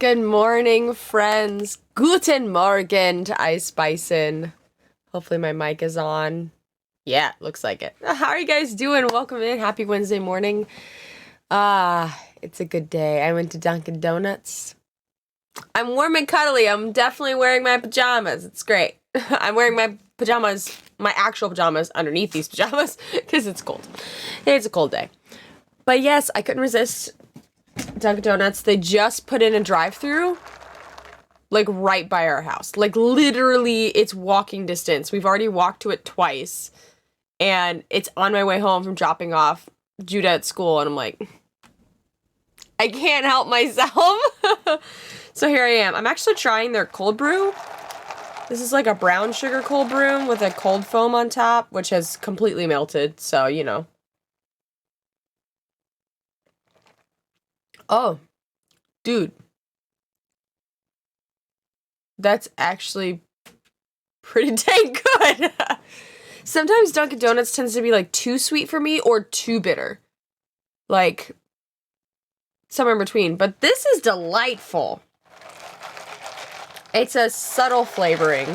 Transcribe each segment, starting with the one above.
Good morning, friends. Guten Morgen to Ice Bison. Hopefully my mic is on. Yeah, looks like it. How are you guys doing? Welcome in. Happy Wednesday morning. It's a good day. I went to Dunkin' Donuts. I'm warm and cuddly. I'm definitely wearing my pajamas. It's great. I'm wearing my pajamas, my actual pajamas, underneath these pajamas because it's cold. It's a cold day. But yes, I couldn't resist Dunkin' Donuts. They just put in a drive-thru, like right by our house. Like literally, it's walking distance. We've already walked to it twice, and it's on my way home from dropping off Judah at school, and I'm like, I can't help myself. So here I am. I'm actually trying their cold brew. This is like a brown sugar cold brew with a cold foam on top, which has completely melted, so you know. Oh, dude. That's actually pretty dang good. Sometimes Dunkin' Donuts tends to be like too sweet for me or too bitter. Like somewhere in between. But this is delightful. It's a subtle flavoring.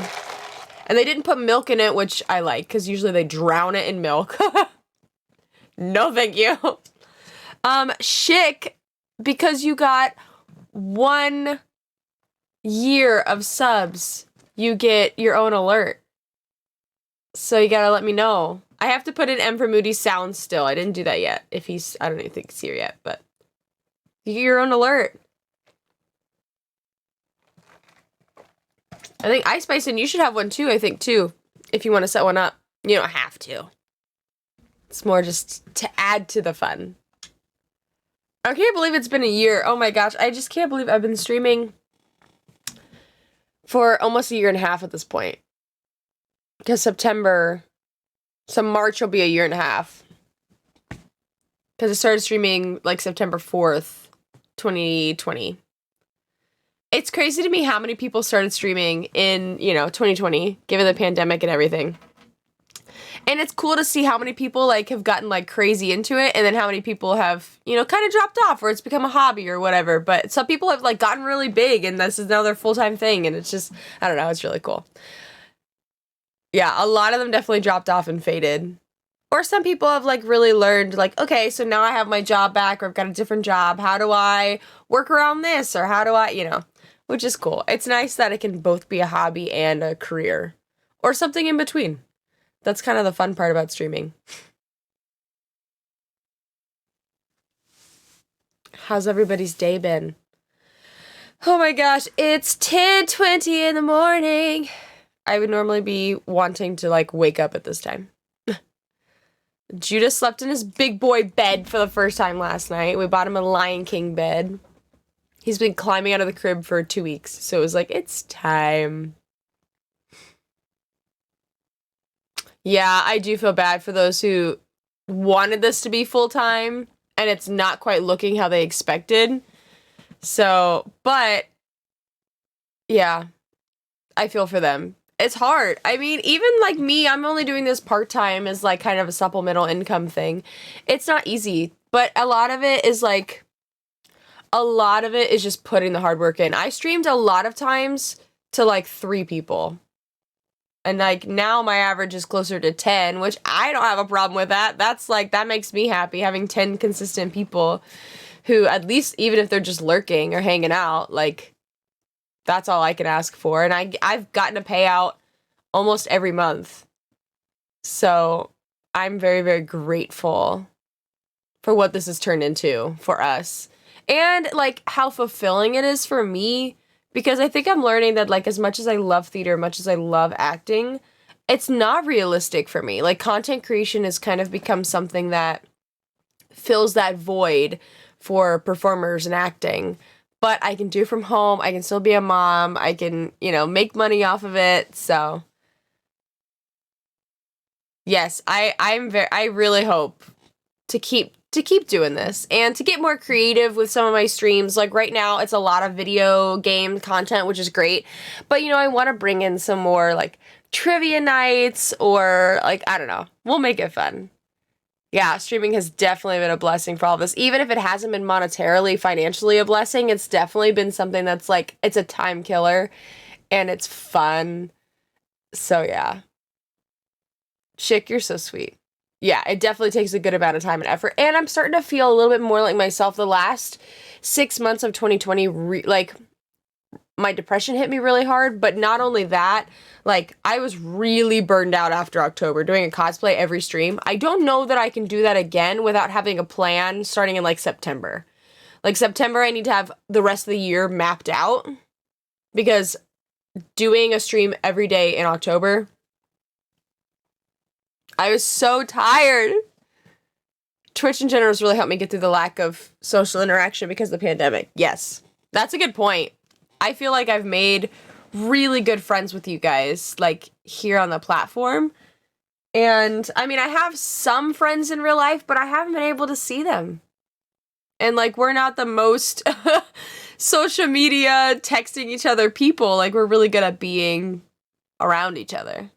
And they didn't put milk in it, which I like, because usually they drown it in milk. No, thank you. Schick, because you got 1 year of subs, you get your own alert. So you gotta let me know. I have to put in M for Moody sound still. I didn't do that yet. If he's, I don't even think he's here yet, but you get your own alert. I think Ice Bison, you should have one too, I think, too. If you want to set one up. You don't have to. It's more just to add to the fun. I can't believe it's been a year. Oh my gosh. I just can't believe I've been streaming for almost 1.5 years at this point. Because March will be 1.5 years. because I started streaming like September 4th, 2020. It's crazy to me how many people started streaming in, 2020, given the pandemic and everything. And it's cool to see how many people like have gotten like crazy into it, and then how many people have, kind of dropped off, or it's become a hobby or whatever. But some people have like gotten really big, and this is now their full-time thing, and it's just, I don't know, it's really cool. Yeah, a lot of them definitely dropped off and faded. Or some people have like really learned like, okay, so now I have my job back, or I've got a different job. How do I work around this? Or how do I, which is cool. It's nice that it can both be a hobby and a career, or something in between. That's kind of the fun part about streaming. How's everybody's day been? Oh my gosh, it's 10:20 in the morning. I would normally be wanting to like wake up at this time. Judah slept in his big boy bed for the first time last night. We bought him a Lion King bed. He's been climbing out of the crib for 2 weeks, so it was like, it's time. Yeah, I do feel bad for those who wanted this to be full-time, and it's not quite looking how they expected. So, but, yeah, I feel for them. It's hard. I mean, even like me, I'm only doing this part-time as like kind of a supplemental income thing. It's not easy, but a lot of it is just putting the hard work in. I streamed a lot of times to like 3 people. And like now my average is closer to 10, which I don't have a problem with that. That's like, that makes me happy, having 10 consistent people who, at least even if they're just lurking or hanging out, like that's all I can ask for. And I've gotten a payout almost every month. So I'm very, very grateful for what this has turned into for us. And like how fulfilling it is for me. Because I think I'm learning that, like, as much as I love theater, much as I love acting, it's not realistic for me. Like, content creation has kind of become something that fills that void for performers and acting. But I can do it from home. I can still be a mom. I can, make money off of it. So, yes, I really hope to keep doing this and to get more creative with some of my streams. Like right now, it's a lot of video game content, which is great. But, I want to bring in some more like trivia nights, or like, I don't know. We'll make it fun. Yeah, streaming has definitely been a blessing for all of us. Even if it hasn't been monetarily, financially a blessing, it's definitely been something that's like, it's a time killer and it's fun. So yeah. Chick, you're so sweet. Yeah, it definitely takes a good amount of time and effort. And I'm starting to feel a little bit more like myself. The last 6 months of 2020, like, my depression hit me really hard. But not only that, like, I was really burned out after October, doing a cosplay every stream. I don't know that I can do that again without having a plan starting in, like, September. Like, September, I need to have the rest of the year mapped out. Because doing a stream every day in October, I was so tired. Twitch in general has really helped me get through the lack of social interaction because of the pandemic. Yes, that's a good point. I feel like I've made really good friends with you guys, like, here on the platform. And, I mean, I have some friends in real life, but I haven't been able to see them. And, like, we're not the most social media, texting each other people. Like, we're really good at being around each other.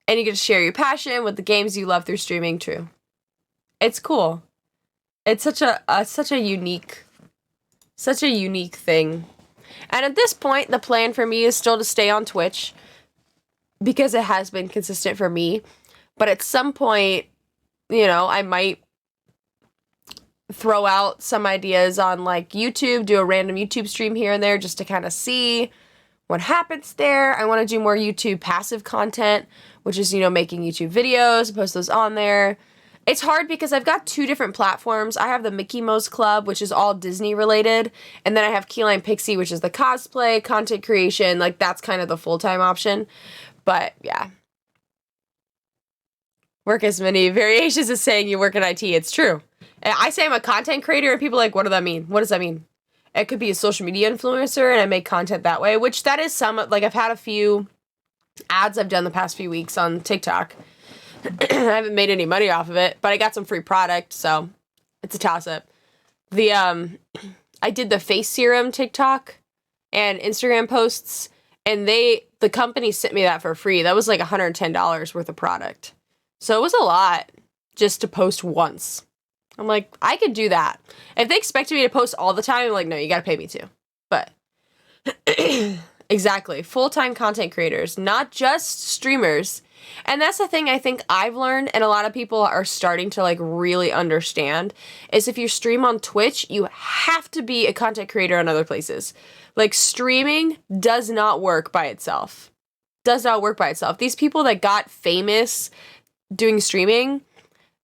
And you get to share your passion with the games you love through streaming. True. It's cool. It's such a unique thing. And at this point, the plan for me is still to stay on Twitch because it has been consistent for me. But at some point, I might throw out some ideas on like YouTube, do a random YouTube stream here and there just to kind of see what happens there. I want to do more YouTube passive content, which is, making YouTube videos, post those on there. It's hard because I've got 2 different platforms. I have the Mickey Mouse Club, which is all Disney related. And then I have Keyline Pixie, which is the cosplay, content creation. Like, that's kind of the full-time option. But, yeah. Work as many variations as saying you work in IT. It's true. And I say I'm a content creator, and people are like, what does that mean? What does that mean? It could be a social media influencer, and I make content that way, which that is some, like, I've had a few ads I've done the past few weeks on TikTok. I haven't made any money off of it, but I got some free product, so it's a toss-up. I did the face serum TikTok and Instagram posts, and the company sent me that for free. That was like $110 worth of product. So it was a lot just to post once. I'm like, I could do that. If they expected me to post all the time, I'm like, no, you gotta pay me too. But exactly, full-time content creators, not just streamers. And that's the thing I think I've learned, and a lot of people are starting to like really understand, is if you stream on Twitch, you have to be a content creator on other places. Like, streaming does not work by itself. Does not work by itself. These people that got famous doing streaming,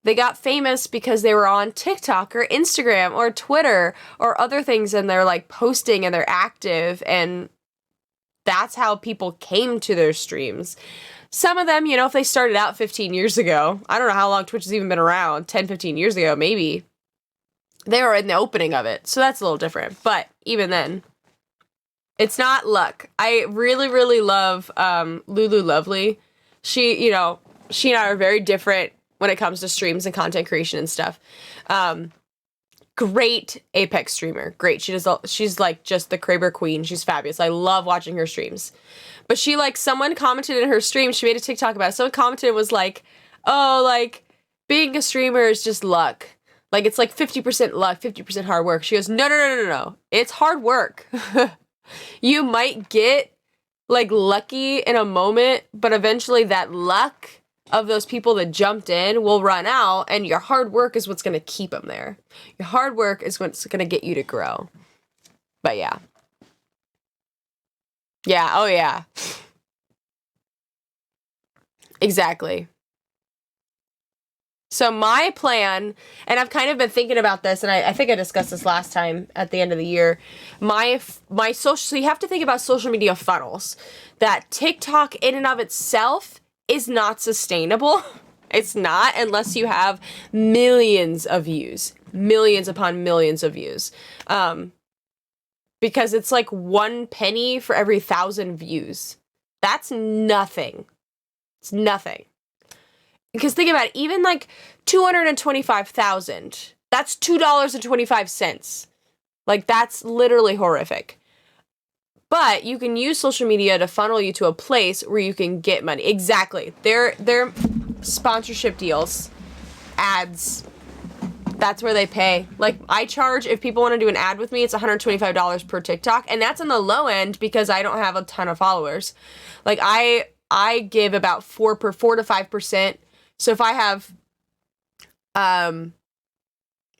they got famous because they were on TikTok or Instagram or Twitter or other things, and they're like posting and they're active, and that's how people came to their streams. Some of them, you know, if they started out 15 years ago, I don't know how long Twitch has even been around, 10, 15 years ago, maybe, they were in the opening of it. So that's a little different. But even then, it's not luck. I really, really love Lulu Lovely. She, you know, she and I are very different when it comes to streams and content creation and stuff. Great Apex streamer. Great. She's like just the Kraber queen. She's fabulous. I love watching her streams. But she, like, someone commented in her stream, she made a TikTok about it. Someone commented and was like, oh, like, being a streamer is just luck. Like, it's like 50% luck, 50% hard work. She goes, no. It's hard work. You might get, like, lucky in a moment, but eventually that luck of those people that jumped in will run out, and your hard work is what's going to keep them there. Your hard work is what's going to get you to grow. But yeah. Yeah, oh yeah. Exactly. So my plan, and I've kind of been thinking about this, and I think I discussed this last time at the end of the year, my social, so you have to think about social media funnels. That TikTok in and of itself is not sustainable. It's not, unless you have millions of views. Millions upon millions of views. Because it's like 1 penny for every 1,000 views. That's nothing. It's nothing. Because think about it, even like 225,000, that's $2.25. Like, that's literally horrific. But you can use social media to funnel you to a place where you can get money. Exactly. They're sponsorship deals, ads. That's where they pay. Like, I charge, if people want to do an ad with me, it's $125 per TikTok. And that's on the low end because I don't have a ton of followers. Like, I give about 4 to 5%. So if I have,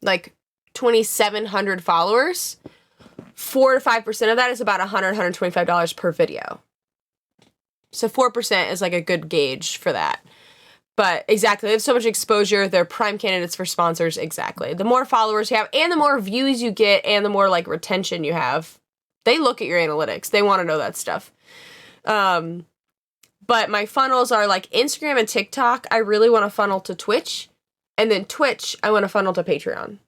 like 2,700 followers, 4 to 5% of that is about $125 per video. So 4% is like a good gauge for that. But exactly, they have so much exposure. They're prime candidates for sponsors. Exactly. The more followers you have and the more views you get and the more like retention you have, they look at your analytics. They want to know that stuff. But my funnels are like Instagram and TikTok. I really want to funnel to Twitch. And then Twitch, I want to funnel to Patreon.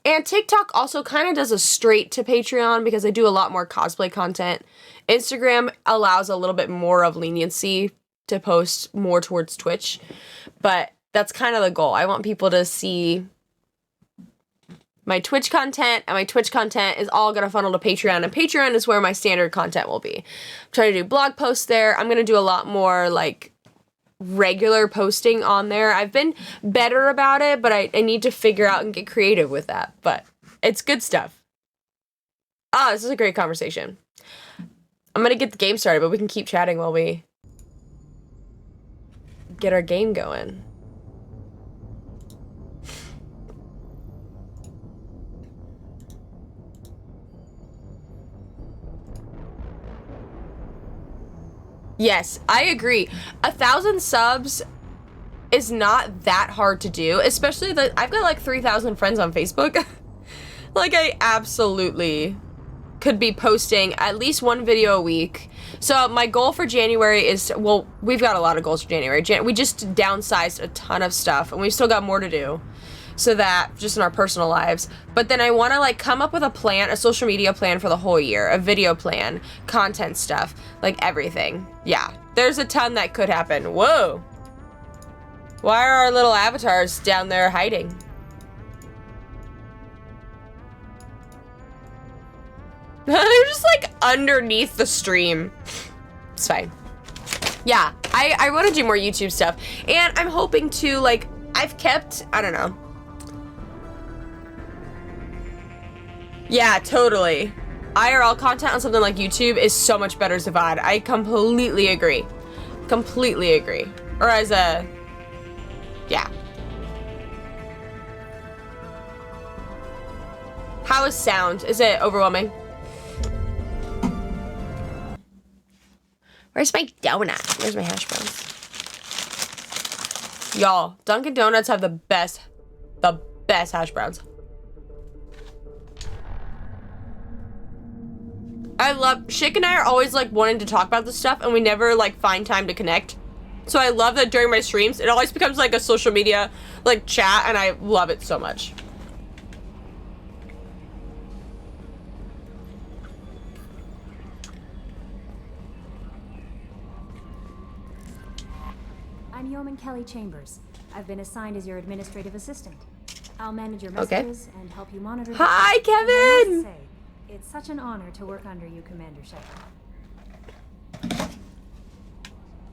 And TikTok also kind of does a straight to Patreon because I do a lot more cosplay content. Instagram allows a little bit more of leniency to post more towards Twitch. But that's kind of the goal. I want people to see my Twitch content, and my Twitch content is all going to funnel to Patreon, and Patreon is where my standard content will be. I'm trying to do blog posts there. I'm going to do a lot more, like, regular posting on there. I've been better about it, but I need to figure out and get creative with that. But it's good stuff. This is a great conversation. I'm going to get the game started, but we can keep chatting while we get our game going. Yes, I agree. 1,000 subs is not that hard to do, especially that I've got like 3,000 friends on Facebook. Like, I absolutely could be posting at least one video a week. So my goal for January is, well, we've got a lot of goals for January. We just downsized a ton of stuff, and we've still got more to do. So that, just in our personal lives. But then I want to, like, come up with a plan, a social media plan for the whole year, a video plan, content stuff, like everything. Yeah, there's a ton that could happen. Whoa. Why are our little avatars down there hiding? They're just like underneath the stream. It's fine. Yeah, I want to do more YouTube stuff. And I'm hoping to, like, I've kept, I don't know. Yeah, totally. IRL content on something like YouTube is so much better as a VOD. I completely agree. Completely agree. Or as a, yeah. How is sound? Is it overwhelming? Where's my donut? Where's my hash browns? Y'all, Dunkin' Donuts have the best hash browns. I love, Shik and I are always like wanting to talk about this stuff and we never like find time to connect. So I love that during my streams, it always becomes like a social media like chat and I love it so much. I'm Yeoman Kelly Chambers. I've been assigned as your administrative assistant. I'll manage your messages and help you monitor. Hi, Kevin! Say, it's such an honor to work under you, Commander Shepard.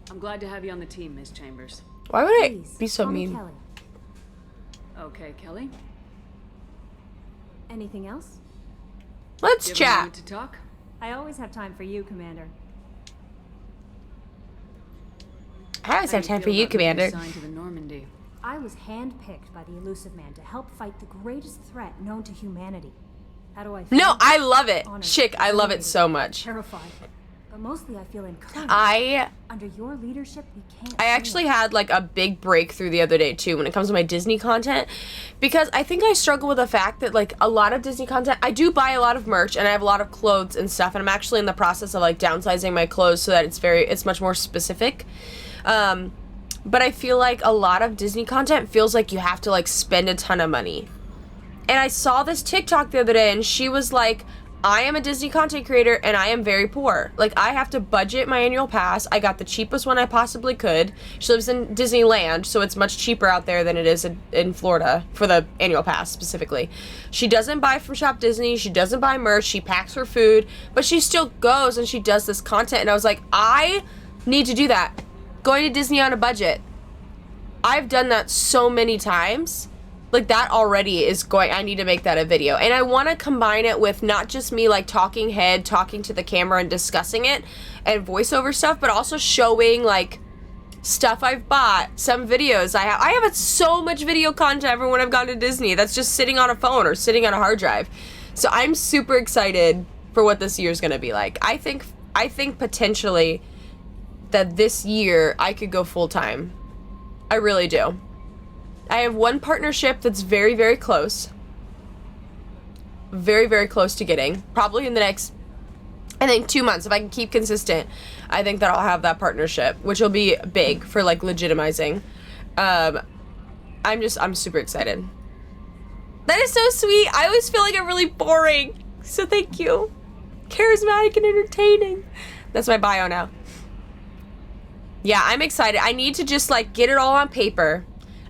I'm glad to have you on the team, Ms. Chambers. Why would I Please, be so call me mean? Kelly. Okay, Kelly. Anything else? Let's Do you have a chat. moment to talk? I always have time for you, Commander. I always How have do time feel for you, about being Commander. assigned to the Normandy? I was handpicked by the Elusive Man to help fight the greatest threat known to humanity. How do I feel? No, I love it. Honored, Shik, I love it exhilarated, so much. Terrified. But mostly I feel encouraged. I Under your leadership, we can't actually fail. had like a big breakthrough the other day too when it comes to my Disney content, because I think I struggle with the fact that like a lot of Disney content, I do buy a lot of merch and I have a lot of clothes and stuff, and I'm actually in the process of like downsizing my clothes so that it's much more specific. But I feel like a lot of Disney content feels like you have to like spend a ton of money. And I saw this TikTok the other day and she was like, I am a Disney content creator and I am very poor. Like, I have to budget my annual pass. I got the cheapest one I possibly could. She lives in Disneyland, so it's much cheaper out there than it is in Florida for the annual pass specifically. She doesn't buy from Shop Disney. She doesn't buy merch. She packs her food, but she still goes and she does this content. And I was like, I need to do that. Going to Disney on a budget. I've done that so many times. Like, that already is going, I need to make that a video. And I want to combine it with not just me, like, talking to the camera and discussing it and voiceover stuff, but also showing, like, stuff I've bought, some videos I have. I have so much video content from when I've gone to Disney that's just sitting on a phone or sitting on a hard drive. So I'm super excited for what this year's going to be like. I think potentially that this year I could go full time. I really do. I have one partnership that's very, very close. Very, very close to getting. Probably in the next, I think, 2 months. If I can keep consistent, I think that I'll have that partnership, which will be big for, like, legitimizing. I'm super excited. That is so sweet. I always feel like I'm really boring. So thank you. Charismatic and entertaining. That's my bio now. Yeah, I'm excited. I need to just, like, get it all on paper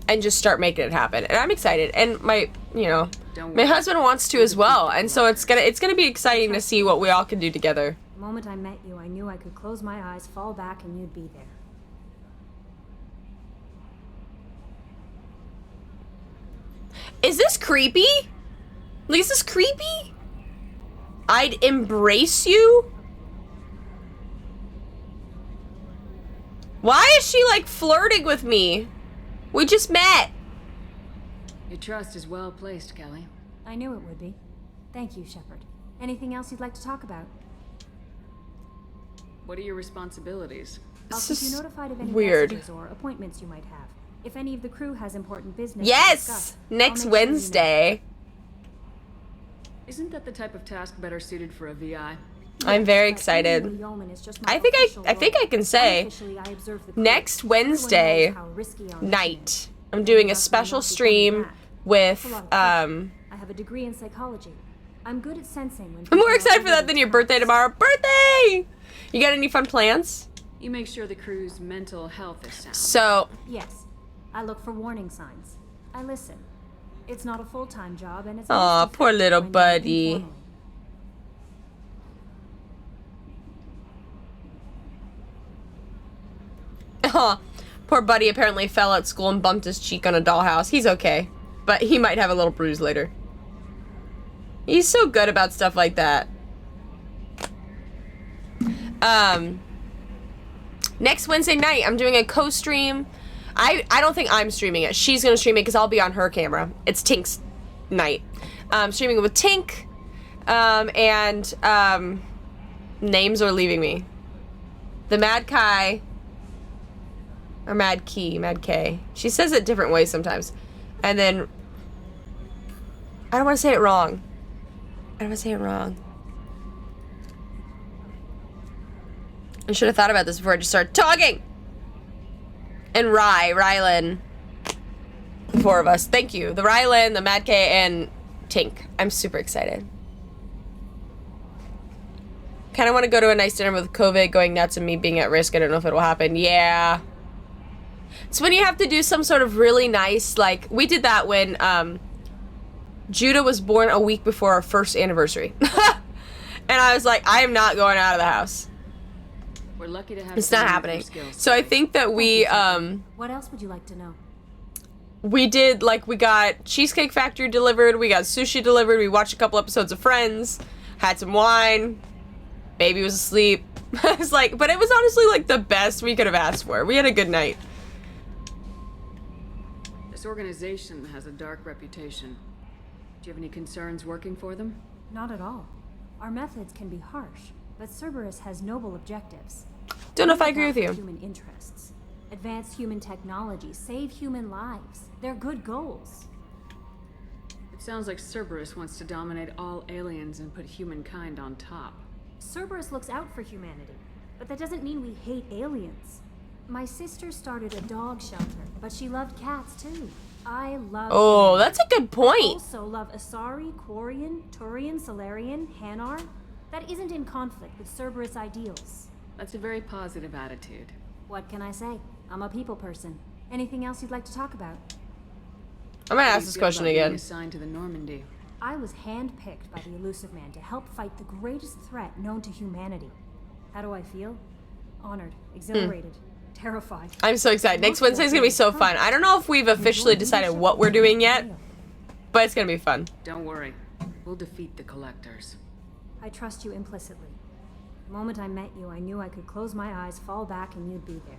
and just start making it happen. And I'm excited. And my husband wants to as well. And so it's gonna be exciting to see what we all can do together. The moment I met you, I knew I could close my eyes, fall back, and you'd be there. Is this creepy? Like, is this creepy? I'd embrace you? Why is she, like, flirting with me? We just met. Your trust is well placed, Kelly. I knew it would be. Thank you, Shepard. Anything else you'd like to talk about? What are your responsibilities? I'll This keep you is notified of any weird. messages or appointments you might have. If any of the crew has important business to Yes! discuss, Next I'll make sure you know. Wednesday. Isn't that the type of task better suited for a VI? I'm very But excited. being a yeoman is just my I think official I role. can say Unofficially, I observe the crew. next Everyone Wednesday knows how risky our mission night, is. I'm doing a Trust me special not to become stream that. with, It's a lot of pressure. I have a degree in psychology. I'm good at sensing when I'm people more are excited for that under than your attack. birthday tomorrow. Birthday! You got any fun plans? You make sure the crew's mental health is sound. So, Yes. I look for warning signs. I listen. It's not a full-time job, and it's Aw, most poor little effective when you're working buddy. formally. Huh. Poor buddy apparently fell at school and bumped his cheek on a dollhouse. He's okay, but he might have a little bruise later. He's so good about stuff like that. Next Wednesday night, I'm doing a co-stream. I don't think I'm streaming it. She's gonna stream it because I'll be on her camera. It's Tink's night. Streaming with Tink, names are leaving me. The Mad Kai. Or Mad K. She says it different ways sometimes. And then, I don't want to say it wrong. I should have thought about this before I just started talking. And Rylan. The four of us. Thank you. The Rylan, the Mad K, and Tink. I'm super excited. Kind of want to go to a nice dinner with COVID going nuts and me being at risk. I don't know if it'll happen. Yeah. It's when you have to do some sort of really nice, like, we did that when Judah was born a week before our first anniversary. And I was like, I am not going out of the house. We're lucky to have It's not happening. So I think that we, What else would you like to know? we did, like, we got Cheesecake Factory delivered, we got sushi delivered, we watched a couple episodes of Friends, had some wine, baby was asleep. I was like, but it was honestly, like, the best we could have asked for. We had a good night. This organization has a dark reputation. Do you have any concerns working for them? Not at all. Our methods can be harsh, but Cerberus has noble objectives. Don't know if I agree with you. Human interests. Advance human technology, save human lives. They're good goals. It sounds like Cerberus wants to dominate all aliens and put humankind on top. Cerberus looks out for humanity, but that doesn't mean we hate aliens. My sister started a dog shelter, but she loved cats too. I love Oh, humanity. that's a good point. Also love Asari, Quarian, Turian, Solarian, Hanar. That isn't in conflict with Cerberus ideals. That's a very positive attitude. What can I say? I'm a people person. Anything else you'd like to talk about? I'm gonna How do ask you this feel question about being again. assigned to the Normandy. I was handpicked by the Elusive Man to help fight the greatest threat known to humanity. How do I feel? Honored, exhilarated, terrified. I'm so excited. Next Wednesday's gonna be so fun. I don't know if we've officially decided what we're doing yet, but it's gonna be fun. Don't worry. We'll defeat the Collectors. I trust you implicitly. The moment I met you, I knew I could close my eyes, fall back, and you'd be there.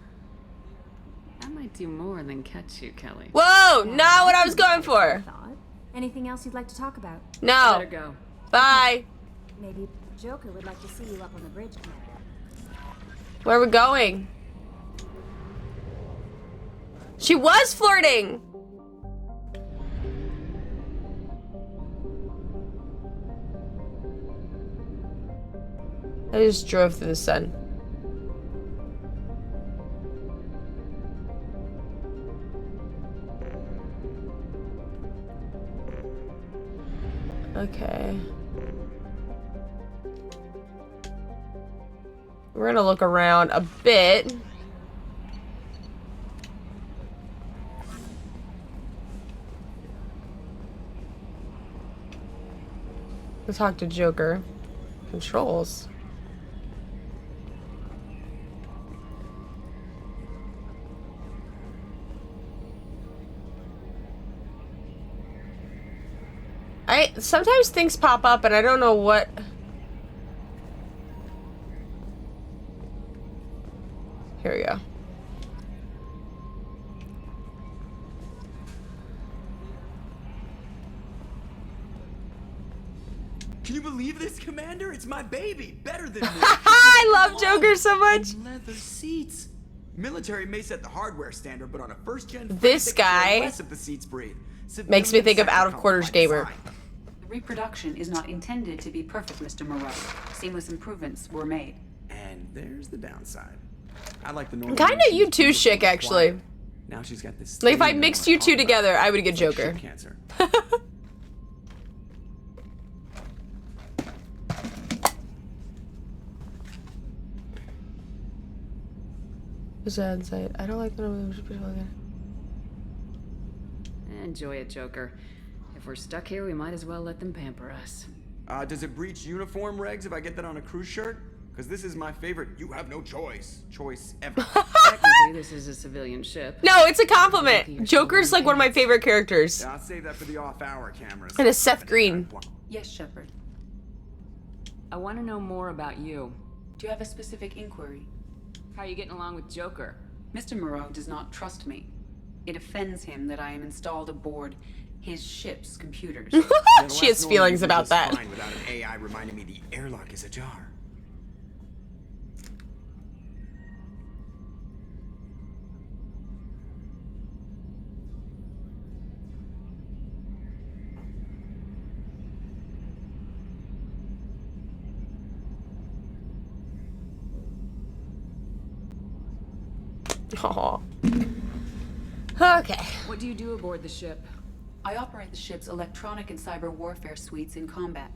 That might do more than catch you, Kelly. Whoa, not what I was going for. Thought. Anything else you'd like to talk about? No. Better go. Bye. Maybe Joker would like to see you up on the bridge, Commander. Where are we going? She was flirting. I just drove through the sun. Okay. We're gonna look around a bit. Let's talk to Joker. Controls. Sometimes things pop up and I don't know what. Here we go. Can you believe this, Commander? It's my baby. Better than me. I love Joker so much. And leather seats. Military may set the hardware standard, but on a first-gen freight, This they can care guy less if the seats breathe. Makes me think of Civilian Out of Quarters sacrifice Gamer. design. The reproduction is not intended to be perfect, Mr. Moreau. Seamless improvements were made. And there's the downside. I like the Kinda you too, Schick, actually. Now she's got this. Like if I thing mixed I you wanna two talk together, about. I would get It's like Joker. shit cancer. What's that inside? I don't like when I'm people again. Enjoy it, Joker. If we're stuck here, we might as well let them pamper us. Does it breach uniform regs if I get that on a cruise shirt? Because this is my favorite you have no choice ever. Technically, this is a civilian ship. No, it's a compliment. Joker's like one of my favorite characters. I'll save that for the off-hour cameras. And it's Seth Green. Yes, Shepard. I want to know more about you. Do you have a specific inquiry? How are you getting along with Joker? Mr. Moreau does not trust me. It offends him that I am installed aboard his ship's computers. She has feelings about that. Fine without an AI reminding me the airlock is ajar. Aw. Okay. What do you do aboard the ship? I operate the ship's electronic and cyber warfare suites in combat.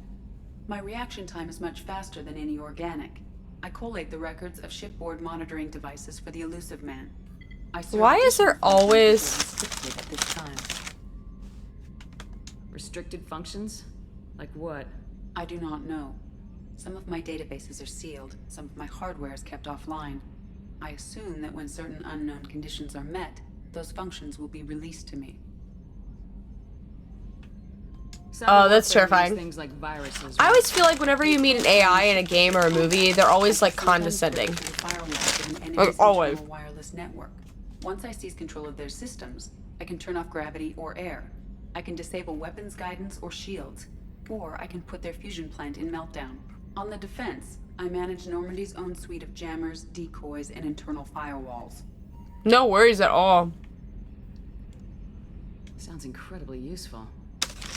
My reaction time is much faster than any organic. I collate the records of shipboard monitoring devices for the Elusive Man. I serve Why is there additional functions always- that are restricted at this time? Restricted functions? Like what? I do not know. Some of my databases are sealed, some of my hardware is kept offline. I assume that when certain unknown conditions are met, those functions will be released to me. Oh, that's Cyber warfare terrifying. means Things like viruses. I always feel like whenever you meet an AI in a game or a movie, they're always like condescending. Like, always. Wireless network. Once I seize control of their systems, I can turn off gravity or air. I can disable weapons guidance or shields, or I can put their fusion plant in meltdown. On the defense, I manage Normandy's own suite of jammers, decoys, and internal firewalls. No worries at all. Sounds incredibly useful.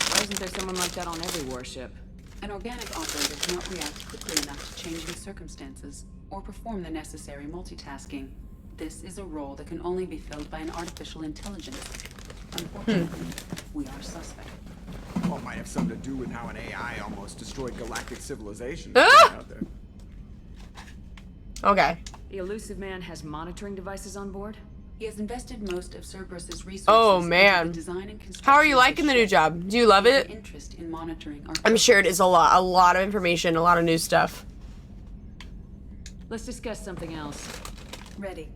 Why isn't there someone like that on every warship? An organic operator cannot react quickly enough to changing circumstances or perform the necessary multitasking. This is a role that can only be filled by an artificial intelligence. Unfortunately, we are suspect. Well, it might have something to do with how an AI almost destroyed galactic civilization Ah! out there. Okay. The Elusive Man has monitoring devices on board? He has invested most of Cerberus's resources Oh, into man. the design and construction How are you of liking the new ship. job? Do you love He has it? an interest in monitoring our I'm sure it is a lot of information, a lot of new stuff. Let's discuss something else. Ready.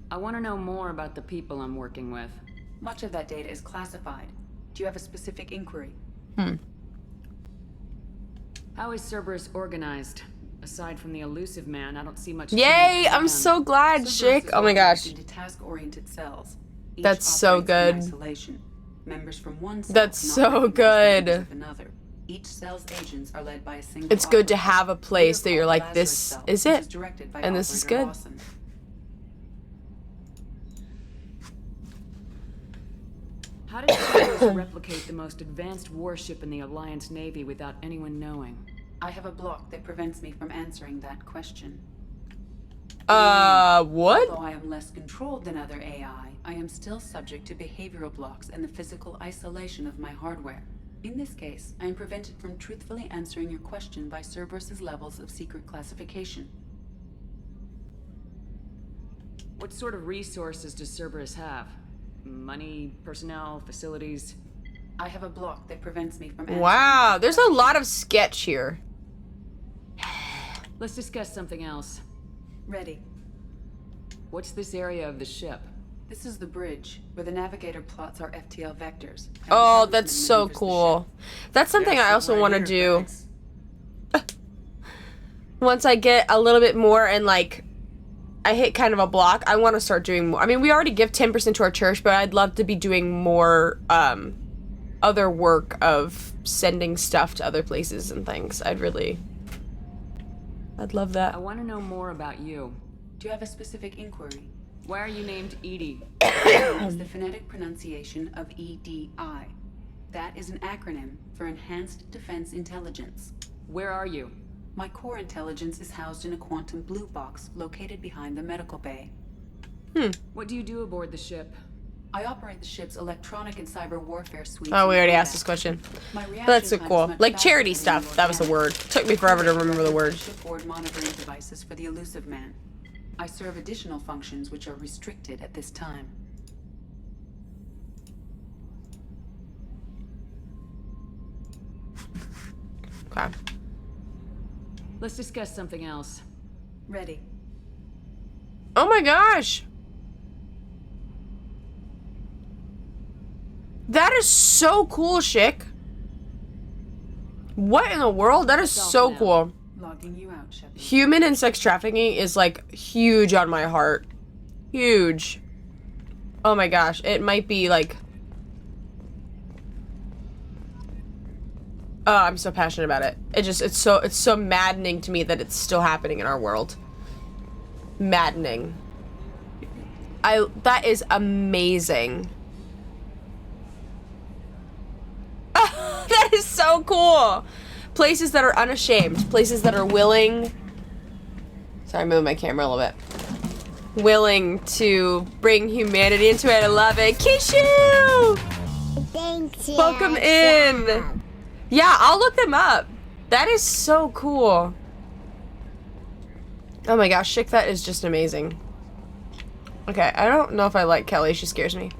I want to know more about the people I'm working with. Much of that data is classified. Do you have a specific inquiry? How is Cerberus organized? Aside from the Elusive Man, I don't see much. Yay! change I'm done. so glad, Cerberus chick. is Oh my gosh. organized into task-oriented cells. Each That's so operates in good. isolation. Members from one cell That's cannot so recognize good. members of another. Each cell's agents are led by a single It's good to operator. have a place that We are you're called like, Lazarus this cell, is which it. directed by And this is Operator good. Lawson. How did Cerberus replicate the most advanced warship in the Alliance Navy without anyone knowing? I have a block that prevents me from answering that question. What? Although I am less controlled than other AI, I am still subject to behavioral blocks and the physical isolation of my hardware. In this case, I am prevented from truthfully answering your question by Cerberus's levels of secret classification. What sort of resources does Cerberus have? Money, personnel, facilities? I have a block that prevents me from answering. Wow, there's a lot of sketch here. Let's discuss something else. Ready. What's this area of the ship? This is the bridge, where the navigator plots our FTL vectors. and the Oh, helmsman that's so maneuvers the cool. ship. That's something Yes, I also right want to here, do. thanks. Once I get a little bit more and like I hit kind of a block, I want to start doing more. I mean, we already give 10% to our church, but I'd love to be doing more other work of sending stuff to other places and things. I'd love I that. want to know more about you. Do you have a specific inquiry? Why are you named Edie? It's the phonetic pronunciation of EDI. That is an acronym for Enhanced Defense Intelligence. Where are you? My core intelligence is housed in a quantum blue box located behind the medical bay. What do you do aboard the ship? I operate the ship's electronic and cyber warfare suite. Oh, we already asked this question. But that's so cool. Like charity stuff. That was the word. Took me forever to remember the word. Shipboard monitoring devices for the Elusive Man. I serve additional functions which are restricted at this time. Okay. Let's discuss something else. Ready. Oh my gosh. That is so cool, Schick. What in the world? That is so cool. Logging you out, Shepard. Human and sex trafficking is like huge on my heart. Huge. Oh my gosh. It might be like... Oh, I'm so passionate about it. It's so maddening to me that it's still happening in our world. Maddening. That is amazing. That is so cool. Places that are unashamed. Places that are willing. Sorry, I'm moving my camera a little bit. Willing to bring humanity into it. I love it. Kishu! Thanks. Welcome in. Yeah, I'll look them up. That is so cool. Oh my gosh, Schick, that is just amazing. Okay, I don't know if I like Kelly. She scares me.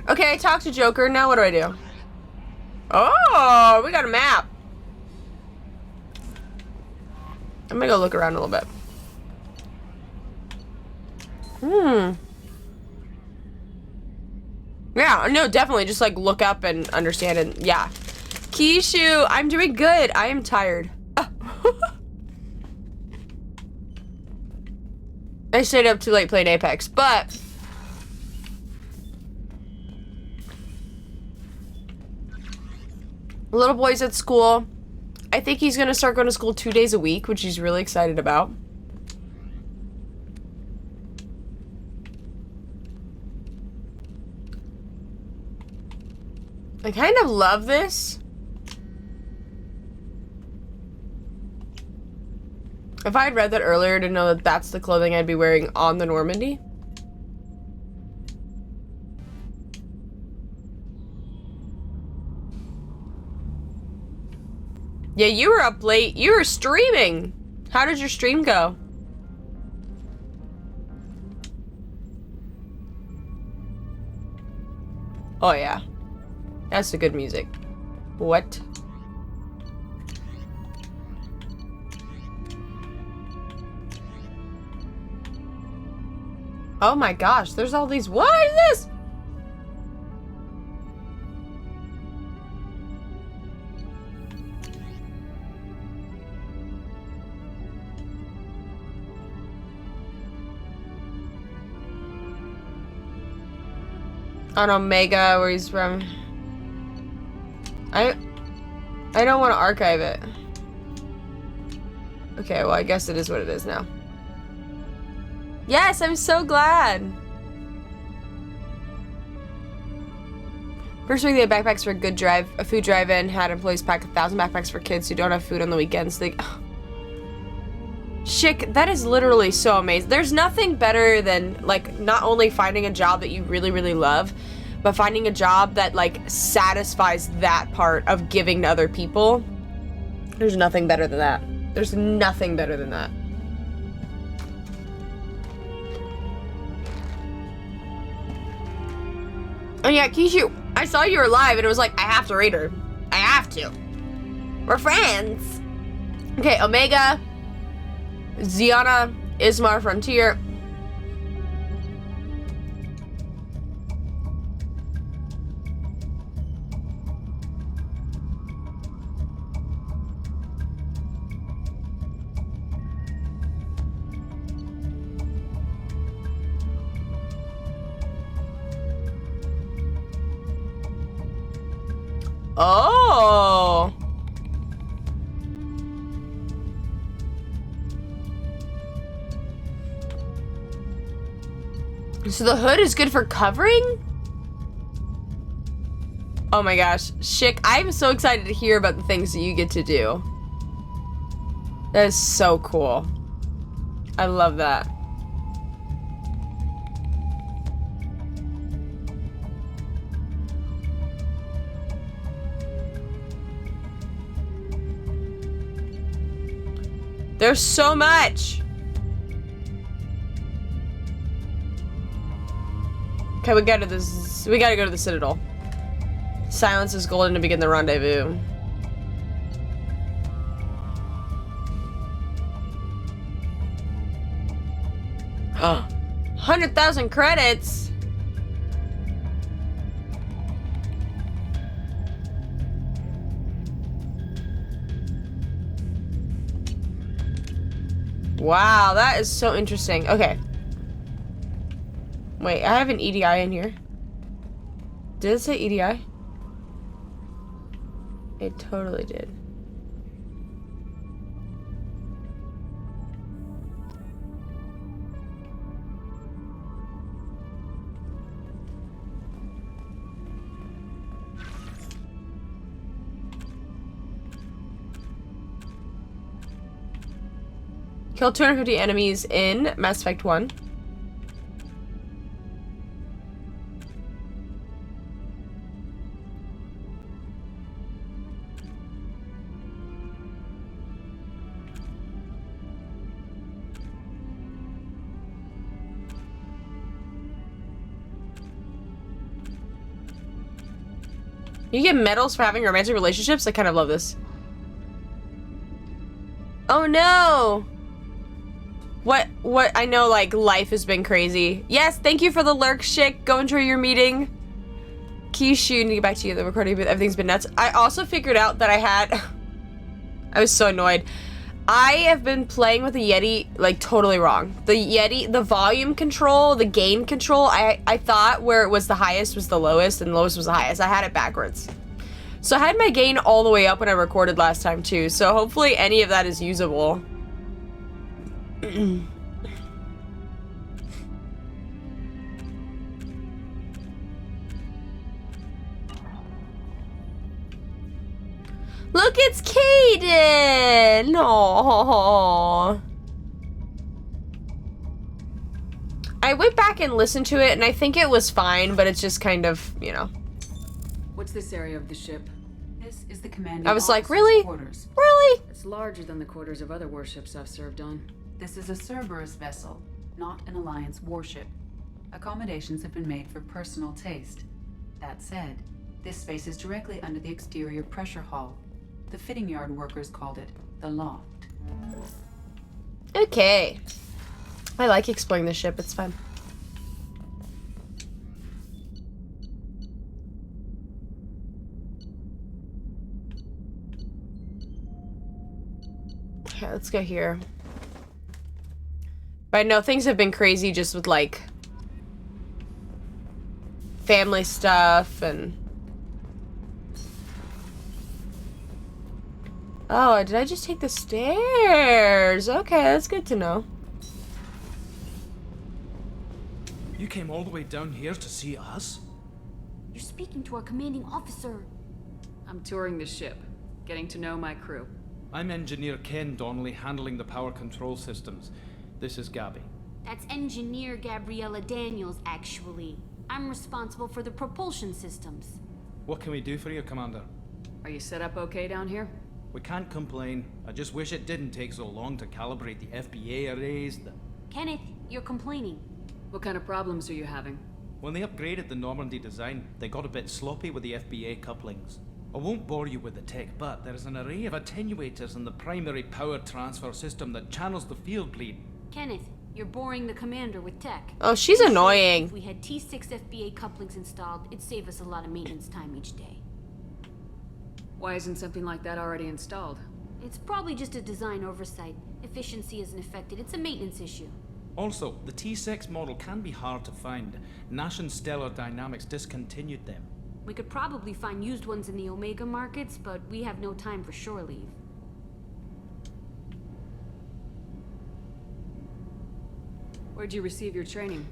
Okay, I talked to Joker. Now what do I do? Oh, we got a map. I'm gonna go look around a little bit. Yeah, no, definitely. Just like look up and understand it. Yeah. Kishu, I'm doing good. I am tired. I stayed up too late playing Apex, but little boy's at school. I think he's gonna start going to school 2 days a week, which he's really excited about. I kind of love this. If I had read that earlier to know that that's the clothing I'd be wearing on the Normandy. Yeah, you were up late. You were streaming. How did your stream go? Oh yeah. That's the good music. What? Oh my gosh, there's all these. What is this? On Omega, where he's from. I don't want to archive it. Okay, well, I guess it is what it is now. Yes, I'm so glad. First week they had backpacks for a food drive-in, had employees pack 1,000 backpacks for kids who don't have food on the weekends. Schick, that is literally so amazing. There's nothing better than, like, not only finding a job that you really, really love, but finding a job that, like, satisfies that part of giving to other people. There's nothing better than that. There's nothing better than that. Oh yeah, Kishu, I saw you were live and it was like, I have to raid her. I have to. We're friends. Okay, Omega, Ziana, Ismar, Frontier. Oh. So the hood is good for covering? Oh my gosh. Schick, I'm so excited to hear about the things that you get to do. That is so cool. I love that. There's so much. Okay, we gotta go to the Citadel. Silence is golden to begin the rendezvous. 100,000 credits. Wow, that is so interesting. Okay. Wait, I have an EDI in here. Did it say EDI? It totally did. Kill 250 enemies in Mass Effect 1. You get medals for having romantic relationships? I kind of love this. Oh no! What, I know, like, life has been crazy. Yes, thank you for the lurk, Schick. Go enjoy your meeting. Kishu, need to get back to you. The recording, but everything's been nuts. I also figured out that I had... I was so annoyed. I have been playing with the Yeti, like, totally wrong. The Yeti, the volume control, the gain control, I thought where it was the highest was the lowest, and lowest was the highest. I had it backwards. So I had my gain all the way up when I recorded last time, too. So hopefully any of that is usable. Look, it's Kaden! Aww. I went back and listened to it, and I think it was fine, but it's just kind of, you know. What's this area of the ship? This is the commanding I was like, officer's really? quarters. Really? It's larger than the quarters of other warships I've served on. This is a Cerberus vessel, not an Alliance warship. Accommodations have been made for personal taste. That said, this space is directly under the exterior pressure hull. The fitting yard workers called it the loft. Okay. I like exploring the ship, it's fun. Okay, let's go here. But I know things have been crazy just with, like, family stuff and... Oh, did I just take the stairs? Okay, that's good to know. You came all the way down here to see us? You're speaking to our commanding officer. I'm touring the ship, getting to know my crew. I'm Engineer Ken Donnelly, handling the power control systems. This is Gabby. That's Engineer Gabriella Daniels, actually. I'm responsible for the propulsion systems. What can we do for you, Commander? Are you set up okay down here? We can't complain. I just wish it didn't take so long to calibrate the FBA arrays. Kenneth, you're complaining. What kind of problems are you having? When they upgraded the Normandy design, they got a bit sloppy with the FBA couplings. I won't bore you with the tech, but there is an array of attenuators in the primary power transfer system that channels the field bleed. Kenneth, you're boring the commander with tech. Oh, she's annoying. If we had T6 FBA couplings installed, it'd save us a lot of maintenance time each day. Why isn't something like that already installed? It's probably just a design oversight. Efficiency isn't affected. It's a maintenance issue. Also, the T6 model can be hard to find. Nash and Stellar Dynamics discontinued them. We could probably find used ones in the Omega markets, but we have no time for shore leave. Where'd you receive your training?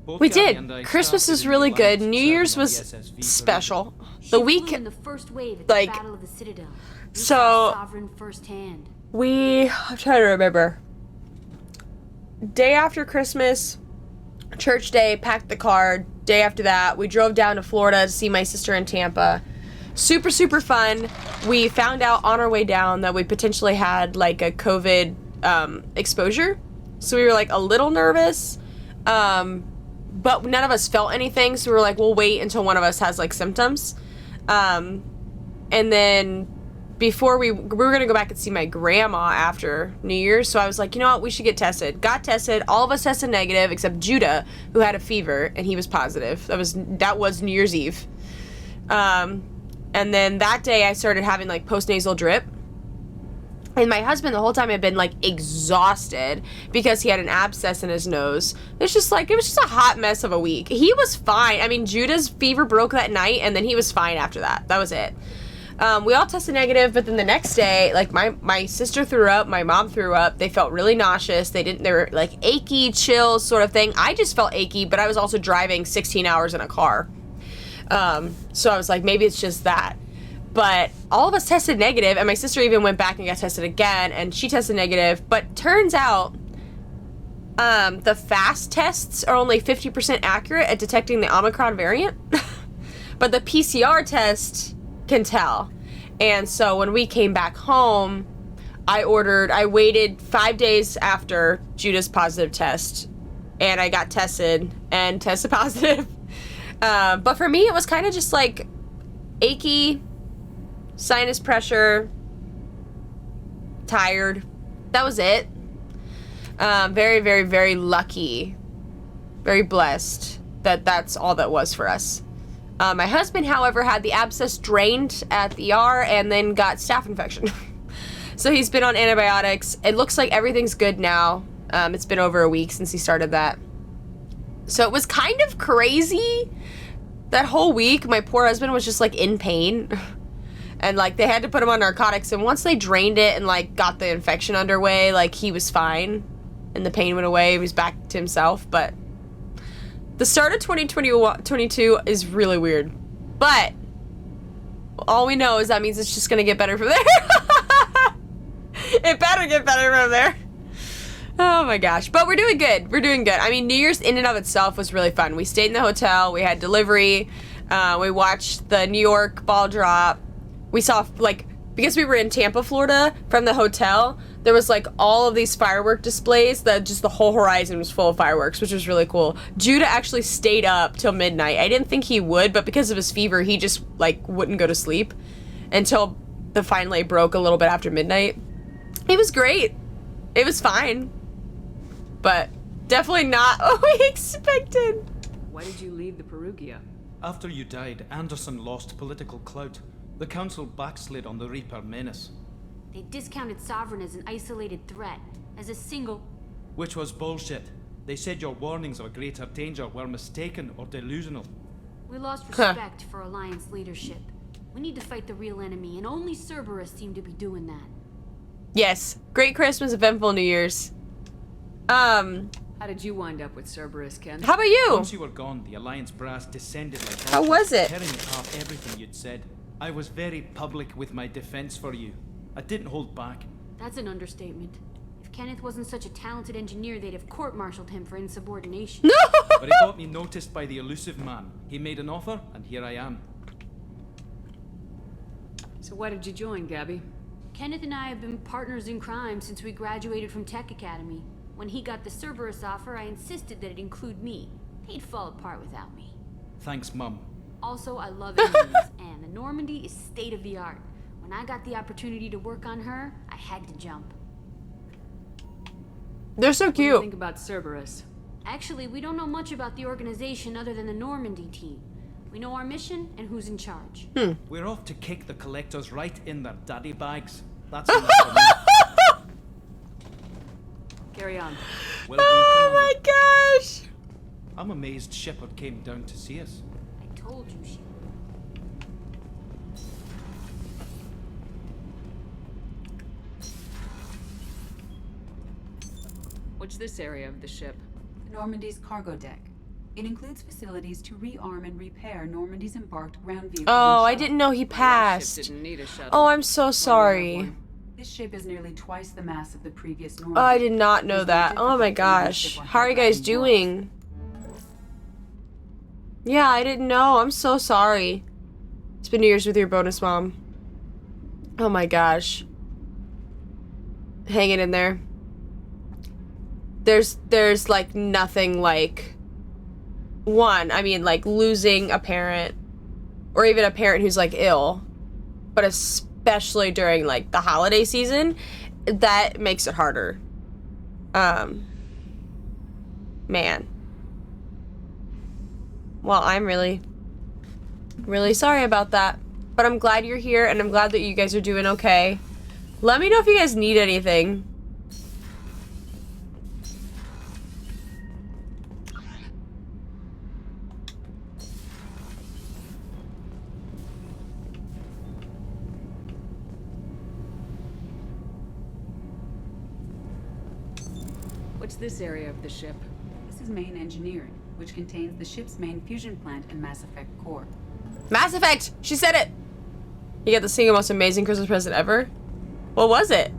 Both We Gabby and I did. Christmas started is in really the good. Alliance New serving Year's on was the SSV special. She The flew week, in the first wave at like- the Battle of the Citadel. We So- saw Sovereign firsthand. I'm trying to remember. Day after Christmas, church day, packed the car. Day after that, we drove down to Florida to see my sister in Tampa. Super, super fun. We found out on our way down that we potentially had like a COVID exposure. So we were like a little nervous. But none of us felt anything. So we were like, we'll wait until one of us has like symptoms. And then before we were gonna go back and see my grandma after New Year's, so I was like, you know what, we should get tested. Got tested. All of us tested negative except Judah, who had a fever, and he was positive. That was New Year's Eve. And then that day I started having like postnasal drip. And my husband the whole time had been like exhausted because he had an abscess in his nose. It was just a hot mess of a week. He was fine. I mean, Judah's fever broke that night and then he was fine after that. That was it. We all tested negative, but then the next day, like my sister threw up, my mom threw up. They felt really nauseous. They were like achy, chills sort of thing. I just felt achy, but I was also driving 16 hours in a car. So I was like, maybe it's just that. But all of us tested negative, and my sister even went back and got tested again, and she tested negative. But turns out, the fast tests are only 50% accurate at detecting the Omicron variant. But the PCR test can tell. And so when we came back home, I waited 5 days after Judah's positive test, and I got tested and tested positive. But for me, it was kind of just like achy, sinus pressure, tired. That was it. Very, very, very lucky, very blessed that that's all that was for us. My husband, however, had the abscess drained at the ER and then got staph infection. So he's been on antibiotics. It looks like everything's good now. It's been over a week since he started that. So it was kind of crazy. That whole week, my poor husband was just like in pain. And like they had to put him on narcotics, and once they drained it and like got the infection underway, like he was fine and the pain went away. He was back to himself. But the start of 2022 is really weird. But all we know is that means it's just gonna get better from there. It better get better from there. Oh my gosh. But we're doing good. We're doing good. I mean, New Year's in and of itself was really fun. We stayed in the hotel. We had delivery. We watched the New York ball drop. We saw, like, because we were in Tampa, Florida, from the hotel, there was, like, all of these firework displays that just the whole horizon was full of fireworks, which was really cool. Judah actually stayed up till midnight. I didn't think he would, but because of his fever, he just, like, wouldn't go to sleep until the finally broke a little bit after midnight. It was great. It was fine. But definitely not what we expected. Why did you leave the Perugia? After you died, Anderson lost political clout. The council backslid on the Reaper menace. They discounted Sovereign as an isolated threat, as a single... Which was bullshit. They said your warnings of a greater danger were mistaken or delusional. We lost respect for Alliance leadership. We need to fight the real enemy, and only Cerberus seemed to be doing that. Yes. Great Christmas, eventful New Year's. How did you wind up with Cerberus, Ken? How about you? Once you were gone, the Alliance brass descended like How was it? tearing apart everything you'd said. I was very public with my defense for you. I didn't hold back. That's an understatement. If Kenneth wasn't such a talented engineer, they'd have court-martialed him for insubordination. No! But it got me noticed by the elusive man. He made an offer, and here I am. So why did you join, Gabby? Kenneth and I have been partners in crime since we graduated from Tech Academy. When he got the Cerberus offer, I insisted that it include me. He'd fall apart without me. Thanks, Mum. Also, I love engines, and the Normandy is state-of-the-art. When I got the opportunity to work on her, I had to jump. They're so What do you cute. think about Cerberus? Actually, we don't know much about the organization other than the Normandy team. We know our mission and who's in charge. We're off to kick the collectors right in their daddy bags. That's enough for me. Carry on. Will do, Oh Commander. my gosh. I'm amazed Shepard came down to see us. I told you she would. What's this area of the ship? The Normandy's cargo deck. It includes facilities to rearm and repair Normandy's embarked ground vehicles. Oh, and I shuttle. didn't know he My last passed. ship didn't need a shuttle. Oh, I'm so Why do we have sorry. one? This ship is nearly twice the mass of the previous Normandy. Oh, I did not know There's no that. Oh my difficulty in this gosh. ship or How are you guys high-gravity walls. doing? Yeah, I didn't know. I'm so sorry. It's been New Year's with your bonus mom. Oh my gosh. Hanging in there. There's like nothing like one, I mean like losing a parent or even a parent who's like ill, but especially during like the holiday season, that makes it harder. Man. Well, I'm really sorry about that. But I'm glad you're here, and I'm glad that you guys are doing okay. Let me know if you guys need anything. What's this area of the ship? This is main engineering, which contains the ship's main fusion plant and Mass Effect core. Mass Effect! She said it! You got the single most amazing Christmas present ever? What was it?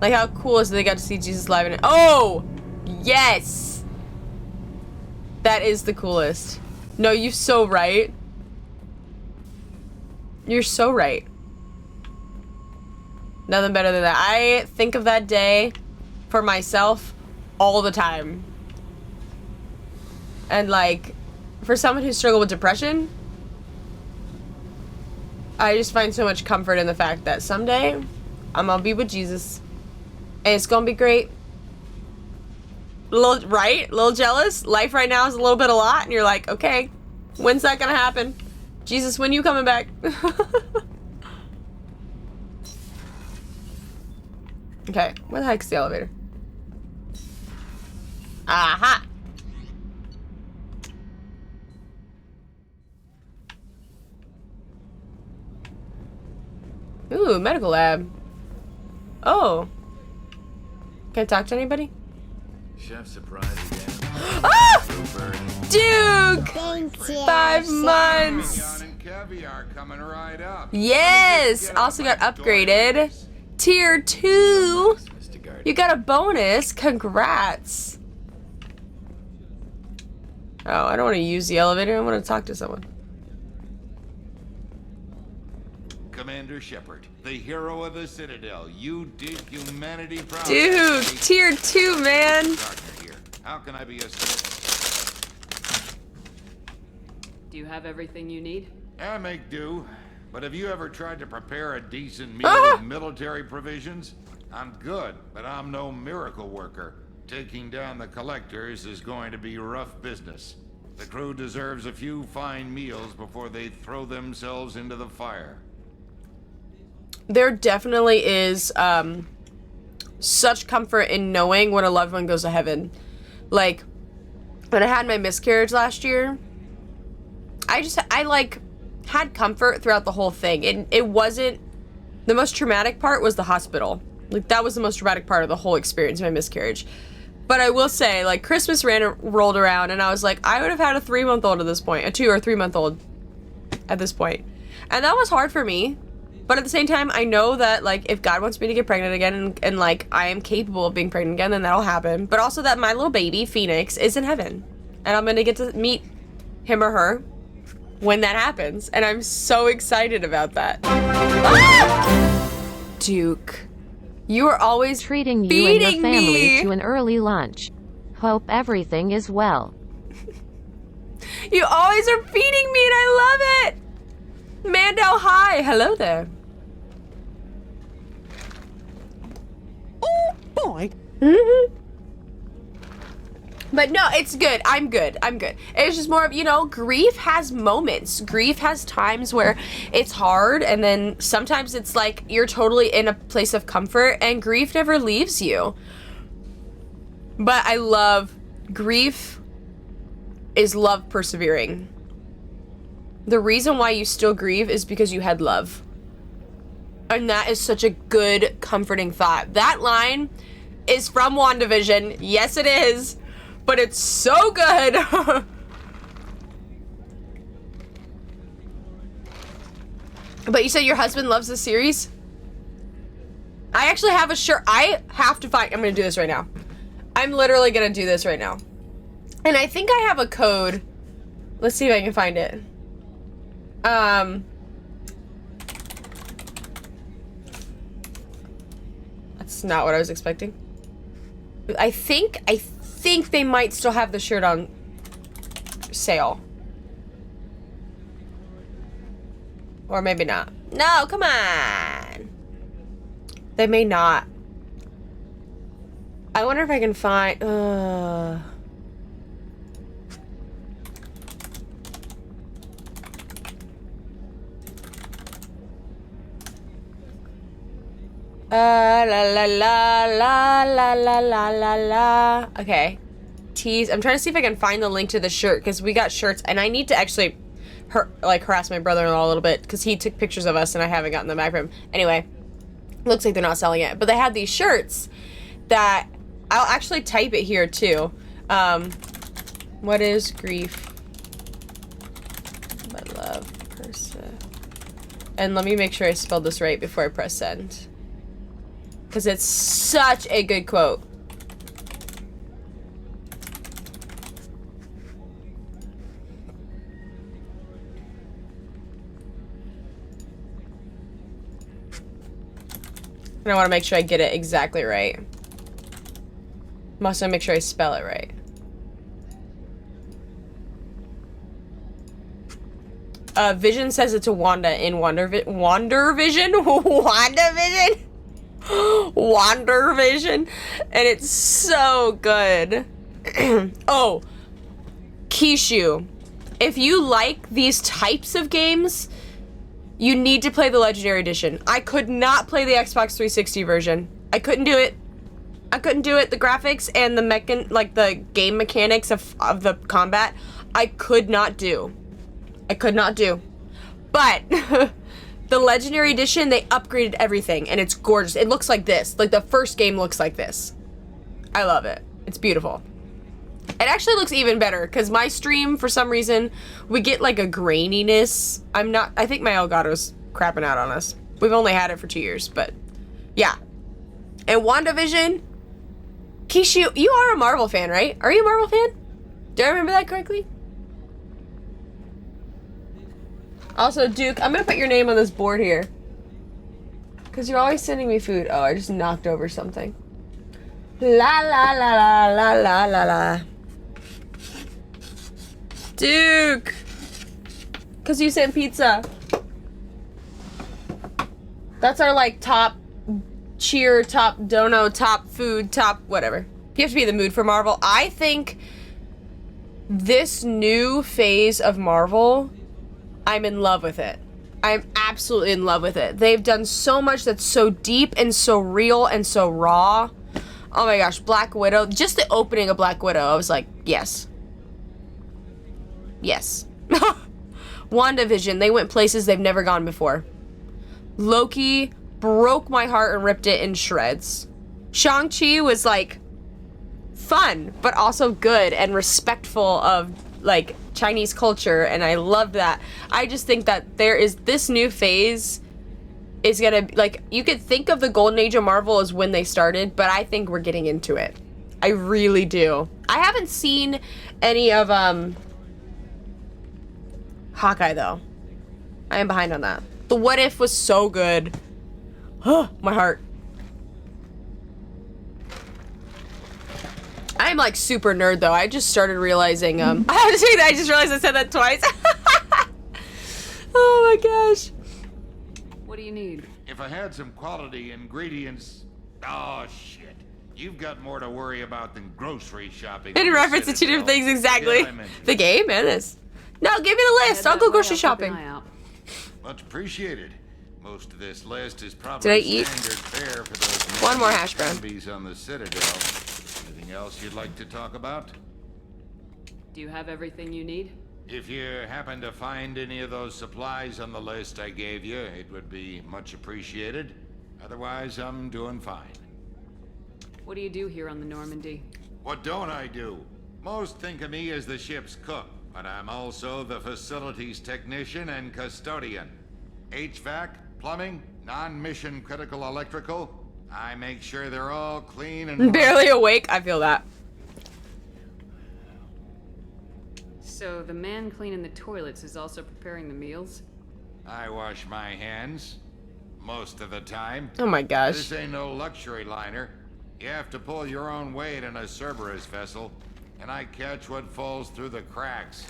Like, how cool is it they got to see Jesus live in it? Oh! Yes! That is the coolest. No, you're so right. You're so right. Nothing better than that. I think of that day for myself all the time. And like, for someone who struggled with depression, I just find so much comfort in the fact that someday I'm gonna be with Jesus and it's gonna be great. Right? A little jealous. Life right now is a little bit a lot, and you're like, okay, when's that gonna happen? Jesus, when you coming back? Okay, where the heck's the elevator? Aha! Ooh, medical lab. Oh. Can I talk to anybody? Chef surprise again. Ah! Super. Duke! Thank you. 5 months! Mignon and caviar coming right up. Yes! Also got upgraded. Tier 2! Mr. Guardian. You got a bonus. Congrats. Oh, I don't want to use the elevator. I want to talk to someone. Commander Shepard, the hero of the Citadel. You did humanity proud. Dude, tier 2, man. Gardner here. How can I be a Do you have everything you need? I make do. But have you ever tried to prepare a decent meal Ah! with military provisions? I'm good, but I'm no miracle worker. Taking down the collectors is going to be rough business. The crew deserves a few fine meals before they throw themselves into the fire. There definitely is such comfort in knowing when a loved one goes to heaven. Like, when I had my miscarriage last year, I like had comfort throughout the whole thing. It wasn't, the most traumatic part was the hospital. Like, that was the most traumatic part of the whole experience of my miscarriage. But I will say, like, Christmas rolled around, and I was like, I would have had a 3-month-old at this point, a 2 or 3-month-old at this point. And that was hard for me. But at the same time, I know that, like, if God wants me to get pregnant again, and like, I am capable of being pregnant again, then that'll happen. But also that my little baby, Phoenix, is in heaven. And I'm gonna get to meet him or her when that happens. And I'm so excited about that. Ah! Duke. You are always Treating you and your feeding family me. to an early lunch. Hope everything is well. You always are feeding me, and I love it. Mando, hi. Hello there. Oh boy. But no, it's good. I'm good. I'm good. It's just more of, you know, grief has moments. Grief has times where it's hard, and then sometimes it's like you're totally in a place of comfort, and grief never leaves you. But I love grief is love persevering. The reason why you still grieve is because you had love. And that is such a good, comforting thought. That line is from WandaVision. Yes, it is. But it's so good. But you said your husband loves the series? I actually have a shirt. I have to find. I'm going to do this right now. I'm literally going to do this right now. And I think I have a code. Let's see if I can find it. That's not what I was expecting. I think they might still have the shirt on sale. Or maybe not. No, come on. They may not. I wonder if I can find... la la la la la la la la la. Okay. Tease. I'm trying to see if I can find the link to the shirt, because we got shirts, and I need to actually harass my brother-in-law a little bit, because he took pictures of us and I haven't gotten them back from him. Anyway, looks like they're not selling it, but they had these shirts that I'll actually type it here too. What is grief? My love person. And let me make sure I spelled this right before I press send, because it's such a good quote. And I want to make sure I get it exactly right. Must make sure I spell it right. Vision says it to Wanda in WandaVision? WandaVision? WandaVision? And it's so good. Oh. Kishu. If you like these types of games, you need to play the Legendary Edition. I could not play the Xbox 360 version. I couldn't do it. I couldn't do it. The graphics and the the game mechanics of the combat, I could not do. I could not do. But the Legendary Edition, they upgraded everything, and it's gorgeous. It looks like this. Like, the first game looks like this. I love it. It's beautiful. It actually looks even better, because my stream, for some reason, we get like a graininess. I think my Elgato's crapping out on us. We've only had it for 2 years, but yeah. And WandaVision, Kishu, you are a Marvel fan, right? Are you a Marvel fan? Do I remember that correctly? Also, Duke, I'm gonna put your name on this board here, because you're always sending me food. Oh, I just knocked over something. La la la la la la la la. Duke! Because you sent pizza. That's our, like, top cheer, top dono, top food, top whatever. You have to be in the mood for Marvel. I think this new phase of Marvel, I'm in love with it. I'm absolutely in love with it. They've done so much that's so deep and so real and so raw. Oh my gosh, Black Widow. Just the opening of Black Widow, I was like, yes. Yes. WandaVision, they went places they've never gone before. Loki broke my heart and ripped it in shreds. Shang-Chi was like fun, but also good and respectful of like Chinese culture, and I loved that. I just think that there is this new phase is gonna, like, you could think of the golden age of Marvel as when they started, but I think we're getting into it. I really do. I haven't seen any of Hawkeye though. I am behind on that. The What If was so good. My heart. I'm like super nerd though. I just started realizing I have to say that I just realized I said that twice. Oh my gosh. What do you need? If I had some quality ingredients... Oh, shit. You've got more to worry about than grocery shopping. In reference to two different things, exactly. The game and this. No, give me the list. I'll go grocery shopping. Much appreciated. Most of this list is probably standard fare for those one more hash brown on the Citadel. Anything else you'd like to talk about? Do you have everything you need? If you happen to find any of those supplies on the list I gave you, it would be much appreciated. Otherwise, I'm doing fine. What do you do here on the Normandy? What don't I do? Most think of me as the ship's cook, but I'm also the facilities technician and custodian. HVAC, plumbing, non-mission critical electrical. I make sure they're all clean and... Barely awake, I feel that. So the man cleaning the toilets is also preparing the meals? I wash my hands. Most of the time. Oh my gosh. This ain't no luxury liner. You have to pull your own weight in a Cerberus vessel, and I catch what falls through the cracks.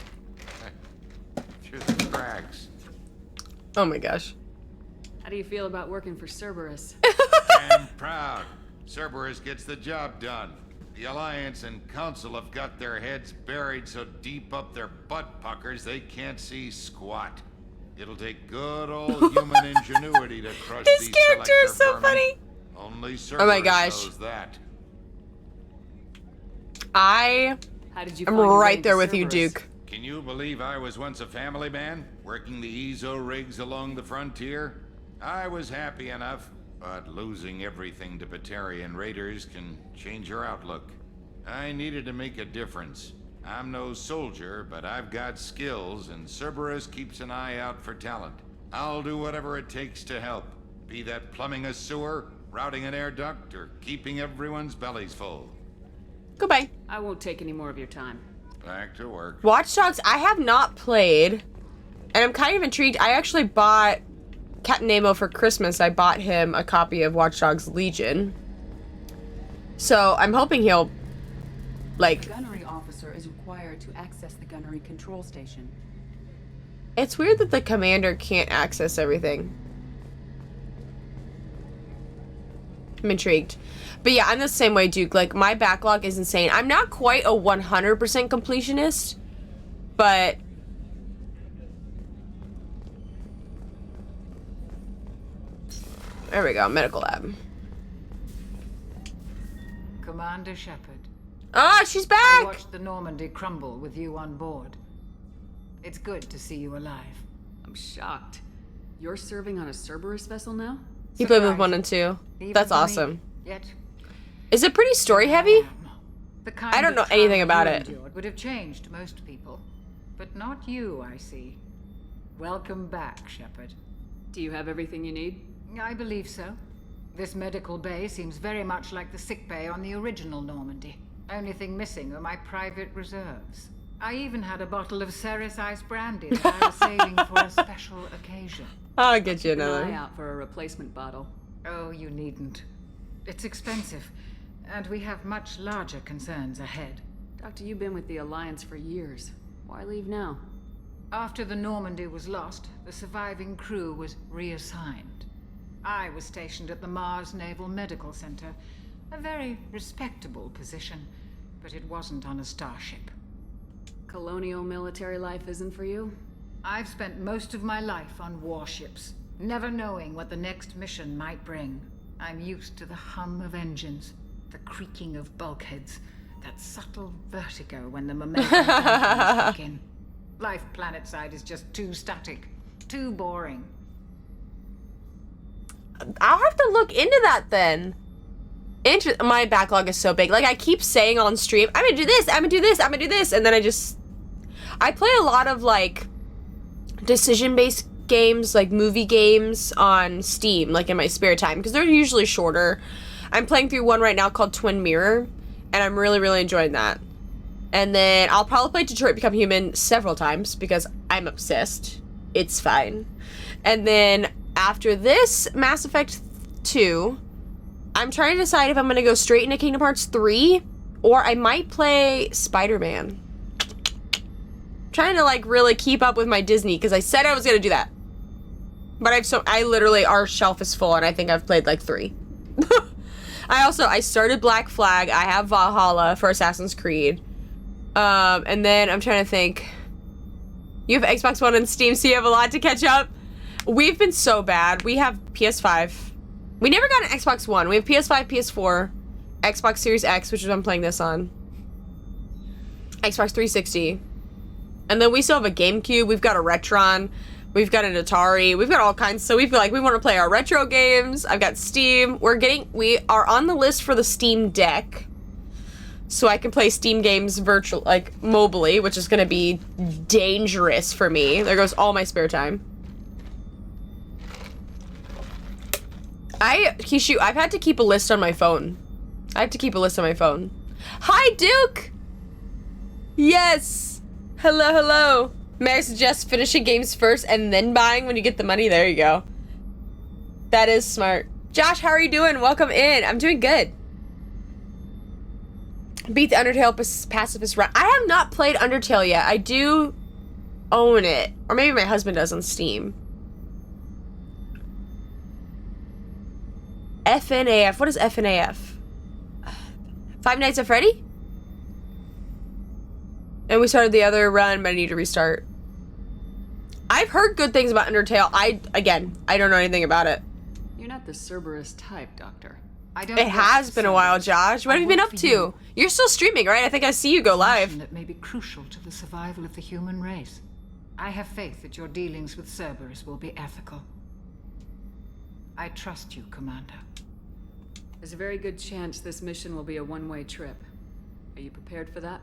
Through the cracks. Oh my gosh. How do you feel about working for Cerberus? I'm proud. Cerberus gets the job done. The Alliance and Council have got their heads buried so deep up their butt puckers they can't see squat. It'll take good old human ingenuity to crush His these character is so selector vermin. funny. Only Cerberus Oh my gosh. knows that. I How did you am find your way right into there with you, Cerberus? Duke. Can you believe I was once a family man, working the Ezo rigs along the frontier? I was happy enough, but losing everything to Batarian raiders can change your outlook. I needed to make a difference. I'm no soldier, but I've got skills, and Cerberus keeps an eye out for talent. I'll do whatever it takes to help, be that plumbing a sewer, routing an air duct, or keeping everyone's bellies full. Goodbye. I won't take any more of your time. Back to work. Watch Dogs, I have not played, and I'm kind of intrigued. I actually bought Captain Nemo for Christmas. I bought him a copy of Watch Dogs Legion. So I'm hoping he'll, like... The gunnery officer is required to access the gunnery control station. It's weird that the commander can't access everything. I'm intrigued. But yeah, I'm the same way, Duke. Like, my backlog is insane. I'm not quite a 100% completionist, but... There we go, medical lab. Commander Shepard. Ah, she's I back! watched the Normandy crumble with you on board. It's good to see you alive. I'm shocked. You're serving on a Cerberus vessel now? He played with Surprising. 1 and 2. Even That's for me. awesome. Yet, Is it pretty story heavy? the kind I don't of know anything trauma about you it. endured would have changed most people. But not you, I see. Welcome back, Shepard. Do you have everything you need? I believe so. This medical bay seems very much like the sick bay on the original Normandy. Only thing missing are my private reserves. I even had a bottle of Ceres Ice brandy that I was saving for a special occasion. I'll get you Keep an eye another. out for a replacement bottle. Oh, you needn't. It's expensive, and we have much larger concerns ahead. Doctor, you've been with the Alliance for years. Why leave now? After the Normandy was lost, the surviving crew was reassigned. I was stationed at the Mars Naval Medical Center, a very respectable position, but it wasn't on a starship. Colonial military life isn't for you? I've spent most of my life on warships, never knowing what the next mission might bring. I'm used to the hum of engines, the creaking of bulkheads, that subtle vertigo when the momentum kick in. Life planetside is just too static, too boring. I'll have to look into that then. My backlog is so big. Like, I keep saying on stream, I'm gonna do this, I'm gonna do this, I'm gonna do this, and then I play a lot of, like, decision-based games, like movie games on Steam, like in my spare time, because they're usually shorter. I'm playing through one right now called Twin Mirror, and I'm really, really enjoying that. And then I'll probably play Detroit Become Human several times, because I'm obsessed. It's fine. And then after this Mass Effect 2, I'm trying to decide if I'm going to go straight into Kingdom Hearts 3, or I might play Spider-Man. Trying to, like, really keep up with my Disney, because I said I was going to do that. But I literally, our shelf is full, and I think I've played, like, 3. I started Black Flag. I have Valhalla for Assassin's Creed. And then I'm trying to think. You have Xbox One and Steam, so you have a lot to catch up. We've been so bad. We have PS5. We never got an Xbox One. We have PS5, PS4, Xbox Series X, which is what I'm playing this on. Xbox 360. And then we still have a GameCube. We've got a Retron. We've got an Atari. We've got all kinds. So we want to play our retro games. I've got Steam. We are on the list for the Steam Deck. So I can play Steam games virtual, like, mobily, which is going to be dangerous for me. There goes all my spare time. Kishu, I've had to keep a list on my phone. I have to keep a list on my phone. Hi, Duke! Yes! Hello, hello. May I suggest finishing games first and then buying when you get the money? There you go. That is smart. Josh, how are you doing? Welcome in. I'm doing good. Beat the Undertale Pacifist Run. I have not played Undertale yet. I do own it. Or maybe my husband does on Steam. FNAF. What is FNAF? Five Nights at Freddy? And we started the other run, but I need to restart. I've heard good things about Undertale. I don't know anything about it. You're not the Cerberus type, Doctor. I don't It has been a while, Josh. What have you been up to? You're still streaming, right? I think I see you go live. That may be crucial to the survival of the human race. I have faith that your dealings with Cerberus will be ethical. I trust you, Commander. There's a very good chance this mission will be a one-way trip. Are you prepared for that?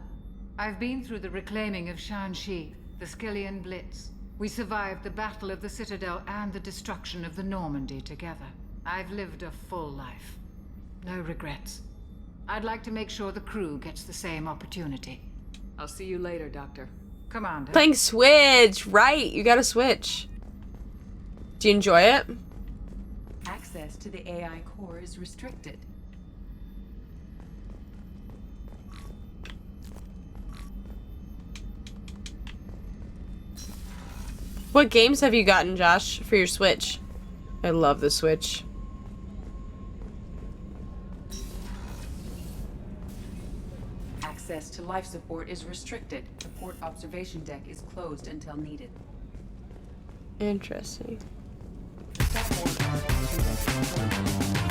I've been through the reclaiming of Shanxi, the Skillian Blitz. We survived the Battle of the Citadel and the destruction of the Normandy together. I've lived a full life. No regrets. I'd like to make sure the crew gets the same opportunity. I'll see you later, Doctor. Commander. Playing Switch, right? You gotta switch. Do you enjoy it? Access to the AI core is restricted. What games have you gotten, Josh, for your Switch? I love the Switch. Access to life support is restricted. The port observation deck is closed until needed. Interesting.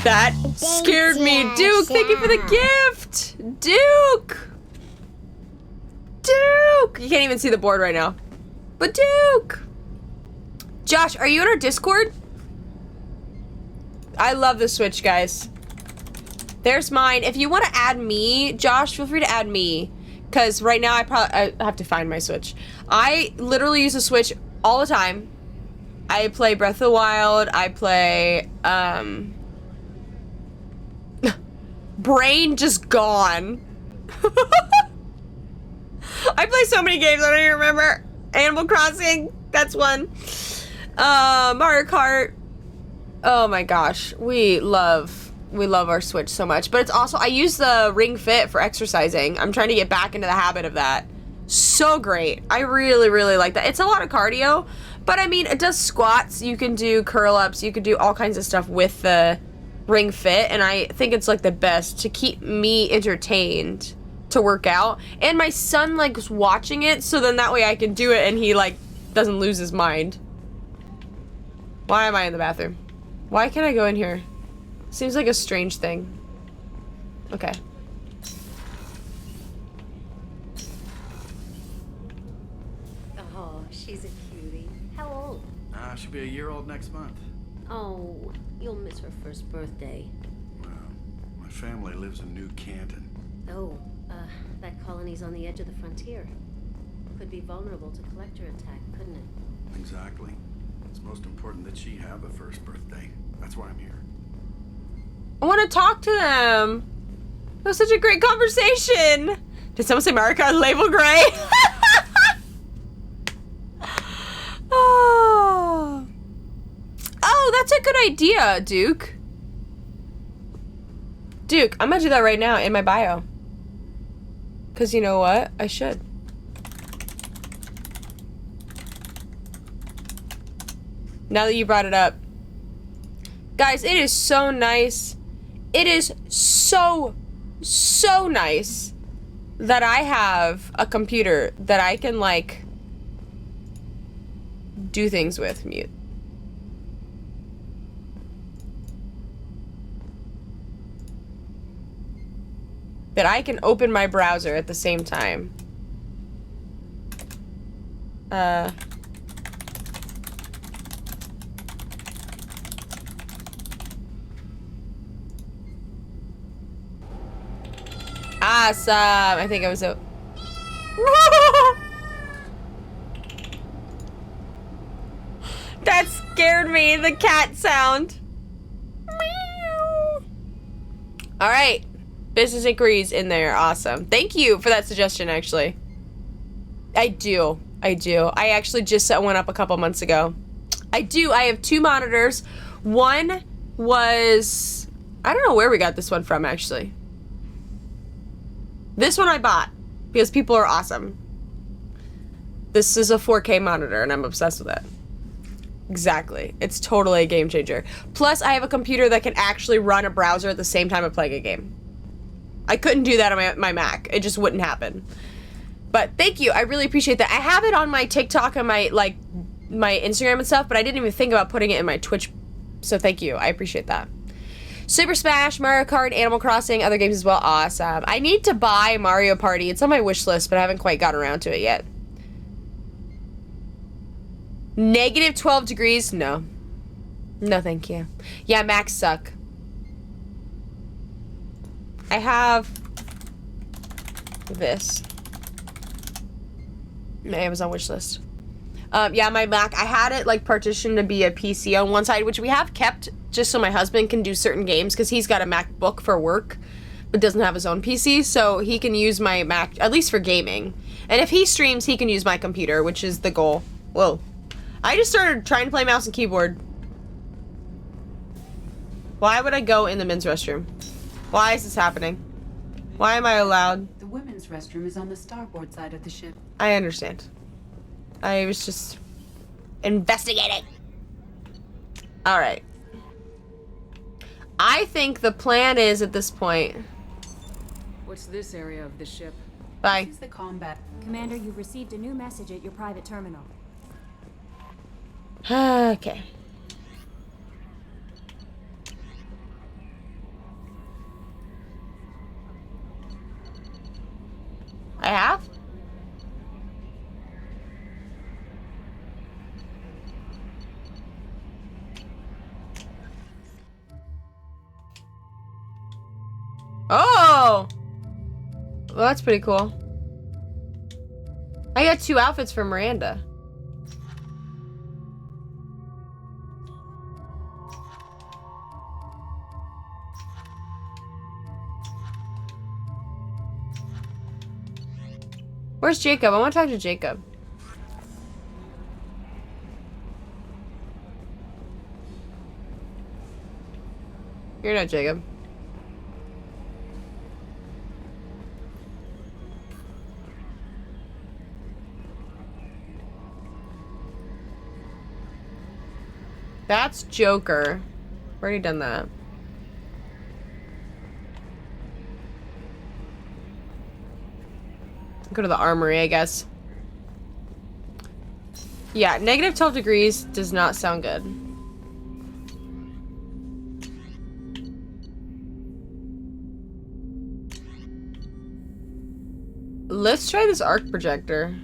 That scared me. Duke, thank you for the gift. Duke. Duke. You can't even see the board right now. But Duke. Josh, are you in our Discord? I love the Switch, guys. There's mine. If you want to add me, Josh, feel free to add me. Because right now I have to find my Switch. I literally use the Switch all the time. I play Breath of the Wild. I play, Brain just gone. I play so many games I don't even remember. Animal Crossing, that's one. Mario Kart. Oh my gosh, we love our Switch so much. But it's also, I use the Ring Fit for exercising. I'm trying to get back into the habit of that. So great. I really, really like that. It's a lot of cardio, but I mean, it does squats. You can do curl-ups. You can do all kinds of stuff with the Ring Fit, and I think it's like the best to keep me entertained to work out. And my son likes watching it, so then that way I can do it and he like doesn't lose his mind. Why am I in the bathroom? Why can't I go in here? Seems like a strange thing. Okay. Oh, she's a cutie. How old? She'll be a year old next month. Oh, you'll miss her first birthday. Well, my family lives in New Canton. Oh, that colony's on the edge of the frontier. Could be vulnerable to collector attack, couldn't it? Exactly. It's most important that she have a first birthday. That's why I'm here. I want to talk to them. It was such a great conversation. Did someone say Marika label gray? Oh, that's a good idea, Duke. Duke, I'm gonna do that right now in my bio. Because you know what? I should. Now that you brought it up. Guys, it is so nice. It is so nice that I have a computer that I can, like, do things with. Mute. That I can open my browser at the same time. Awesome. I think I was a... That scared me, the cat sound. All right. Business inquiries in there. Awesome. Thank you for that suggestion, actually. I do. I actually just set one up a couple months ago. I do. I have 2 monitors. One was... I don't know where we got this one from, actually. This one I bought because people are awesome. This is a 4K monitor and I'm obsessed with it. Exactly. It's totally a game changer. Plus, I have a computer that can actually run a browser at the same time of playing a game. I couldn't do that on my Mac. It just wouldn't happen. But thank you. I really appreciate that. I have it on my TikTok and my Instagram and stuff, but I didn't even think about putting it in my Twitch. So thank you. I appreciate that. Super Smash, Mario Kart, Animal Crossing, other games as well. Awesome. I need to buy Mario Party. It's on my wish list, but I haven't quite gotten around to it yet. Negative 12 degrees? No. No, thank you. Yeah, Macs suck. I have this. My Amazon wish list. Yeah, my Mac, I had it like partitioned to be a PC on one side, which we have kept just so my husband can do certain games because he's got a MacBook for work, but doesn't have his own PC, so he can use my Mac, at least for gaming. And if he streams, he can use my computer, which is the goal. Whoa. I just started trying to play mouse and keyboard. Why would I go in the men's restroom? Why is this happening? Why am I allowed? The women's restroom is on the starboard side of the ship. I understand. I was just investigating. Alright. I think the plan is at this point. What's this area of the ship? Bye. This is the combat. Commander, you've received a new message at your private terminal. Okay. I have? Oh! Well, that's pretty cool. I got 2 outfits for Miranda. Where's Jacob? I want to talk to Jacob. You're not Jacob. That's Joker. I've already done that. Go to the armory, I guess. Yeah, negative 12 degrees does not sound good. Let's try this arc projector.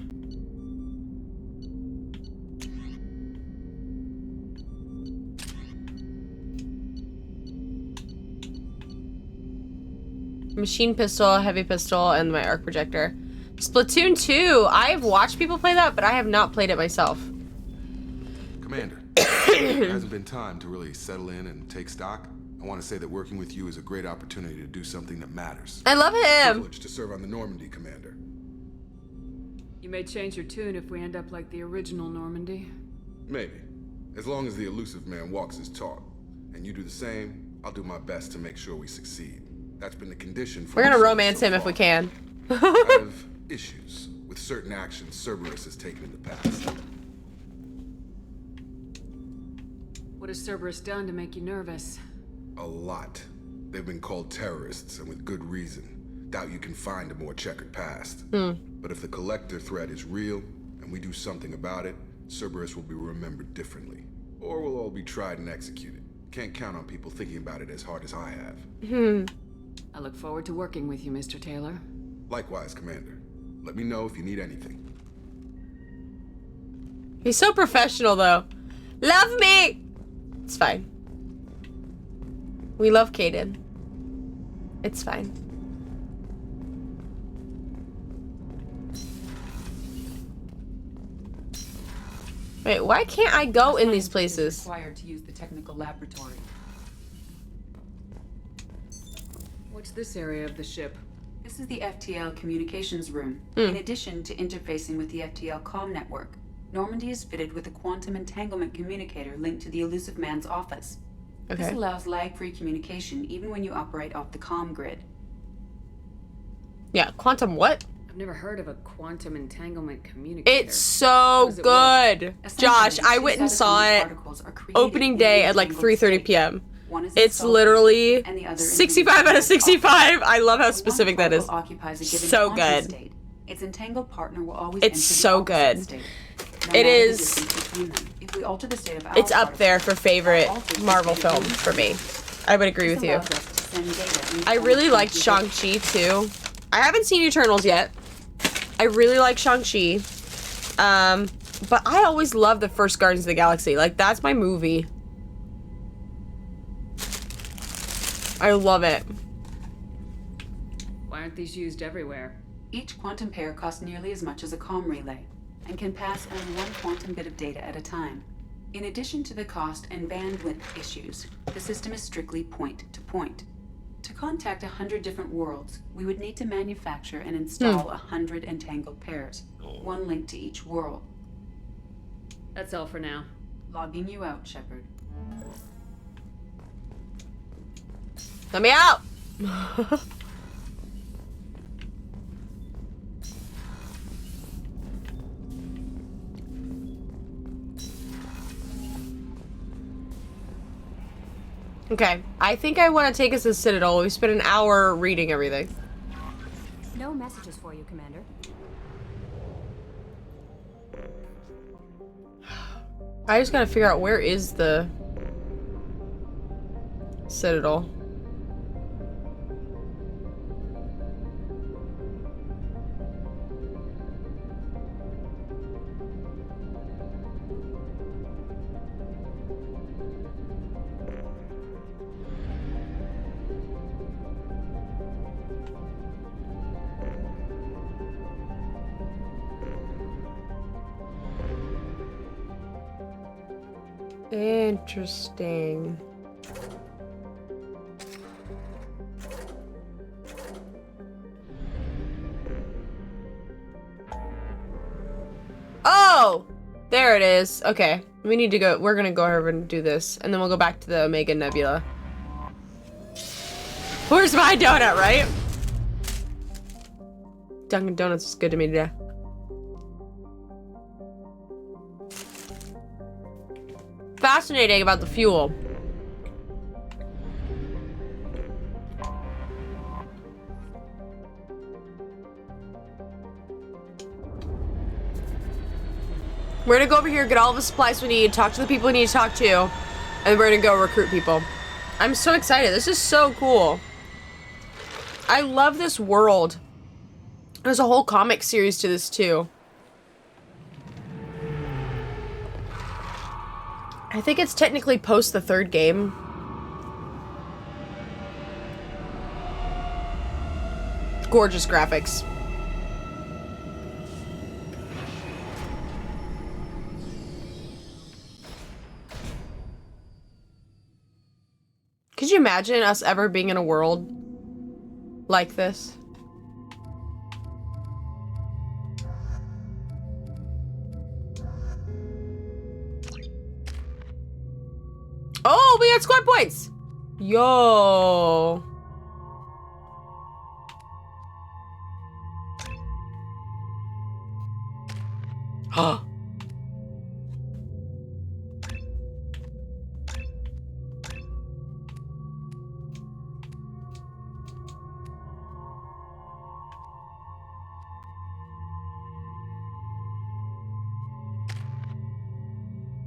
Machine pistol, heavy pistol, and my arc projector. Splatoon 2! I've watched people play that, but I have not played it myself. Commander, there hasn't been time to really settle in and take stock. I want to say that working with you is a great opportunity to do something that matters. I love him! Privilege to serve on the Normandy, Commander. You may change your tune if we end up like the original Normandy. Maybe. As long as the elusive man walks his talk, and you do the same, I'll do my best to make sure we succeed. That's been the condition for We're gonna romance him if we can. I have issues with certain actions Cerberus has taken in the past. What has Cerberus done to make you nervous? A lot. They've been called terrorists, and with good reason. Doubt you can find a more checkered past. But if the Collector threat is real, and we do something about it, Cerberus will be remembered differently. Or we'll all be tried and executed. Can't count on people thinking about it as hard as I have. I look forward to working with you, Mr. Taylor. Likewise, Commander. Let me know if you need anything. He's so professional, though. Love me! It's fine. We love Kaden. It's fine. Wait, why can't I go in these places? Required to use the technical laboratory. What's this area of the ship? This is the FTL communications room. In addition to interfacing with the FTL comm network, Normandy is fitted with a quantum entanglement communicator linked to the elusive man's office. This allows lag-free communication even when you operate off the comm grid. Yeah, quantum what? I've never heard of a quantum entanglement communicator. It's so good. Josh, I went and saw it opening day at like 3:30 p.m. It's literally 65 out of 65. I love how specific that is. So good. Its entangled partner will always It's so good. It is. If we alter the state of our It's up there for favorite Marvel film for me. I would agree with you. I really liked Shang-Chi too. I haven't seen Eternals yet. I really like Shang-Chi. But I always loved the first Guardians of the Galaxy. Like, that's my movie. I love it. Why aren't these used everywhere? Each quantum pair costs nearly as much as a comm relay, and can pass only one quantum bit of data at a time. In addition to the cost and bandwidth issues, the system is strictly point-to-point. To contact 100 different worlds, we would need to manufacture and install 100 entangled pairs, one link to each world. That's all for now. Logging you out, Shepard. Let me out! Okay, I think I want to take us to Citadel. We spent an hour reading everything. No messages for you, Commander. I just gotta figure out where is the Citadel. Interesting. Oh! There it is. Okay. We need to go. We're gonna go over and do this. And then we'll go back to the Omega Nebula. Where's my donut, right? Dunkin' Donuts is good to me today. Fascinating about the fuel. We're gonna go over here, get all the supplies we need, talk to the people we need to talk to, and we're gonna go recruit people. I'm so excited. This is so cool. I love this world. There's a whole comic series to this too. I think it's technically post the third game. Gorgeous graphics. Could you imagine us ever being in a world like this? Oh, we got squad points! Yo. Huh.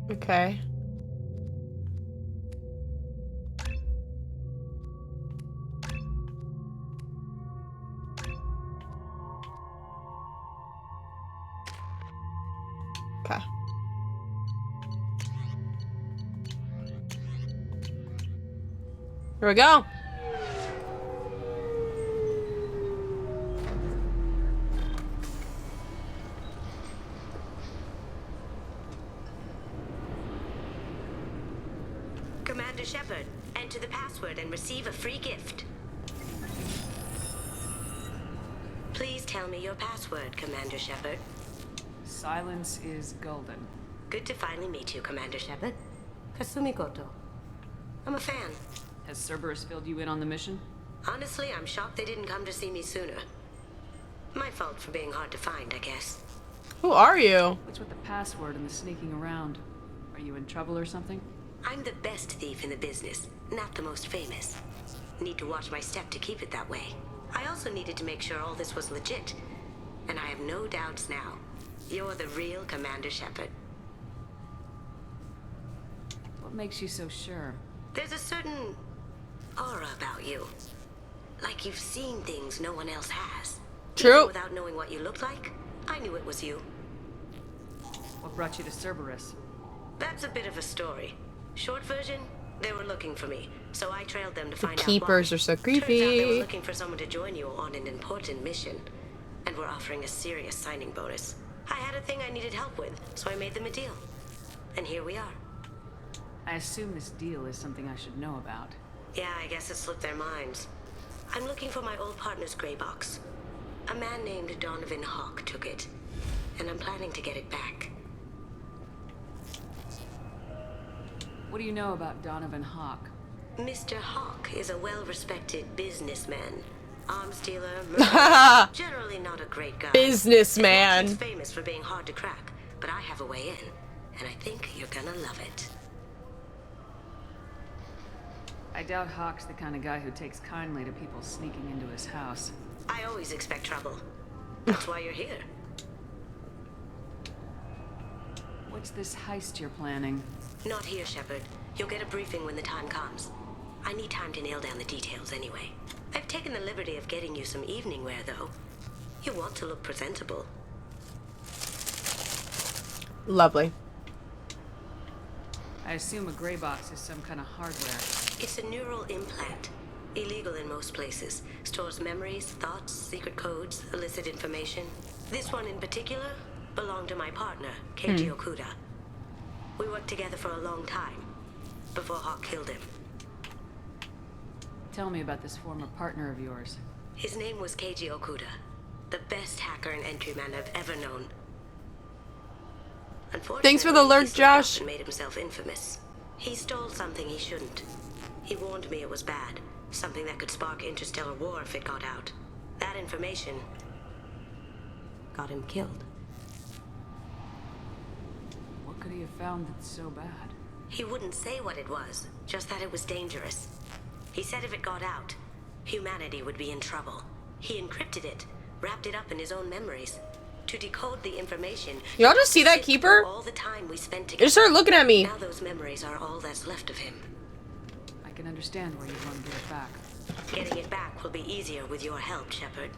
Okay. Okay. Here we go. Commander Shepard, enter the password and receive a free gift. Please tell me your password, Commander Shepard. Silence is golden. Good to finally meet you, Commander Shepard. Kasumi Goto. I'm a fan. Has Cerberus filled you in on the mission? Honestly, I'm shocked they didn't come to see me sooner. My fault for being hard to find, I guess. Who are you? What's with the password and the sneaking around? Are you in trouble or something? I'm the best thief in the business, not the most famous. Need to watch my step to keep it that way. I also needed to make sure all this was legit. And I have no doubts now. You're the real Commander Shepard. What makes you so sure? There's a certain aura about you. Like you've seen things no one else has. True. Even without knowing what you looked like, I knew it was you. What brought you to Cerberus? That's a bit of a story. Short version, they were looking for me, so I trailed them to find out Keepers why. are so Turns out they were creepy. looking for someone to join you on an important mission, and were offering a serious signing bonus. I had a thing I needed help with, so I made them a deal. And here we are. I assume this deal is something I should know about. Yeah, I guess it slipped their minds. I'm looking for my old partner's gray box. A man named Donovan Hawk took it, and I'm planning to get it back. What do you know about Donovan Hawk? Mr. Hawk is a well-respected businessman. Arms dealer, murderer, generally not a great guy. Businessman. He's famous for being hard to crack, but I have a way in, and I think you're gonna love it. I doubt Hawk's the kind of guy who takes kindly to people sneaking into his house. I always expect trouble. That's why you're here. What's this heist you're planning? Not here, Shepard. You'll get a briefing when the time comes. I need time to nail down the details anyway. I've taken the liberty of getting you some evening wear, though. You want to look presentable. Lovely. I assume a gray box is some kind of hardware. It's a neural implant. Illegal in most places. Stores memories, thoughts, secret codes, illicit information. This one in particular belonged to my partner, Keiji Okuda. We worked together for a long time, before Hawk killed him. Tell me about this former partner of yours. His name was Keiji Okuda, the best hacker and entryman I've ever known. Thanks for the alert, he slipped Josh. up and made himself infamous. He stole something he shouldn't. He warned me it was bad, something that could spark interstellar war if it got out. That information got him killed. What could he have found that's so bad? He wouldn't say what it was, just that it was dangerous. He said if it got out, humanity would be in trouble. He encrypted it, wrapped it up in his own memories. To decode the information. Y'all just see that keeper? All the time we spent It together. just started looking at me. Now those memories are all that's left of him. I can understand why you'd want to get it back. Getting it back will be easier with your help, Shepard.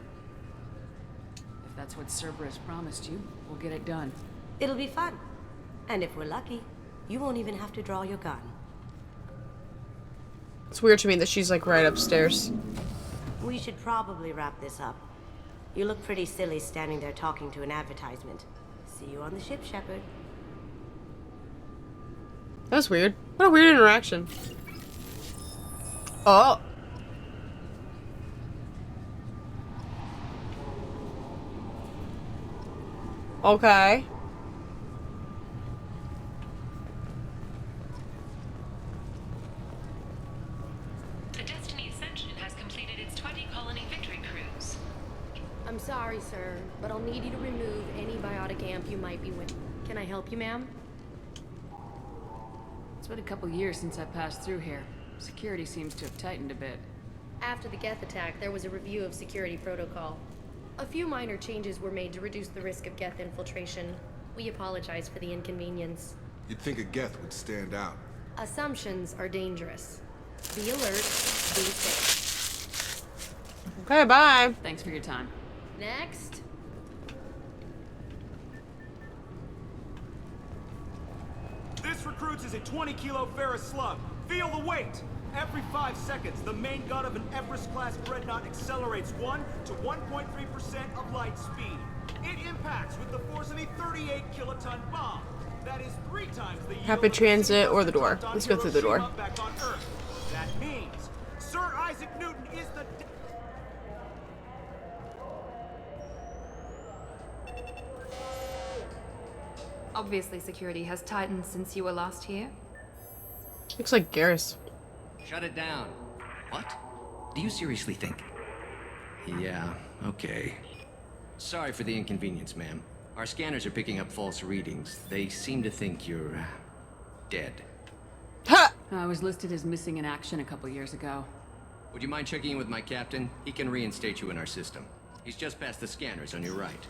If that's what Cerberus promised you, we'll get it done. It'll be fun. And if we're lucky, you won't even have to draw your gun. It's weird to me that she's like right upstairs. We should probably wrap this up. You look pretty silly standing there talking to an advertisement. See you on the ship, Shepard. That was weird. What a weird interaction. Oh. Okay. The Destiny Ascension has completed its 20-colony victory cruise. I'm sorry, sir, but I'll need you to remove any biotic amp you might be with. Can I help you, ma'am? It's been a couple years since I passed through here. Security seems to have tightened a bit. After the Geth attack, there was a review of security protocol. A few minor changes were made to reduce the risk of Geth infiltration. We apologize for the inconvenience. You'd think a Geth would stand out. Assumptions are dangerous. Be alert, be safe. Okay, bye. Thanks for your time. Next. This recruits is a 20-kilo ferrous slug. Feel the weight! Every 5 seconds, the main gun of an Everest-class dreadnought accelerates 1 to 1.3% of light speed. It impacts with the force of a 38-kiloton bomb. That is 3 times the yield Rapid of a transit or the 60,000 door. ton Let's go through the door. Hiroshima back on Earth. That means Sir Isaac Newton is the... Obviously, security has tightened since you were last here. Looks like Garrus. Shut it down. What? Do you seriously think? Yeah, okay. Sorry for the inconvenience, ma'am. Our scanners are picking up false readings. They seem to think you're dead. I was listed as missing in action a couple years ago. Would you mind checking in with my captain? He can reinstate you in our system. He's just past the scanners on your right.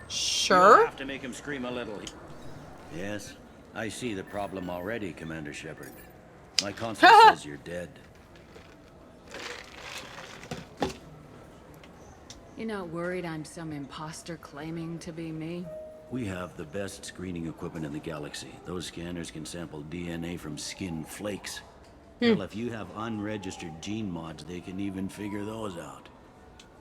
Sure. You'll have to make him scream a little. Yes, I see the problem already, Commander Shepard. My console says you're dead. You're not worried I'm some imposter claiming to be me? We have the best screening equipment in the galaxy. Those scanners can sample DNA from skin flakes. Well, if you have unregistered gene mods, they can even figure those out.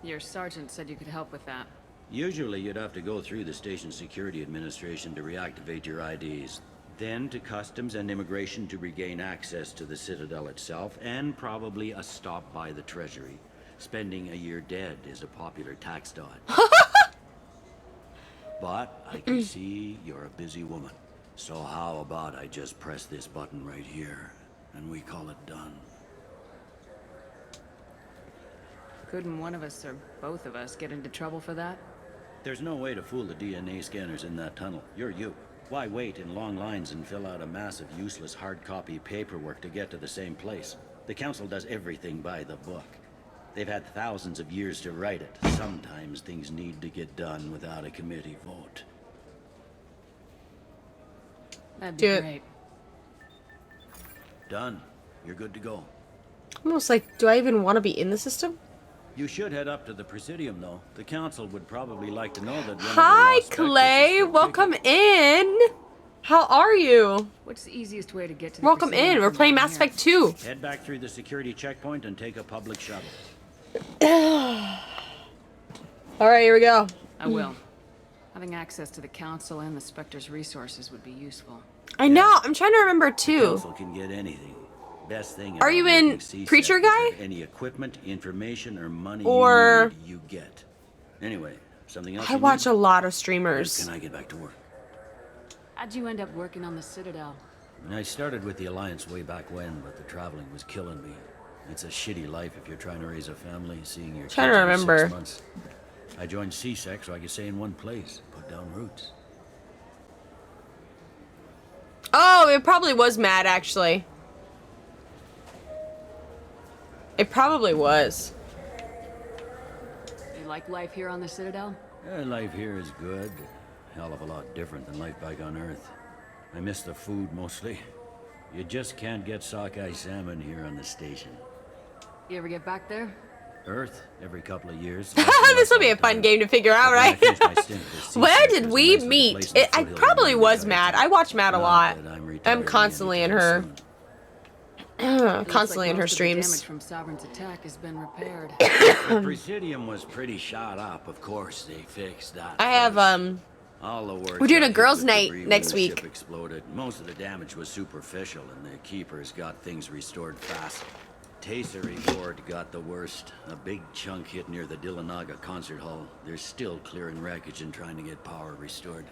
Your sergeant said you could help with that. Usually you'd have to go through the Station Security Administration to reactivate your IDs. Then to Customs and Immigration to regain access to the Citadel itself, and probably a stop by the Treasury. Spending a year dead is a popular tax dodge. But I can see you're a busy woman. So how about I just press this button right here, and we call it done? Couldn't one of us or both of us get into trouble for that? There's no way to fool the DNA scanners in that tunnel. You're you. Why wait in long lines and fill out a massive useless hard copy paperwork to get to the same place? The Council does everything by the book. They've had thousands of years to write it. Sometimes things need to get done without a committee vote. That'd be great. Done. You're good to go. Almost like, do I even want to be in the system? You should head up to the Presidium, though. The Council would probably like to know that. Hi, Clay. Welcome in. How are you? What's the easiest way to get to the Welcome in. We're playing Mass Effect 2. Head back through the security checkpoint and take a public shuttle. All right, here we go. I will. Having access to the Council and the Spectre's resources would be useful. I know. I'm trying to remember too. The Council can get anything. Best thing. Are you in Preacher Guy? Any equipment, information, or money or you need, you get. Anyway, something else. I watch a lot of streamers. Can I get back to work? How'd you end up working on the Citadel? I started with the Alliance way back when, but the traveling was killing me. It's a shitty life if you're trying to raise a family, seeing your kids trying to every remember. 6 months. I joined CSEC so I could stay in one place, put down roots. Oh, it probably was Matt, actually. It probably was. You like life here on the Citadel? Life here is good. Hell of a lot different than life back on Earth. I miss the food mostly. You just can't get sockeye salmon here on the station. You ever get back there? Earth, every couple of years. This will be a fun game to figure out, right? Where did we meet? I probably was Matt. I watch Matt a lot. I'm constantly in her. Constantly in her streams. Damage from Sovereign's attack has been repaired. The Presidium was pretty shot up. Of course, they fixed that. I have All the work we're doing a got girls' hit with night debris when next the week. ship exploded. Most of the damage was superficial, and the keepers got things restored fast. Tasery Ward got the worst. A big chunk hit near the Dillanaga concert hall. They're still clearing wreckage and trying to get power restored.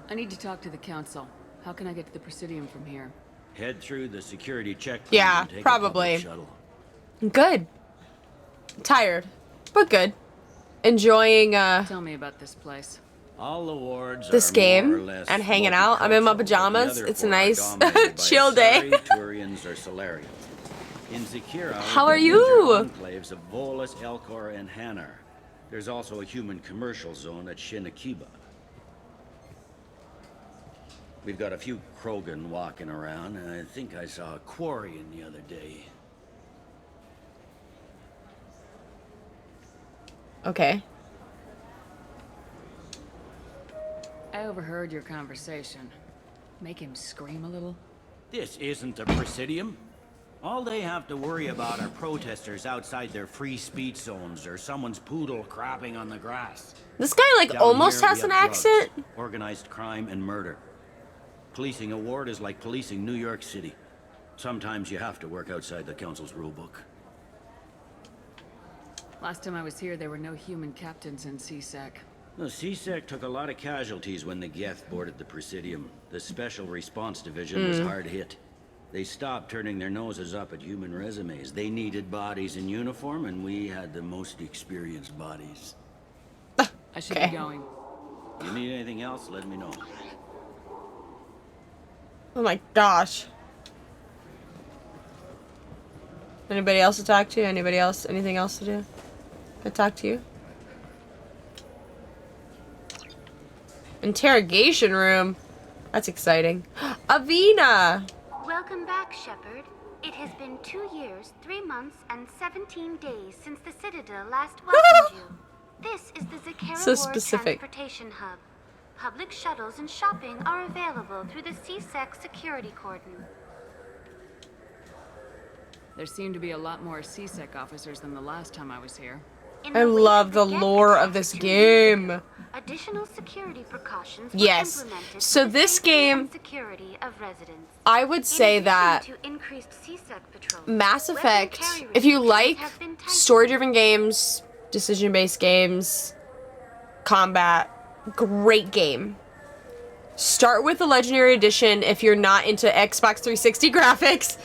I need to talk to the Council. How can I get to the Presidium from here? Head through the security checkpoint. Yeah, and take probably. A public shuttle. Good. Tired, but good. Enjoying Tell me about this place. All the wards this are game more or less and hanging out. I'm in my pajamas. It's a nice chill day. Turians, or Solarians. In Zakira, how are you? Enclaves of Volus, Elcor, and Hanar. There's also a human commercial zone at Shinakiba. We've got a few Krogan walking around, and I think I saw a Quarian the other day. Okay. I overheard your conversation. Make him scream a little? This isn't a Presidium. All they have to worry about are protesters outside their free speech zones or someone's poodle crapping on the grass. This guy like Down almost here, has we an have accent. drugs, organized crime and murder. Policing a ward is like policing New York City. Sometimes you have to work outside the Council's rulebook. Last time I was here, there were no human captains in CSEC. The CSEC took a lot of casualties when the Geth boarded the Presidium. The Special Response Division was hard hit. They stopped turning their noses up at human resumes. They needed bodies in uniform, and we had the most experienced bodies. I should be going. You need anything else, let me know. Oh my gosh. Anybody else to talk to? Anybody else? Anything else to do? Can I talk to you? Interrogation room. That's exciting. Avina! Welcome back, Shepard. It has been 2 years, 3 months, and 17 days since the Citadel last welcomed you. This is the Zakera So Ward specific. Transportation Hub. Public shuttles and shopping are available through the CSEC security cordon. There seem to be a lot more CSEC officers than the last time I was here. I love the lore of this game. Additional security precautions were Yes. implemented So for the this safety game, and security of residents. I would say that To increased CSEC patrol, Mass weapon Effect, carry if you restrictions like have been tightened. story-driven games, decision-based games, combat, great game. Start with the Legendary Edition if you're not into Xbox 360 graphics.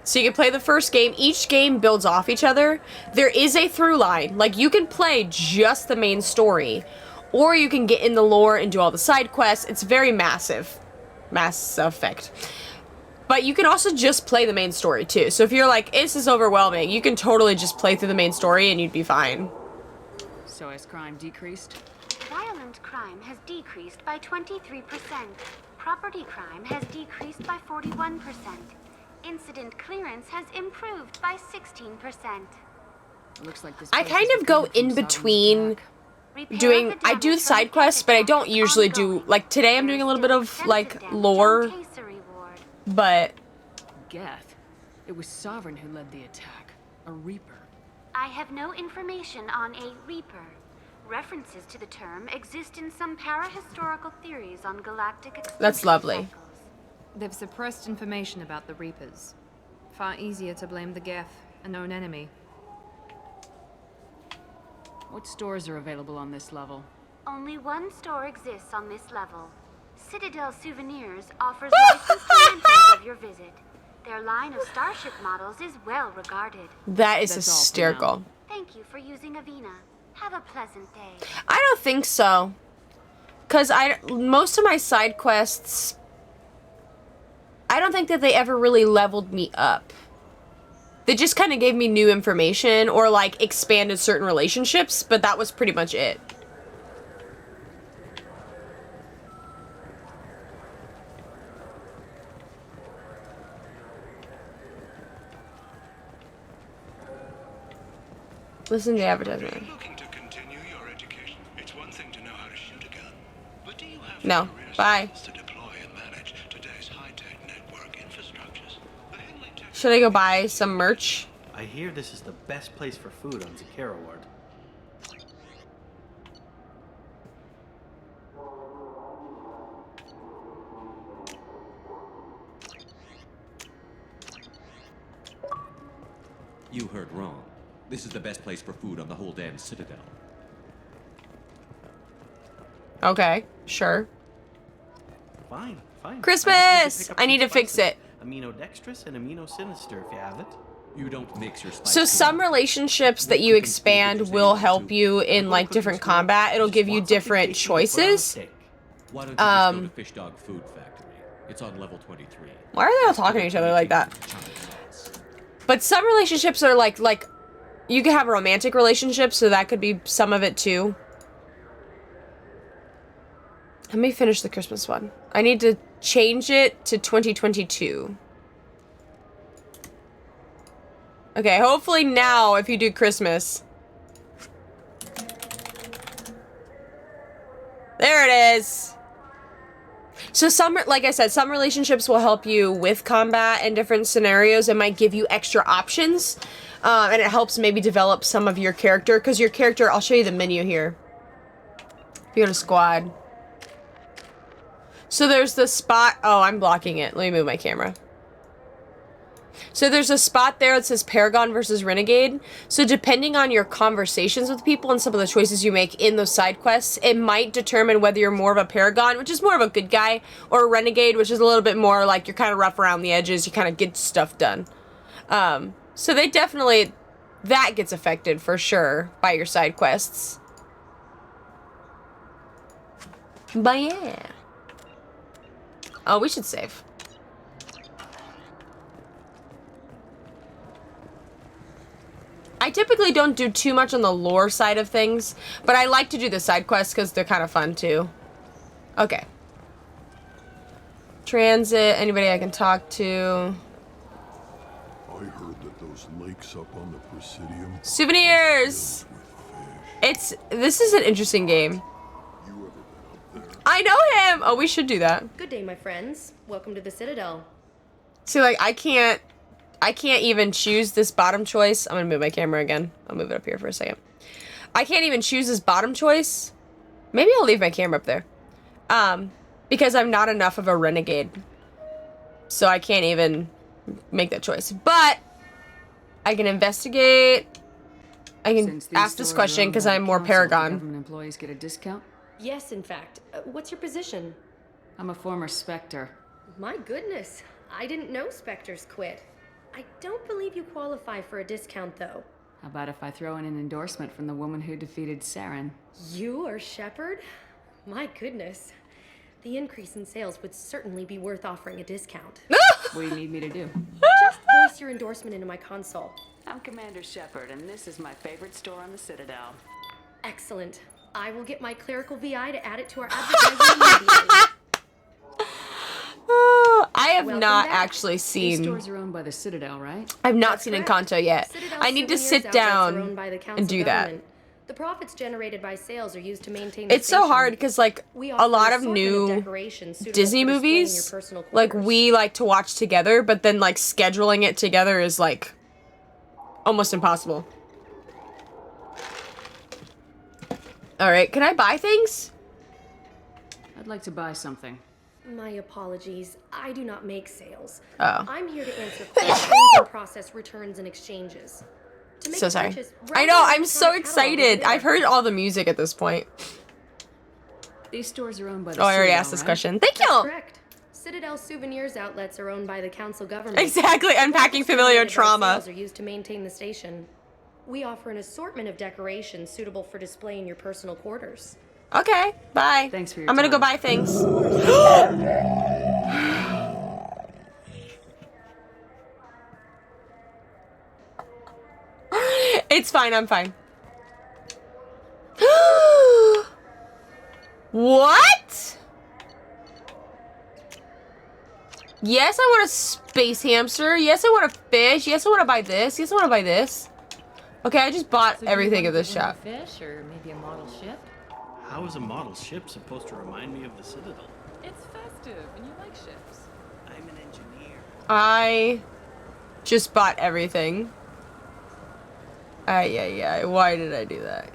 So you can play the first game. Each game builds off each other. There is a through line. Like, you can play just the main story, or you can get in the lore and do all the side quests. It's very massive. Mass Effect. But you can also just play the main story, too. So if you're like, this is overwhelming, you can totally just play through the main story and you'd be fine. So has crime decreased? Violent crime has decreased by 23%. Property crime has decreased by 41%. Incident clearance has improved by 16%. Looks like this I place kind is of go recovering in from between Repair doing, of the I do damage side from quests, but I don't Geth is usually do, ongoing. like today I'm doing a little bit of like lore, Caesary Ward. but Geth. It was Sovereign who led the attack. A Reaper. I have no information on a Reaper. References to the term exist in some parahistorical theories on galactic extinction. that's lovely. They've suppressed information about the Reapers. Far easier to blame the Geth, a known enemy. What stores are available on this level? Only one store exists on this level. Citadel Souvenirs offers licensed mementos of your visit. Their line of starship models is well regarded. That is That's all for hysterical. Thank you for using Avina. Have a pleasant day. I don't think so. Cause most of my side quests, I don't think that they ever really leveled me up. They just kind of gave me new information or like expanded certain relationships, but that was pretty much it. Listen to the advertisement. No. Bye. Should I go buy some merch? I hear this is the best place for food on Zakera Ward. You heard wrong. This is the best place for food on the whole damn Citadel. Okay, sure. Fine, fine. Christmas! I need to fix it. Aminodextrous and aminosinister if you have it. You don't mix your spice. So some relationships that you expand will help you in like different combat. It'll give you different choices. Why don't you just go to Fish Dog Food Factory? It's on level 23. Why are they all talking to each other like that? But some relationships are like you can have a romantic relationship, so that could be some of it too. Let me finish the Christmas one. I need to change it to 2022. Okay, hopefully now if you do Christmas. There it is. So some, like I said, some relationships will help you with combat and different scenarios. It might give you extra options. And it helps maybe develop some of your character. Because your character, I'll show you the menu here. If you go to squad. So there's the spot. Oh, I'm blocking it. Let me move my camera. So there's a spot there that says Paragon versus Renegade. So depending on your conversations with people and some of the choices you make in those side quests, it might determine whether you're more of a Paragon, which is more of a good guy, or a Renegade, which is a little bit more like you're kind of rough around the edges, you kind of get stuff done. So they definitely, that gets affected for sure by your side quests. But yeah. Oh, we should save. I typically don't do too much on the lore side of things, but I like to do the side quests because they're kind of fun too. Okay. Transit, anybody I can talk to. I heard that those lakes up on the Presidium. Souvenirs! This is an interesting game. I know him! Oh, we should do that. Good day, my friends. Welcome to the Citadel. See, like, I can't even choose this bottom choice. I'm gonna move my camera again. I'll move it up here for a second. I can't even choose this bottom choice. Maybe I'll leave my camera up there. Because I'm not enough of a renegade. So I can't even make that choice. But I can investigate. I can ask this question because I'm more Paragon. Government employees get a discount? Yes, in fact. What's your position? I'm a former Spectre. My goodness. I didn't know Spectres quit. I don't believe you qualify for a discount, though. How about if I throw in an endorsement from the woman who defeated Saren? You are Shepard? My goodness. The increase in sales would certainly be worth offering a discount. What do you need me to do? Just voice your endorsement into my console. I'm Commander Shepard, and this is my favorite store on the Citadel. Excellent. I will get my clerical VI to add it to our advertising immediately. I have not actually seen. These stores are owned by the Citadel, right? I've not seen Encanto yet. I need to sit down and do that. The profits generated by sales are used to maintain the It's so hard because, like, a lot of new Disney movies, like, we like to watch together, but then, like, scheduling it together is, like, almost impossible. Alright, can I buy things? I'd like to buy something. My apologies. I do not make sales. Oh. I'm here to answer questions and process returns and exchanges. To make So sorry. purchase, I know, I'm so excited. I've heard all the music at this point. These stores are owned by the Oh, I already Citadel, asked this right? question. Thank That's you! correct. Citadel souvenirs outlets are owned by the council government. Exactly, unpacking familiar trauma. Sales are used to maintain the station. We offer an assortment of decorations suitable for display in your personal quarters. Okay, bye. Thanks for your I'm gonna go time. buy things. It's fine, I'm fine. What? Yes, I want a space hamster. Yes, I want a fish. Yes, I want to buy this. Yes, I want to buy this. Okay, I just bought everything at this shop. Fish or maybe a model ship? How is a model ship supposed to remind me of the Citadel? It's festive, and you like ships. I'm an engineer. I just bought everything. Ay. Why did I do that?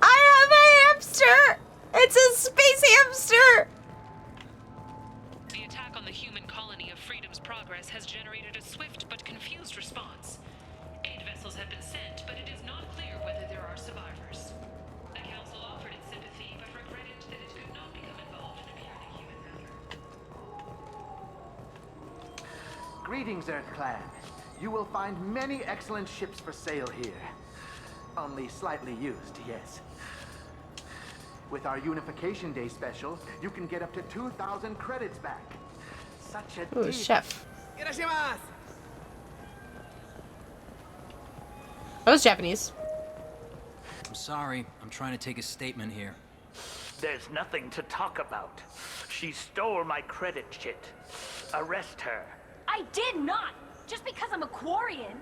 I have a hamster! It's a space hamster! The attack on the human colony of Freedom's Progress has generated a swift but confused response. Aid vessels have been sent, but it is not clear whether there are survivors. The Council offered its sympathy, but regretted that it could not become involved in a purely human matter. Greetings, Earth Clan. You will find many excellent ships for sale here. Only slightly used, yes. With our Unification Day special, you can get up to 2,000 credits back. Such a Ooh, deal. chef. Irashimasu! That was Japanese. I'm sorry. I'm trying to take a statement here. There's nothing to talk about. She stole my credit shit. Arrest her. I did not! Just because I'm a Quarian.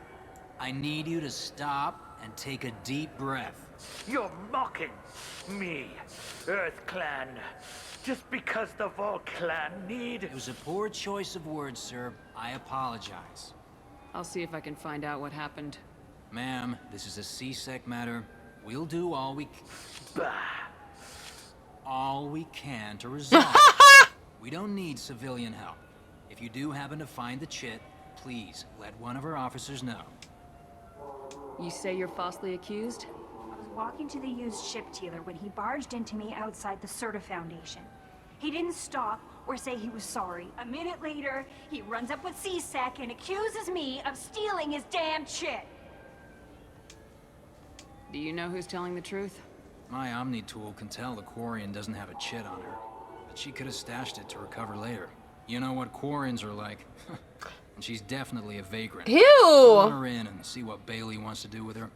I need you to stop and take a deep breath. You're mocking me, Earth Clan. Just because the Vol Clan need... It was a poor choice of words, sir. I apologize. I'll see if I can find out what happened. Ma'am, this is a CSEC matter. We'll do all we Bah. all we can to resolve. We don't need civilian help. If you do happen to find the chit, please let one of our officers know. You say you're falsely accused? I was walking to the used ship dealer when he barged into me outside the Serta Foundation. He didn't stop or say he was sorry. A minute later, he runs up with C-Sec and accuses me of stealing his damn chit. Do you know who's telling the truth? My Omni tool can tell the Quarian doesn't have a chit on her, but she could have stashed it to recover later. You know what Quarians are like. And she's definitely a vagrant. Ew! Run her in and see what Bailey wants to do with her.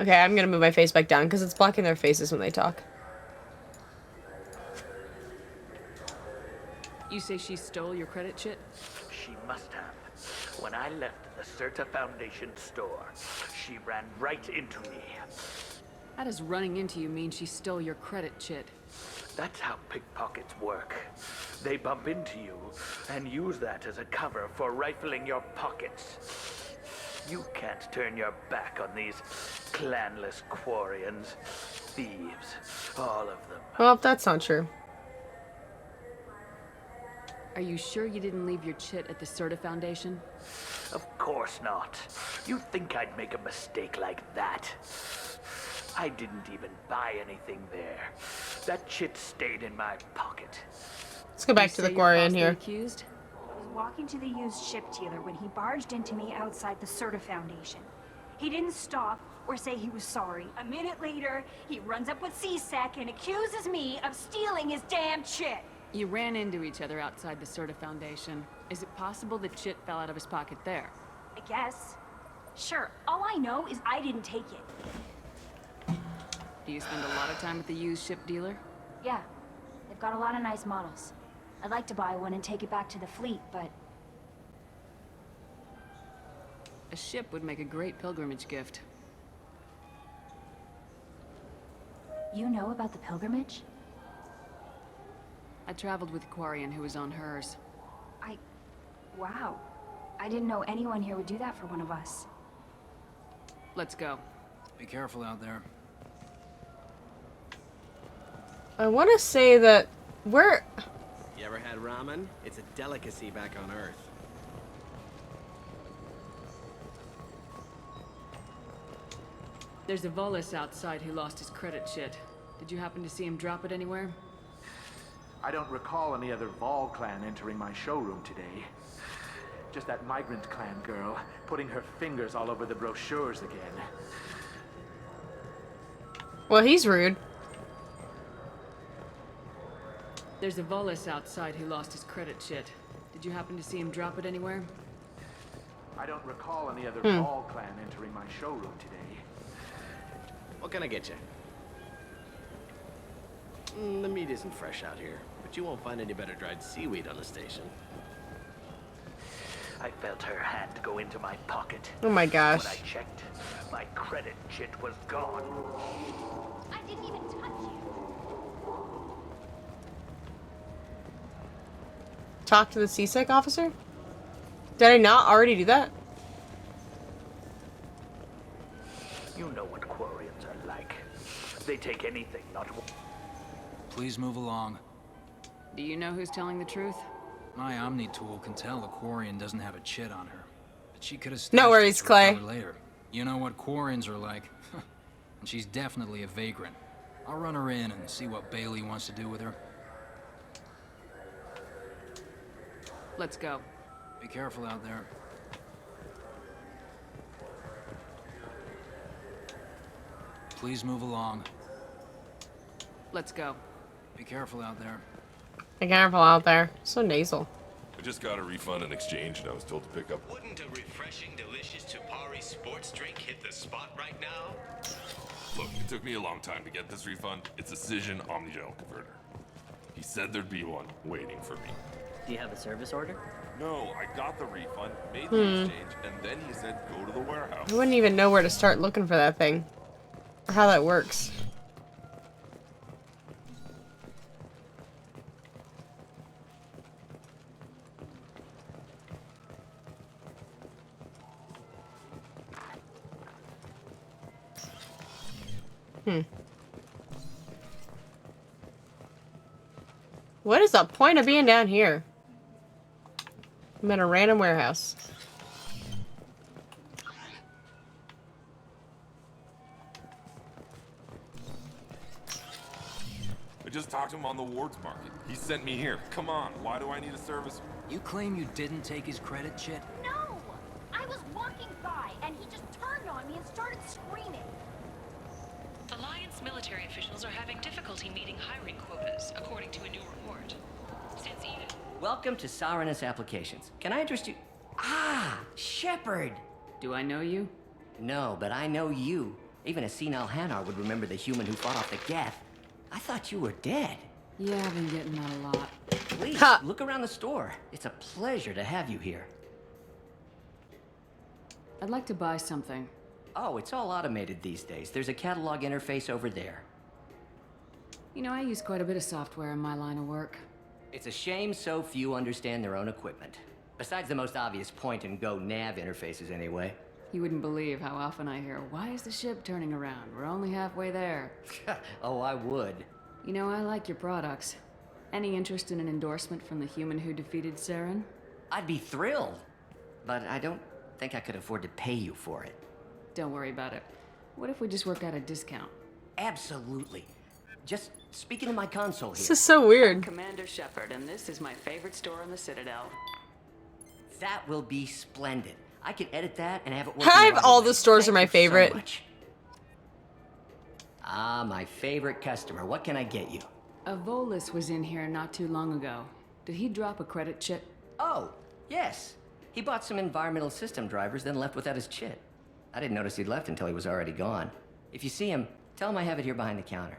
Okay, I'm gonna move my face back down because it's blocking their faces when they talk. You say she stole your credit chit? She must have. When I left the Serta Foundation store, she ran right into me. How does running into you mean she stole your credit chit? That's how pickpockets work. They bump into you and use that as a cover for rifling your pockets. You can't turn your back on these clanless Quarians. Thieves, all of them. Well, that's not true. Are you sure you didn't leave your chit at the Serta Foundation? Of course not. You think I'd make a mistake like that? I didn't even buy anything there. That chit stayed in my pocket. Let's go back to the Quarian here. Accused? I was walking to the used ship dealer when he barged into me outside the Serta Foundation. He didn't stop or say he was sorry. A minute later, he runs up with C-Sec and accuses me of stealing his damn chit. You ran into each other outside the Serta Foundation. Is it possible the chit fell out of his pocket there? I guess. Sure, all I know is I didn't take it. Do you spend a lot of time at the used ship dealer? Yeah, they've got a lot of nice models. I'd like to buy one and take it back to the fleet, but... A ship would make a great pilgrimage gift. You know about the pilgrimage? I traveled with a Quarian who was on hers. Wow. I didn't know anyone here would do that for one of us. Let's go. Be careful out there. I want to say that we're... You ever had ramen? It's a delicacy back on Earth. There's a Volus outside who lost his credit chit. Did you happen to see him drop it anywhere? I don't recall any other Vol clan entering my showroom today. Just that migrant clan girl putting her fingers all over the brochures again. Well, he's rude. There's a Volus outside who lost his credit chit. Did you happen to see him drop it anywhere? I don't recall any other Vol clan entering my showroom today. What can I get you? The meat isn't fresh out here, but you won't find any better dried seaweed on the station. I felt her hand go into my pocket. Oh my gosh. When I checked, my credit chit was gone. I didn't even touch you. Talk to the C-Sec officer? Did I not already do that? You know what Quarians are like. They take anything, not... Please move along. Do you know who's telling the truth? My Omni tool can tell the Quarian doesn't have a chit on her, but she could have No worries, Clay. later. You know what Quarians are like. And she's definitely a vagrant. I'll run her in and see what Bailey wants to do with her. Let's go. Be careful out there. Please move along. Let's go. Be careful out there. Be careful out there. So nasal. I just got a refund in exchange and I was told to pick up... Wouldn't a refreshing, delicious Tupari sports drink hit the spot right now? Look, it took me a long time to get this refund. It's a Cision Omnigel converter. He said there'd be one waiting for me. Do you have a service order? No, I got the refund, made the exchange, and then he said go to the warehouse. I wouldn't even know where to start looking for that thing. Or how that works. What is the point of being down here? I'm in a random warehouse. I just talked to him on the wards market. He sent me here. Come on, why do I need a service? You claim you didn't take his credit, Chit? No! I was walking by, and he just turned on me and started screaming. Alliance military officials are having difficulty meeting hiring quotas, according to a new report. Since Eden... Welcome to Sarenus Applications. Can I interest you? Ah, Shepard! Do I know you? No, but I know you. Even a senile Hanar would remember the human who fought off the Geth. I thought you were dead. Yeah, I've been getting that a lot. Please, look around the store. It's a pleasure to have you here. I'd like to buy something. Oh, it's all automated these days. There's a catalog interface over there. You know, I use quite a bit of software in my line of work. It's a shame so few understand their own equipment. Besides the most obvious point-and-go nav interfaces, anyway. You wouldn't believe how often I hear, "Why is the ship turning around? We're only halfway there." Oh, I would. You know, I like your products. Any interest in an endorsement from the human who defeated Saren? I'd be thrilled. But I don't think I could afford to pay you for it. Don't worry about it. What if we just work out a discount? Absolutely. Just speaking to my console here. This is so weird. Commander Shepard, and this is my favorite store on the Citadel. That will be splendid. I can edit that and have it work. All the stores are my favorite. So ah, my favorite customer. What can I get you? A Volus was in here not too long ago. Did he drop a credit chit? Oh, yes. He bought some environmental system drivers, then left without his chit. I didn't notice he'd left until he was already gone. If you see him, tell him I have it here behind the counter.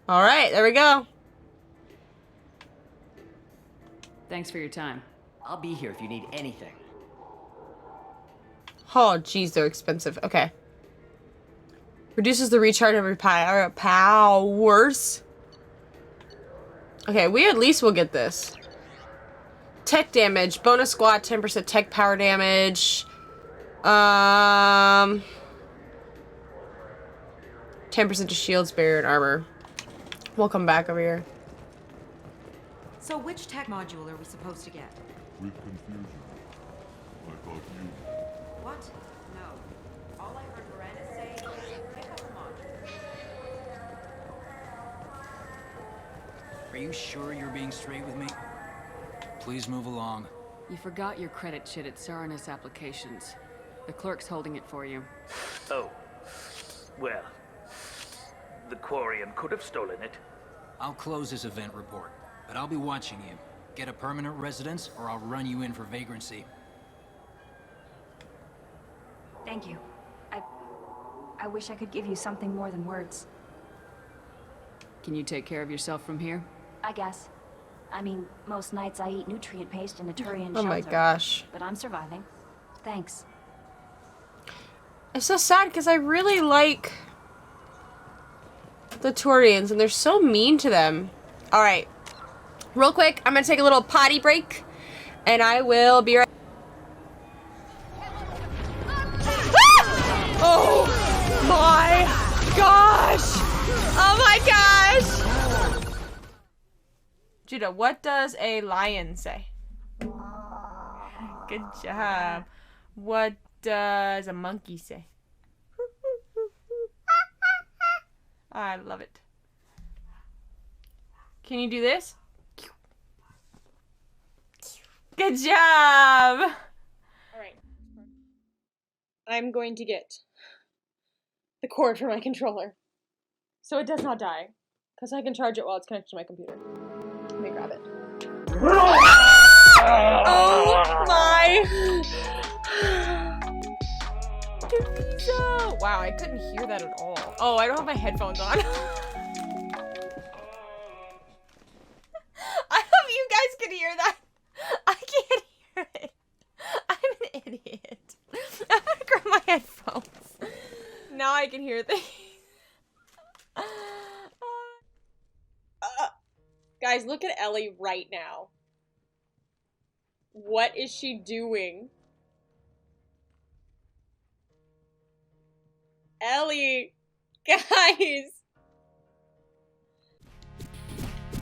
All right, there we go. Thanks for your time. I'll be here if you need anything. Oh, geez, they're expensive. Okay. Reduces the recharge of your powers. Okay, we at least will get this. Tech damage. Bonus squad, 10% tech power damage. 10% to shields, barrier, and armor. We'll come back over here. So which tech module are we supposed to get? With confusion. I thought you... What? No. All I heard Miranda say was pick up a module. Are you sure you're being straight with me? Please move along. You forgot your credit chit at Sarenus Applications. The clerk's holding it for you. Oh. Well, the Quarian could have stolen it. I'll close this event report, but I'll be watching you. Get a permanent residence, or I'll run you in for vagrancy. Thank you. I wish I could give you something more than words. Can you take care of yourself from here? I guess. I mean, most nights I eat nutrient paste in a Turian shelter. Oh my gosh. But I'm surviving. Thanks. It's so sad because I really like the Turians and they're so mean to them. All right. Real quick, I'm going to take a little potty break and I will be right. Oh my gosh. Oh my gosh. Judah, what does a lion say? Good job. What does a monkey say? I love it. Can you do this? Good job! Alright. I'm going to get the cord for my controller so it does not die. Because I can charge it while it's connected to my computer. Let me grab it. Oh my! Wow, I couldn't hear that at all. Oh, I don't have my headphones on. I hope you guys can hear that. I can't hear it. I'm an idiot. I'm gonna grab my headphones. Now I can hear things. Guys, look at Ellie right now. What is she doing? Ellie! Guys!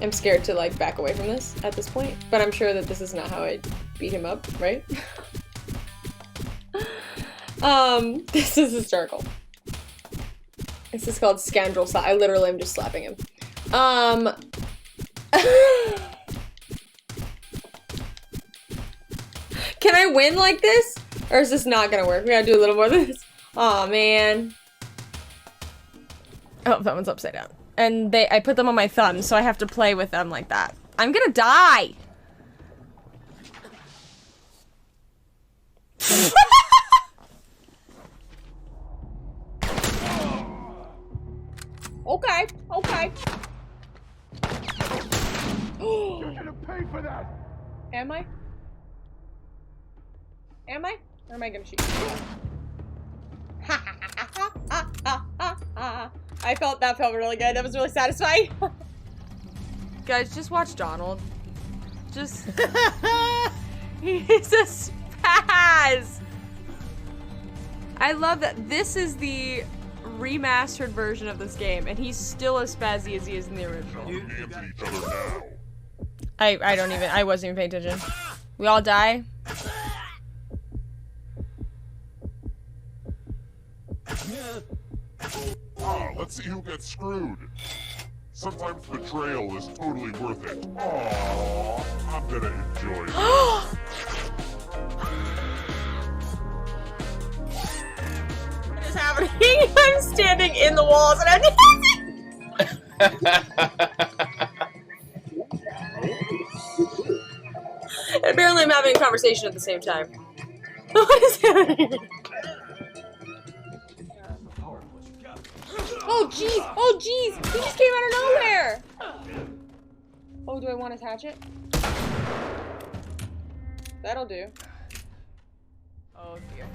I'm scared to like back away from this at this point, but I'm sure that this is not how I beat him up, right? This is hysterical. This is called Scoundrel Slap. I literally am just slapping him. Can I win like this? Or is this not gonna work? We gotta do a little more of this. Aw, man. Oh, that one's upside down. And I put them on my thumb, so I have to play with them like that. I'm gonna die! Okay, okay. You're gonna pay for that! Am I? Am I? Or am I gonna shoot you? I felt that felt really good. That was really satisfying. Guys, just watch Donald. Just he's a spaz. I love that this is the remastered version of this game, and he's still as spazzy as he is in the original. I wasn't even paying attention. We all die. Let's see who gets screwed. Sometimes betrayal is totally worth it. Aww, I'm gonna enjoy it. What is happening? I'm standing in the walls and I'm apparently I'm having a conversation at the same time. What is happening? Oh jeez! Oh jeez! He just came out of nowhere! Oh, do I want to attach it? That'll do. Oh dear.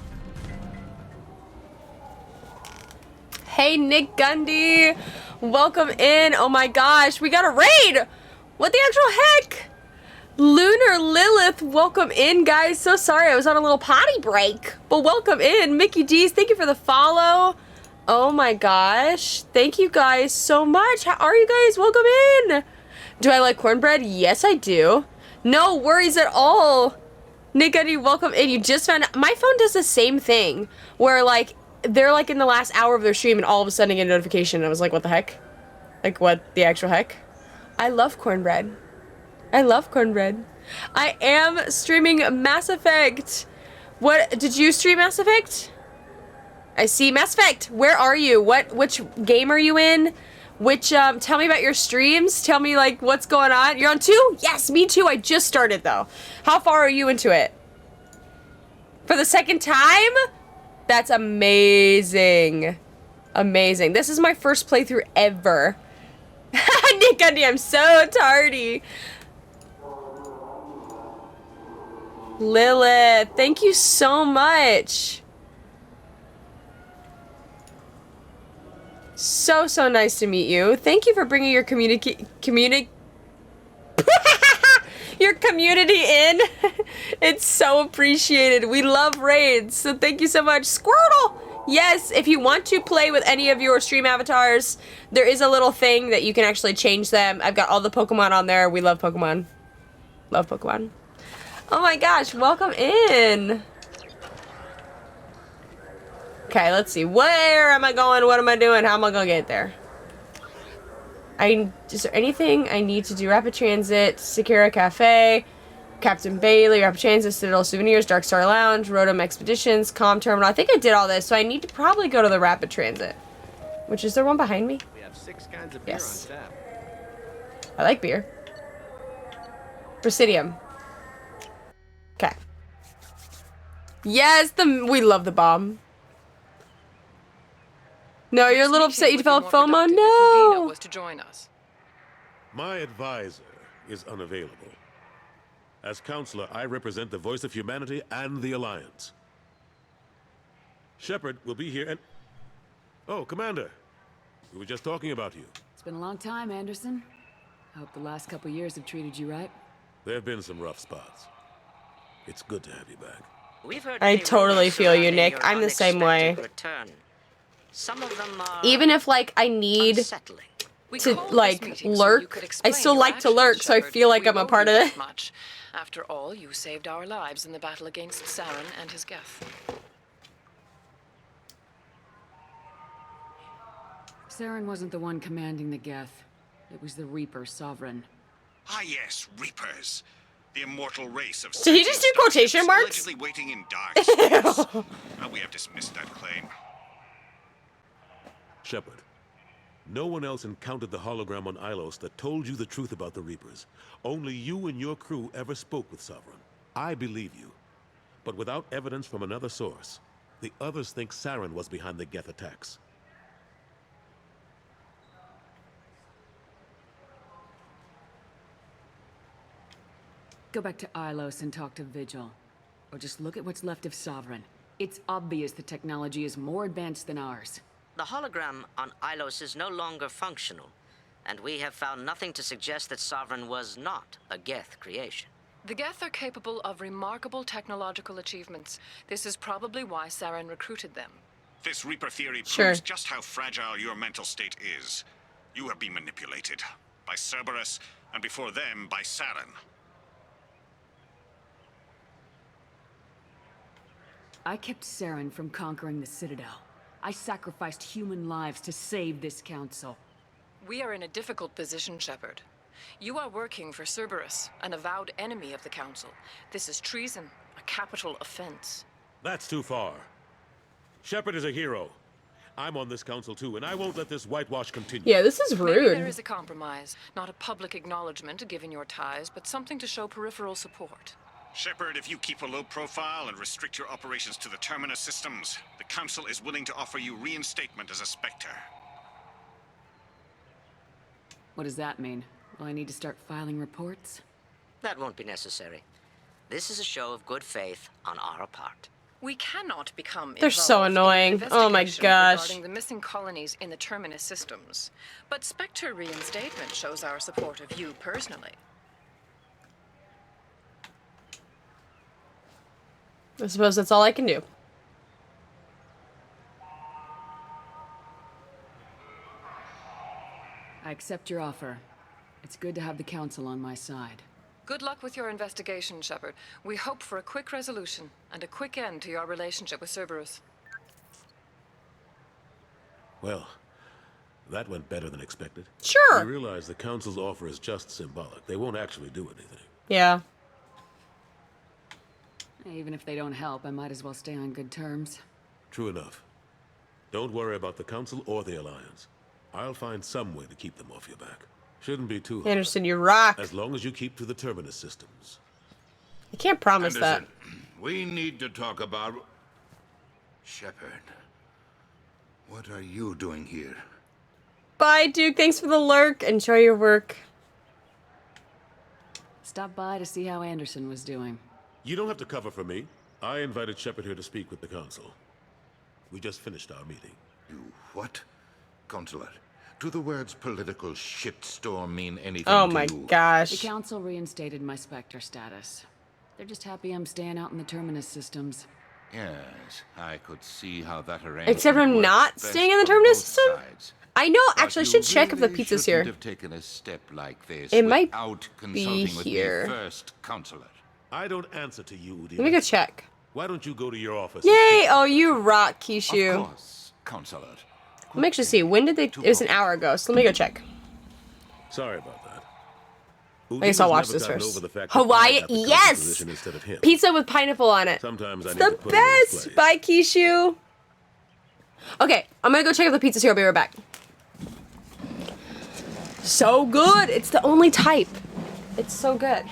Hey Nick Gundy! Welcome in! Oh my gosh, we got a raid! What the actual heck? Lunar Lilith, welcome in guys. So sorry, I was on a little potty break. But welcome in. Mickey D's, thank you for the follow. Oh my gosh. Thank you guys so much. How are you guys? Welcome in. Do I like cornbread? Yes, I do. No worries at all. Nick, welcome in. You just found out. My phone does the same thing where like they're like in the last hour of their stream and all of a sudden I get a notification and I was like, what the heck? Like what the actual heck? I love cornbread. I love cornbread. I am streaming Mass Effect. What did you stream Mass Effect? I see Mass Effect. Where are you? Which game are you in? Tell me about your streams. Tell me like what's going on. You're on 2? Yes, me too. I just started though. How far are you into it? For the second time? That's amazing. Amazing. This is my first playthrough ever. Nick Gundy, I'm so tardy. Lilith, thank you so much. So nice to meet you. Thank you for bringing your community in. It's so appreciated. We love raids, so thank you so much. Squirtle! Yes, if you want to play with any of your stream avatars, there is a little thing that you can actually change them. I've got all the Pokemon on there. We love Pokemon. Love Pokemon. Oh my gosh, welcome in. Okay, let's see. Where am I going? What am I doing? How am I gonna get there? Is there anything I need to do? Rapid Transit, Sakura Cafe, Captain Bailey, Rapid Transit, Citadel Souvenirs, Dark Star Lounge, Rotom Expeditions, Comm Terminal. I think I did all this, so I need to probably go to the Rapid Transit. Which, is there one behind me? We have 6 kinds of beer on tap. I like beer. Presidium. Okay. Yes, we love the bomb. No, you're a little upset you developed FOMO? No! Was to join us. My advisor is unavailable. As counselor, I represent the voice of humanity and the Alliance. Shepard will be here and... Oh, Commander. We were just talking about you. It's been a long time, Anderson. I hope the last couple years have treated you right. There have been some rough spots. It's good to have you back. I totally feel you, Nick. I'm the same way. Return. Some of them are Even if like I need unsettling. to like lurk, I still like to lurk, so I feel like I'm a part of it. Much. After all, you saved our lives in the battle against Saren and his Geth. Saren wasn't the one commanding the Geth. It was the Reaper Sovereign. Ah yes, Reapers. The immortal race of Did he just do quotation marks? allegedly waiting in dark space. Now we have dismissed that claim. Shepard, no one else encountered the hologram on Ilos that told you the truth about the Reapers. Only you and your crew ever spoke with Sovereign. I believe you. But without evidence from another source, the others think Saren was behind the Geth attacks. Go back to Ilos and talk to Vigil. Or just look at what's left of Sovereign. It's obvious the technology is more advanced than ours. The hologram on Ilos is no longer functional, and we have found nothing to suggest that Sovereign was not a Geth creation. The Geth are capable of remarkable technological achievements. This is probably why Saren recruited them. This Reaper theory Sure. proves just how fragile your mental state is. You have been manipulated. By Cerberus, and before them, by Saren. I kept Saren from conquering the Citadel. I sacrificed human lives to save this council. We are in a difficult position, Shepard. You are working for Cerberus, an avowed enemy of the Council. This is treason, a capital offense. That's too far. Shepard is a hero. I'm on this council too, and I won't let this whitewash continue. Yeah, this is Maybe rude. there is a compromise. Not a public acknowledgement given your ties, but something to show peripheral support. Shepard, if you keep a low profile and restrict your operations to the Terminus systems, the Council is willing to offer you reinstatement as a Spectre. What does that mean? Will I need to start filing reports? That won't be necessary. This is a show of good faith on our part. We cannot become They're so involved in annoying. the Oh my investigation gosh. regarding the missing colonies in the Terminus systems. But Spectre reinstatement shows our support of you personally. I suppose that's all I can do. I accept your offer. It's good to have the council on my side. Good luck with your investigation, Shepard. We hope for a quick resolution and a quick end to your relationship with Cerberus. Well, that went better than expected. Sure. We realize the council's offer is just symbolic. They won't actually do anything. Yeah. Even if they don't help, I might as well stay on good terms. True enough. Don't worry about the council or the Alliance. I'll find some way to keep them off your back. Shouldn't be too hard. Anderson, you rock. As long as you keep to the Terminus systems. I can't promise Anderson, we need to talk about... Shepard. What are you doing here? that. Bye, Duke. Thanks for the lurk. Enjoy your work. Stop by to see how Anderson was doing. You don't have to cover for me. I invited Shepard here to speak with the council. We just finished our meeting. You what? Consular, do the words political shitstorm mean anything Oh to my you? gosh. The council reinstated my Spectre status. They're just happy I'm staying out in the Terminus systems. Yes, I could see how that arrangement Except I'm works not best staying in the for Terminus both system? sides. I know. But Actually, I you should check if the really pizza's shouldn't here. have taken a step like this It might without be consulting with here. me first, Consular. I don't answer to you, Udina. Let me go check. Why don't you go to your office? Yay! Oh, you rock, Kishu. Of course, Consular. Let me actually see. When did they... It was an hour ago, so let me go check. Sorry about that. I guess I'll Udina's watch never this gotten first. over the fact that I Hawaii, got the council yes! position instead of him. Pizza with pineapple on it. Sometimes I It's need to the put him in his best! place. Bye, Kishu. Okay, I'm gonna go check if the pizza's here. I'll be right back. So good! It's the only type. It's so good.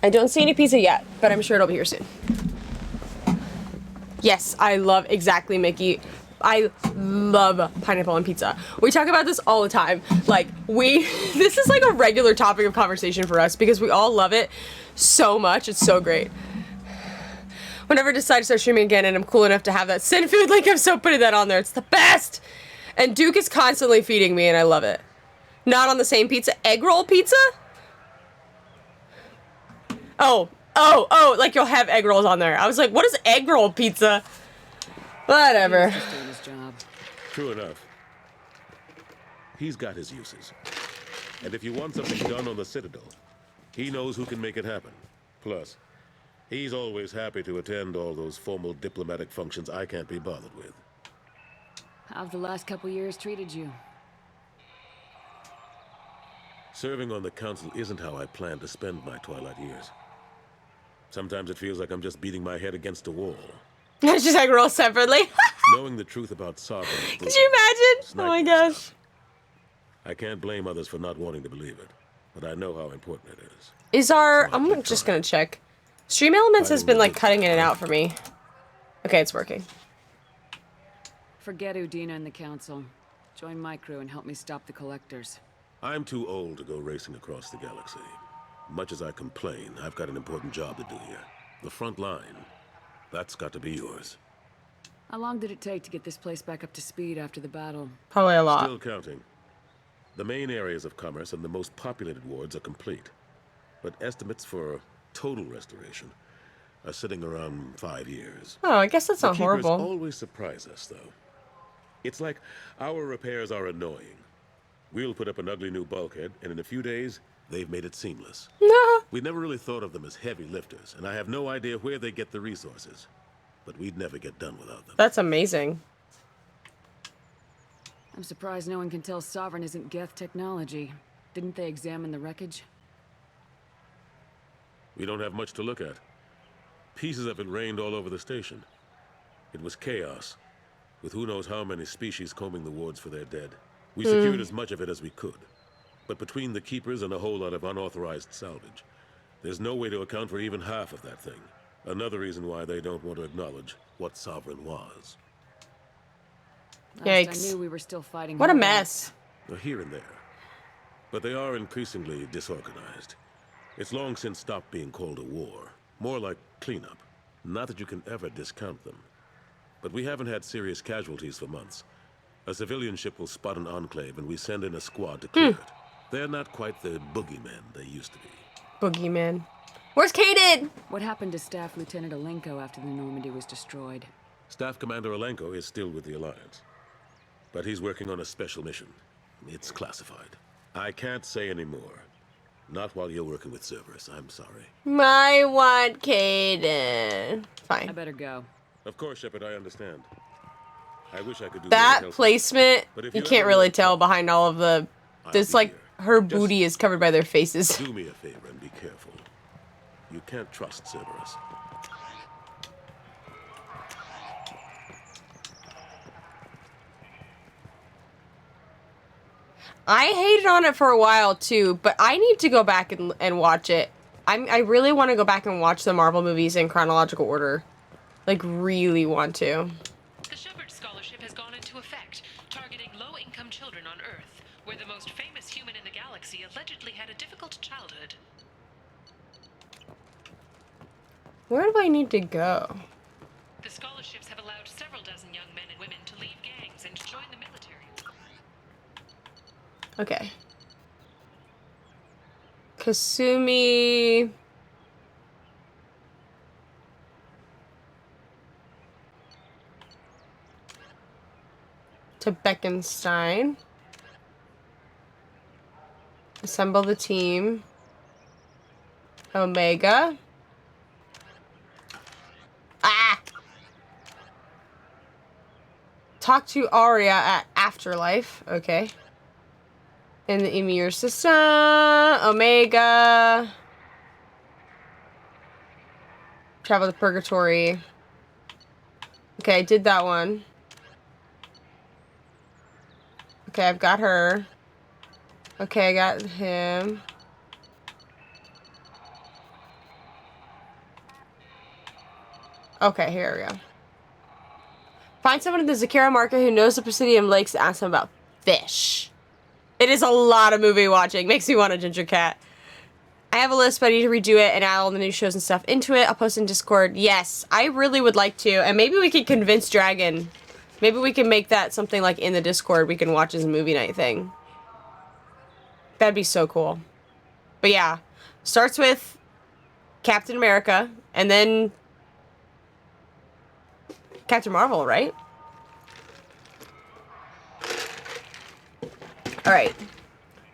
I don't see any pizza yet, but I'm sure it'll be here soon. Yes, I love, exactly, Mickey. I love pineapple on pizza. We talk about this all the time. Like, this is like a regular topic of conversation for us because we all love it so much. It's so great. Whenever I decide to start streaming again and I'm cool enough to have that Sin Food link, I'm so putting that on there. It's the best. And Duke is constantly feeding me and I love it. Not on the same pizza. Egg roll pizza? Oh, like you'll have egg rolls on there. I was like, what is egg roll pizza? Whatever. True enough. He's got his uses. And if you want something done on the Citadel, he knows who can make it happen. Plus, he's always happy to attend all those formal diplomatic functions I can't be bothered with. How've the last couple years treated you? Serving on the Council isn't how I plan to spend my twilight years. Sometimes it feels like I'm just beating my head against a wall. She's like, roll separately. Knowing the truth about Sovereign. Could you imagine? Oh my gosh. I can't blame others for not wanting to believe it, but I know how important it is. Is our... I'm just gonna check. Stream Elements has been like cutting in and out for me. Okay, it's working. Forget Udina and the Council. Join my crew and help me stop the Collectors. I'm too old to go racing across the galaxy. Much as I complain, I've got an important job to do here. The front line. That's got to be yours. How long did it take to get this place back up to speed after the battle? Probably a lot. Still counting. The main areas of commerce and the most populated wards are complete. But estimates for total restoration are sitting around 5 years. Oh, I guess that's not horrible. The Keepers always surprise us, though. It's like our repairs are annoying. We'll put up an ugly new bulkhead, and in a few days, they've made it seamless. No. We never really thought of them as heavy lifters, and I have no idea where they get the resources. But we'd never get done without them. That's amazing. I'm surprised no one can tell Sovereign isn't Geth technology. Didn't they examine the wreckage? We don't have much to look at. Pieces of it rained all over the station. It was chaos, with who knows how many species combing the wards for their dead. We secured as much of it as we could. But between the Keepers and a whole lot of unauthorized salvage, there's no way to account for even half of that thing. Another reason why they don't want to acknowledge what Sovereign was. Yikes. Last I knew we were still fighting. What a mess. Here and there. But they are increasingly disorganized. It's long since stopped being called a war. More like cleanup. Not that you can ever discount them. But we haven't had serious casualties for months. A civilian ship will spot an enclave and we send in a squad to clear it. They're not quite the boogeymen they used to be. Boogeyman. Where's Kaden? What happened to Staff Lieutenant Alenko after the Normandy was destroyed? Staff Commander Alenko is still with the Alliance. But he's working on a special mission. It's classified. I can't say any more. Not while you're working with Cerberus, I'm sorry. I want Kaden. Fine. I better go. Of course, Shepard, I understand. I wish I could do That help. placement, But if you you can't ever really want tell behind all of the... There's like, her Just booty is covered by their faces. Do me a favor and be careful. You can't trust Cerberus. I hated on it for a while too, but I need to go back and watch it. I really want to go back and watch the Marvel movies in chronological order. Like, really want to. The Shepard Scholarship has gone into effect, targeting low-income children on Earth, where the most famous human in the galaxy allegedly had a difficult childhood. Where do I need to go? The scholarships have allowed several dozen young men and women to leave gangs and join the military. Okay. Kasumi... to Beckenstein. Assemble the team. Omega. Ah! Talk to Arya at Afterlife. Okay. In the Emir system. Omega. Travel to Purgatory. Okay, I did that one. Okay, I've got her. Okay, I got him. Okay, here we go. Find someone in the Zakera market who knows the Presidium Lakes and ask them about fish. It is a lot of movie watching. Makes me want a ginger cat. I have a list, but I need to redo it and add all the new shows and stuff into it. I'll post in Discord. Yes, I really would like to. And maybe we could convince Dragon. Maybe we can make that something like in the Discord we can watch as a movie night thing. That'd be so cool. But yeah, starts with Captain America and then Captain Marvel, right? Alright.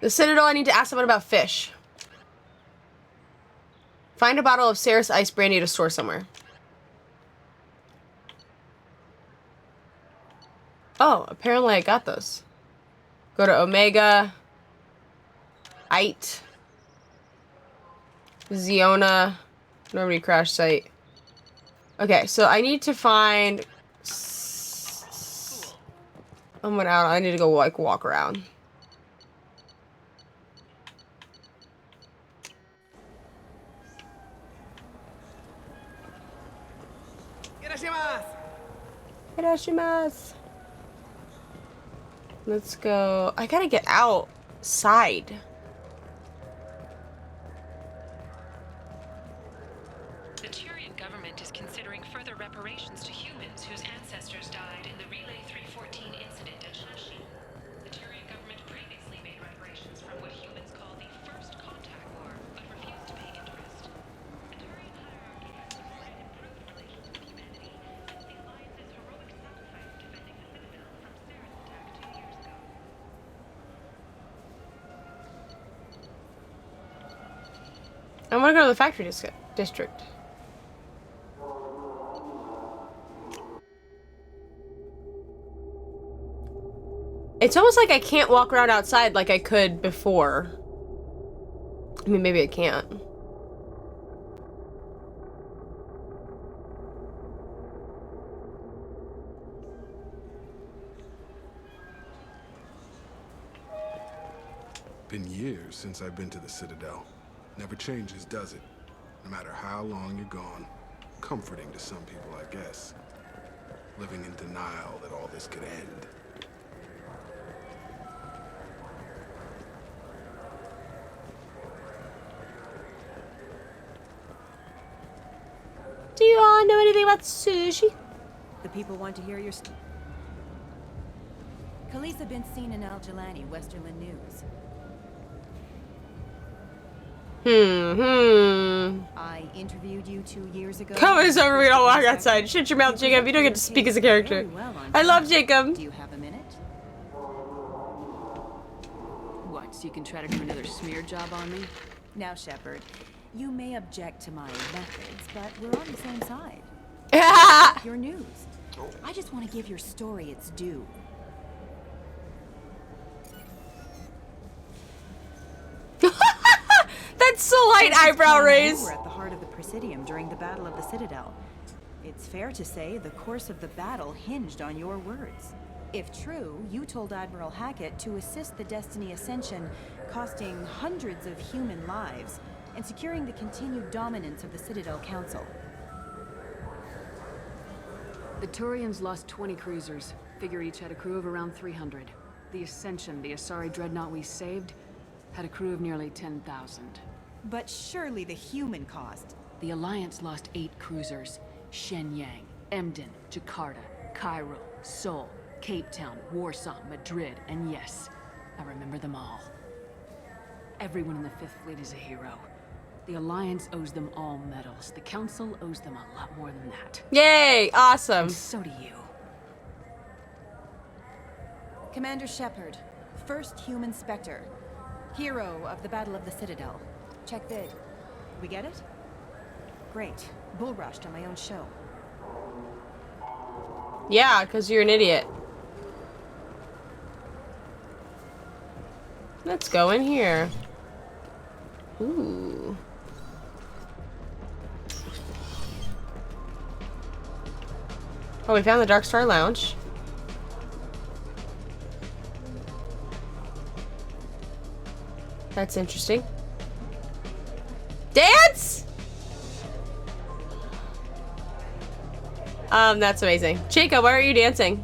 The Citadel, I need to ask someone about fish. Find a bottle of Ceres Ice Brandy to store somewhere. Oh, apparently I got those. Go to Omega. Ite. Ziona. Nobody crash site. Okay, so I need to find... someone out. I need to go, like, walk around. Hirashimasu. Let's go. I gotta get outside. The Turian government is considering further reparations to humans whose ancestors died in the Relay 314 incident at Shashi. The Turian government previously made reparations from what humans call the First Contact War, but refused to pay interest. The Turian hierarchy has supported improved relations with humanity since the Alliance's heroic sacrifice defending the Citadel from Ceres attack 2 years ago. I want to go to the factory district. It's almost like I can't walk around outside like I could before. I mean, maybe I can't. Been years since I've been to the Citadel. Never changes, does it? No matter how long you're gone. Comforting to some people, I guess. Living in denial that all this could end. Do you all know anything about sushi? The people want to hear your Khaleesa been seen in Al Jelani, Westerland News. I interviewed you 2 years ago. Comment is over, we don't walk outside. Shut your mouth, Jacob. You don't get to speak as a character. I love Jacob. Do you have a minute? What, so you can try to do another smear job on me? Now, Shepard, you may object to my methods, but we're on the same side. Your news. I just want to give your story its due. That slight eyebrow raise. You were at the heart of the Presidium during the Battle of the Citadel. It's fair to say the course of the battle hinged on your words. If true, you told Admiral Hackett to assist the Destiny Ascension, costing hundreds of human lives, and securing the continued dominance of the Citadel Council. The Turians lost 20 cruisers. Figure each had a crew of around 300. The Ascension, the Asari dreadnought we saved, had a crew of nearly 10,000. But surely the human cost. The Alliance lost 8 cruisers. Shenyang, Emden, Jakarta, Cairo, Seoul, Cape Town, Warsaw, Madrid, and yes, I remember them all. Everyone in the Fifth Fleet is a hero. The Alliance owes them all medals. The Council owes them a lot more than that. Yay! Awesome. And so do you. Commander Shepard, first human Spectre. Hero of the Battle of the Citadel. Check vid. We get it? Great. Bull rushed on my own show. Yeah, because you're an idiot. Let's go in here. Ooh. Oh, we found the Dark Star Lounge. That's interesting. Dance? That's amazing. Chica, why are you dancing?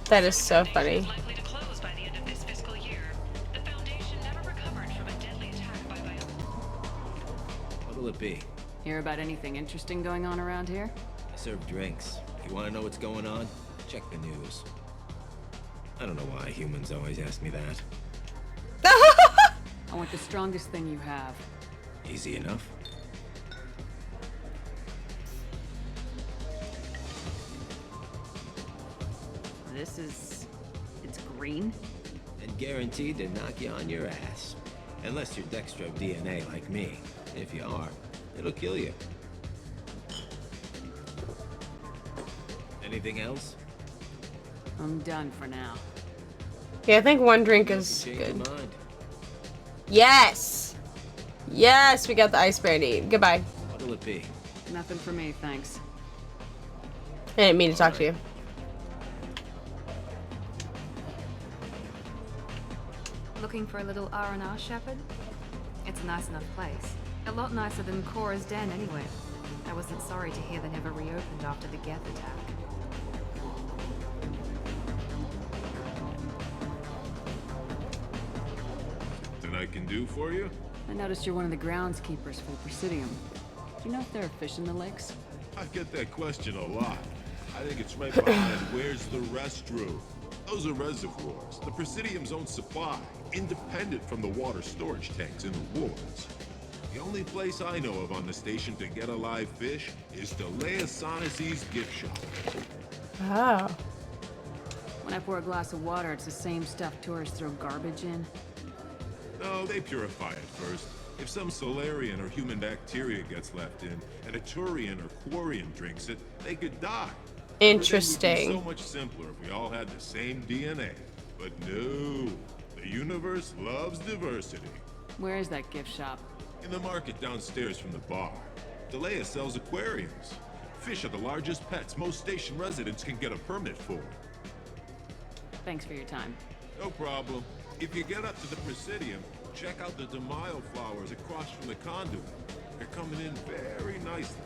That is so funny. What'll it be? Hear about anything interesting going on around here? I serve drinks. If you want to know what's going on, check the news. I don't know why humans always ask me that. I want the strongest thing you have. Easy enough. It's green? And guaranteed to knock you on your ass. Unless you're Dextro DNA like me. If you are, it'll kill you. Anything else? I'm done for now. Yeah, I think one drink is Change good. your mind. Yes! Yes, we got the ice brandy. Goodbye. What'll it be? Nothing for me, thanks. I didn't mean to talk to you. Looking for a little R&R, Shepard? It's a nice enough place. A lot nicer than Cora's den, anyway. I wasn't sorry to hear they never reopened after the Geth attack. Something I can do for you? I noticed you're one of the groundskeepers for the Presidium. Do you know if there are fish in the lakes? I get that question a lot. I think it's right behind where's the restroom. Those are reservoirs, the Presidium's own supply, independent from the water storage tanks in the wards. The only place I know of on the station to get a live fish is Delea Sonasy's gift shop. Oh. When I pour a glass of water, it's the same stuff tourists throw garbage in. No, they purify it first. If some Solarian or human bacteria gets left in, and a Turian or Quarian drinks it, they could die. Interesting. Everything would be so much simpler if we all had the same DNA. But no, the universe loves diversity. Where is that gift shop? In the market downstairs from the bar. Delea sells aquariums. Fish are the largest pets most station residents can get a permit for. Thanks for your time. No problem. If you get up to the Presidium, check out the Demaio flowers across from the conduit. They're coming in very nicely.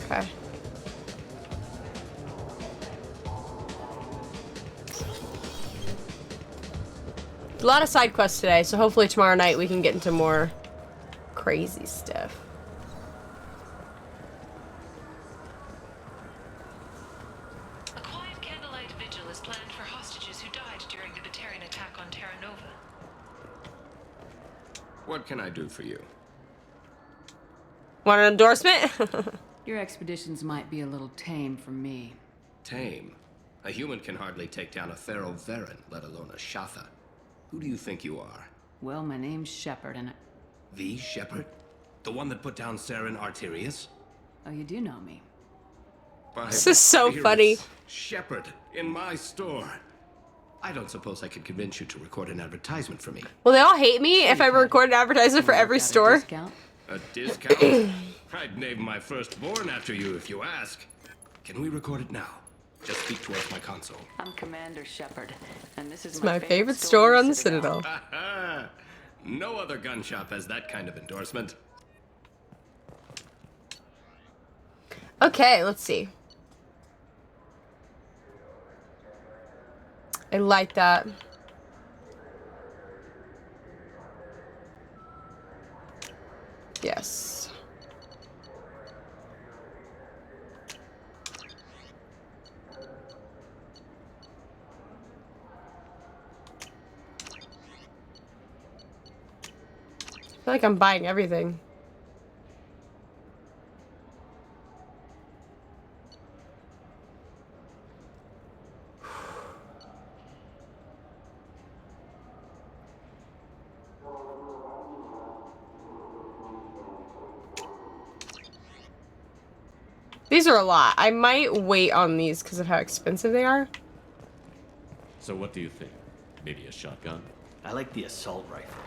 Okay. A lot of side quests today, so hopefully tomorrow night we can get into more crazy stuff. A quiet candlelight vigil is planned for hostages who died during the Batarian attack on Terra Nova. What can I do for you? Want an endorsement? Your expeditions might be a little tame for me. Tame? A human can hardly take down a Thero Varen, let alone a Shatha. Who do you think you are? Well, my name's Shepard, and The Shepard? The one that put down Saren Arterius? oh, you do know me. This is so funny. Shepard, in my store. I don't suppose I could convince you to record an advertisement for me. Will they all hate me if I record an advertisement for every store? A discount? I'd name my firstborn after you if you ask. Can we record it now? Just speak towards my console. I'm Commander Shepard, and this is It's my favorite store on the Citadel. No other gun shop has that kind of endorsement. Okay, let's see. I like that. Yes. I feel like I'm buying everything. These are a lot. I might wait on these because of how expensive they are. So what do you think? Maybe a shotgun? I like the assault rifle.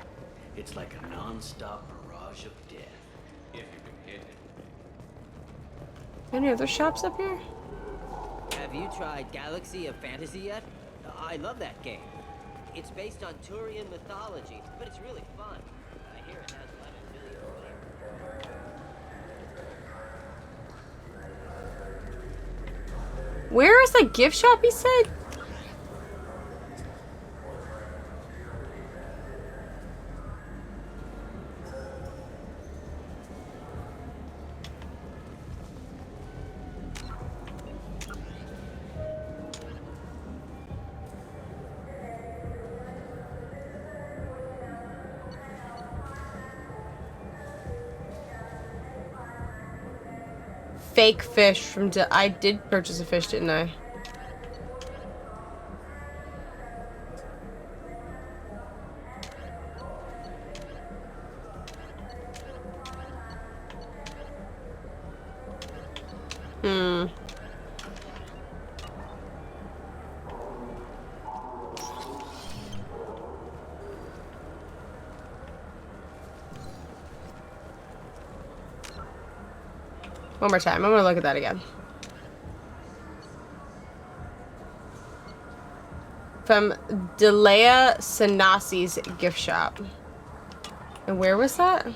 It's like a non-stop barrage of death. If you can hit it. Any other shops up here? Have you tried Galaxy of Fantasy yet? I love that game. It's based on Turian mythology, but it's really fun. I hear it has Where is the gift shop, he said? Fake fish from I did purchase a fish, didn't I? One more time. I'm gonna look at that again. From Delea Sanasi's gift shop. And where was that? Do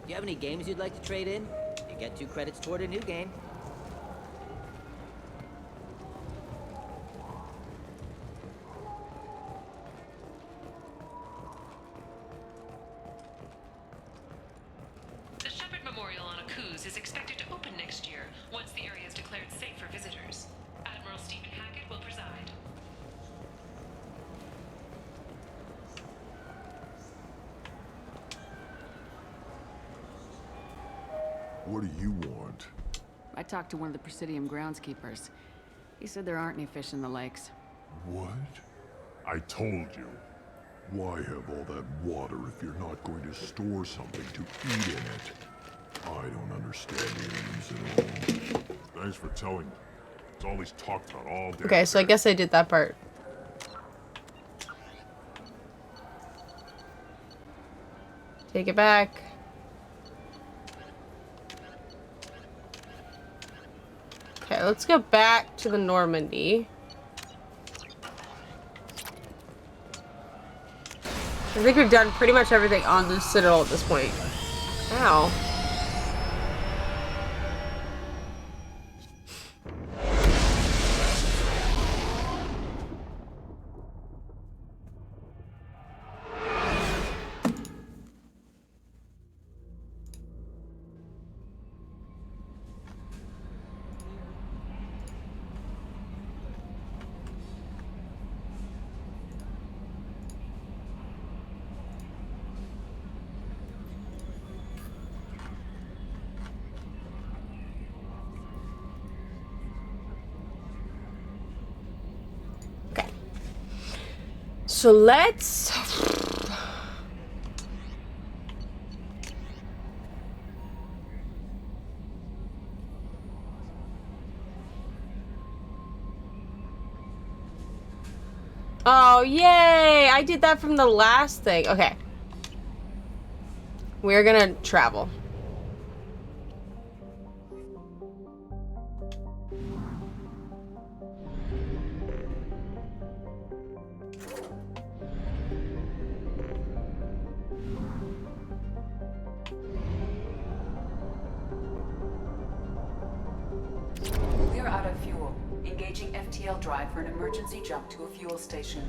you have any games you'd like to trade in? You get 2 credits toward a new game. The Shepard Memorial on Akuz is expected to open next year, once the area is declared safe for visitors. Admiral Stephen Hackett will preside. What do you want? I talked to one of the Presidium groundskeepers. He said there aren't any fish in the lakes. What? I told you. Why have all that water if you're not going to store something to eat in it? I don't understand aliens at all. Thanks for telling me. It's all he's talked about all day. Okay, so I guess I did that part. Take it back. Okay, let's go back to the Normandy. I think we've done pretty much everything on the Citadel at this point. Ow. So let's... Oh, yay! I did that from the last thing. Okay. We're gonna travel. We're out of fuel. Engaging FTL drive for an emergency jump to a fuel station.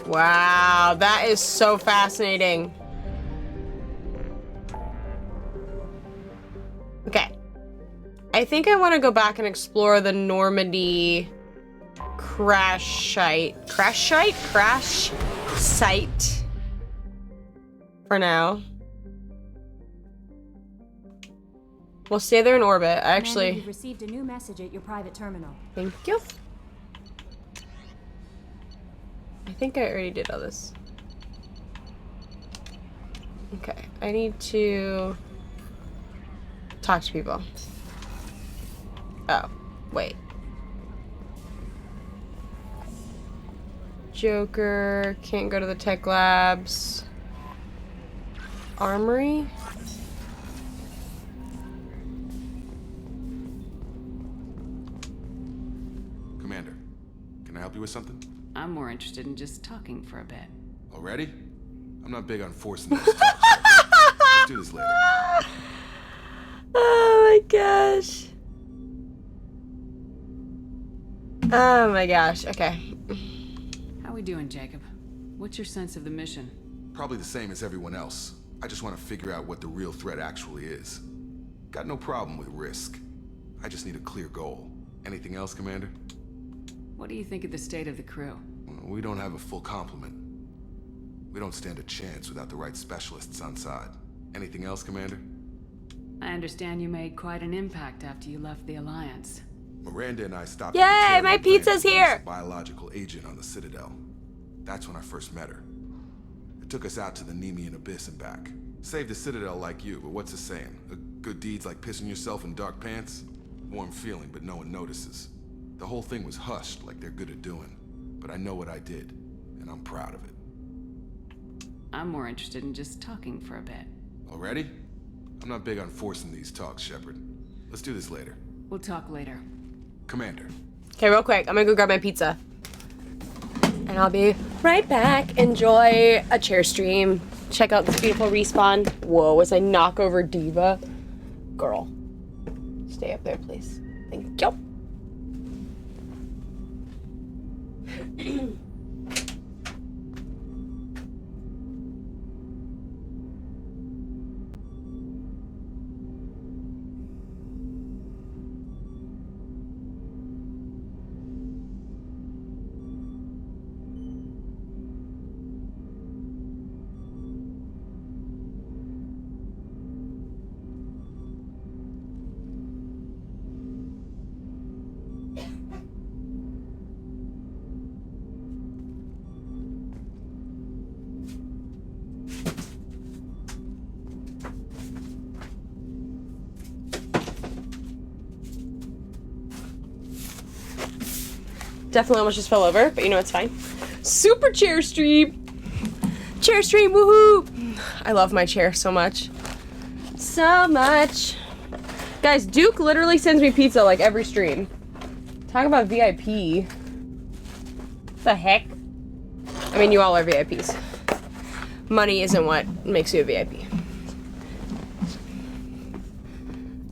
Wow, that is so fascinating. Okay. I think I want to go back and explore the Normandy crash site for now. We'll stay there in orbit. I actually... You've received a new message at your private terminal. Thank you. I think I already did all this. Okay, I need to talk to people. Oh, wait. Joker, can't go to the tech labs. Armory? Commander, can I help you with something? I'm more interested in just talking for a bit. Already? I'm not big on forcing those talks. Let's do this later. Oh my gosh. Oh my gosh, okay. How we doing, Jacob? What's your sense of the mission? Probably the same as everyone else. I just want to figure out what the real threat actually is. Got no problem with risk. I just need a clear goal. Anything else, Commander? What do you think of the state of the crew? We don't have a full complement. We don't stand a chance without the right specialists on side. Anything else, Commander? I understand you made quite an impact after you left the Alliance. Miranda and I stopped. Yay, my pizza's here! Biological agent on the Citadel. That's when I first met her. It took us out to the Nemean Abyss and back. Saved the Citadel like you, but what's the saying? A good deed's like pissing yourself in dark pants? Warm feeling, but no one notices. The whole thing was hushed like they're good at doing. But I know what I did, and I'm proud of it. I'm more interested in just talking for a bit. Already? I'm not big on forcing these talks, Shepard. Let's do this later. We'll talk later. Commander. Okay, real quick. I'm gonna go grab my pizza. And I'll be right back. Enjoy a chair stream. Check out this beautiful respawn. Whoa, as I knock over Diva. Girl. Stay up there, please. Thank you. Definitely almost just fell over, but you know it's fine. Super chair stream! Chair stream, woohoo! I love my chair so much. So much. Guys, Duke literally sends me pizza like every stream. Talk about VIP. What the heck? I mean, you all are VIPs. Money isn't what makes you a VIP.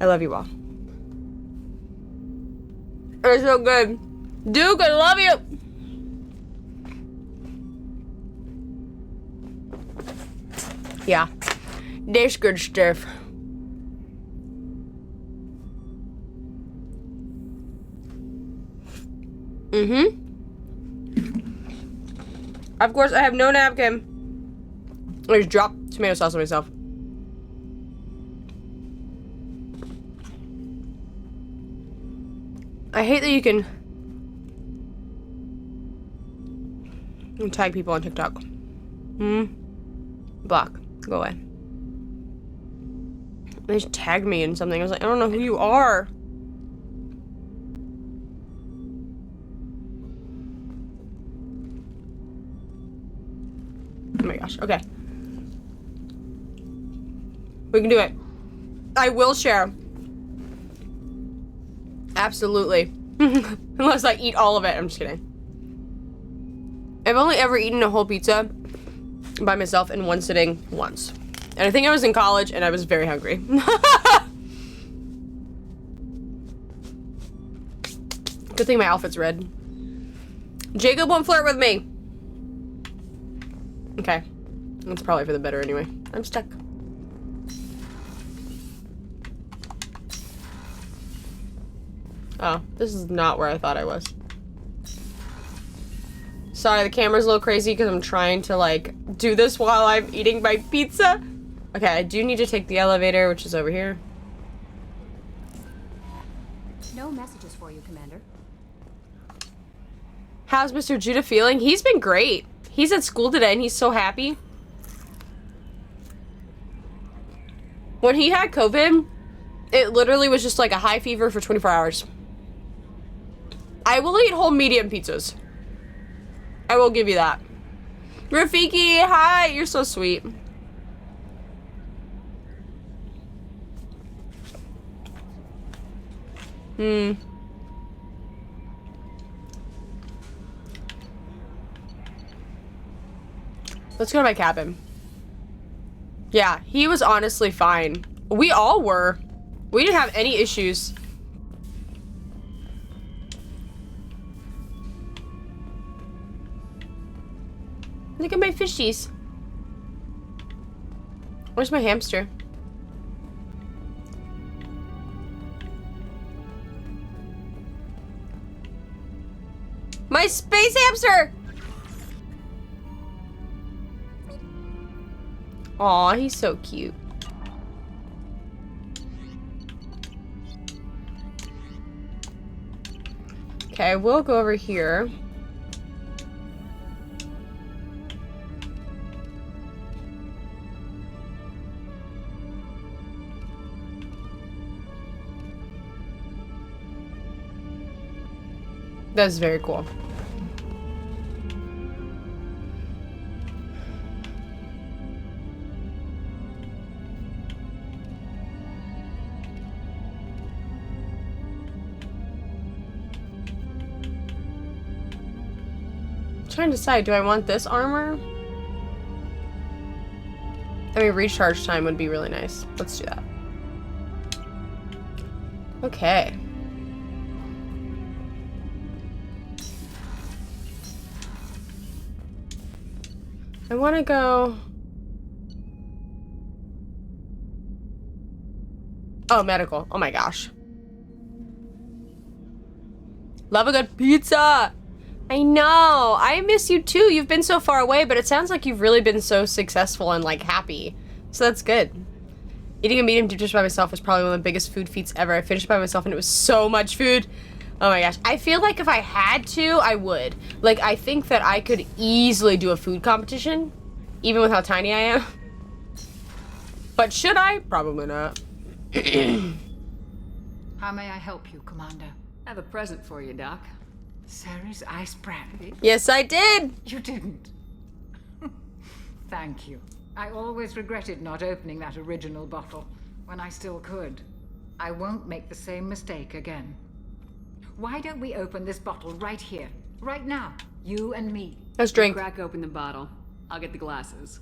I love you all. It's so good. Duke, I love you! Yeah. This good stuff. Mm-hmm. Of course, I have no napkin. I just dropped tomato sauce on myself. I hate that you can tag people on TikTok. Block. Go away. They just tagged me in something. I was like, I don't know who you are. Oh my gosh. Okay. We can do it. I will share. Absolutely. Unless I eat all of it. I'm just kidding. I've only ever eaten a whole pizza by myself in one sitting once. And I think I was in college and I was very hungry. Good thing my outfit's red. Jacob won't flirt with me. Okay. That's probably for the better anyway. I'm stuck. Oh, this is not where I thought I was. Sorry, the camera's a little crazy because I'm trying to, like, do this while I'm eating my pizza. Okay, I do need to take the elevator, which is over here. No messages for you, Commander. How's Mr. Judah feeling? He's been great. He's at school today and he's so happy. When he had COVID, it literally was just like a high fever for 24 hours. I will eat whole medium pizzas. I will give you that. Rafiki, hi, you're so sweet. Let's go to my cabin. Yeah, he was honestly fine. We all were. We didn't have any issues. Look at my fishies. Where's my hamster? My space hamster! Aw, he's so cute. Okay, we'll go over here. That's very cool. Trying to decide, do I want this armor? I mean, recharge time would be really nice. Let's do that. Okay. I want to go... Oh, medical. Oh my gosh. Love a good pizza! I know. I miss you too. You've been so far away, but it sounds like you've really been so successful and like happy. So that's good. Eating a medium dish by myself was probably one of the biggest food feats ever. I finished by myself and it was so much food. Oh my gosh. I feel like if I had to, I would. Like, I think that I could easily do a food competition, even with how tiny I am. But should I? Probably not. How may I help you, Commander? I have a present for you, Doc. Sarah's ice brandy? Yes, I did! You didn't. Thank you. I always regretted not opening that original bottle when I still could. I won't make the same mistake again. Why don't we open this bottle right here, right now? You and me. Let's drink. Crack open the bottle. I'll get the glasses.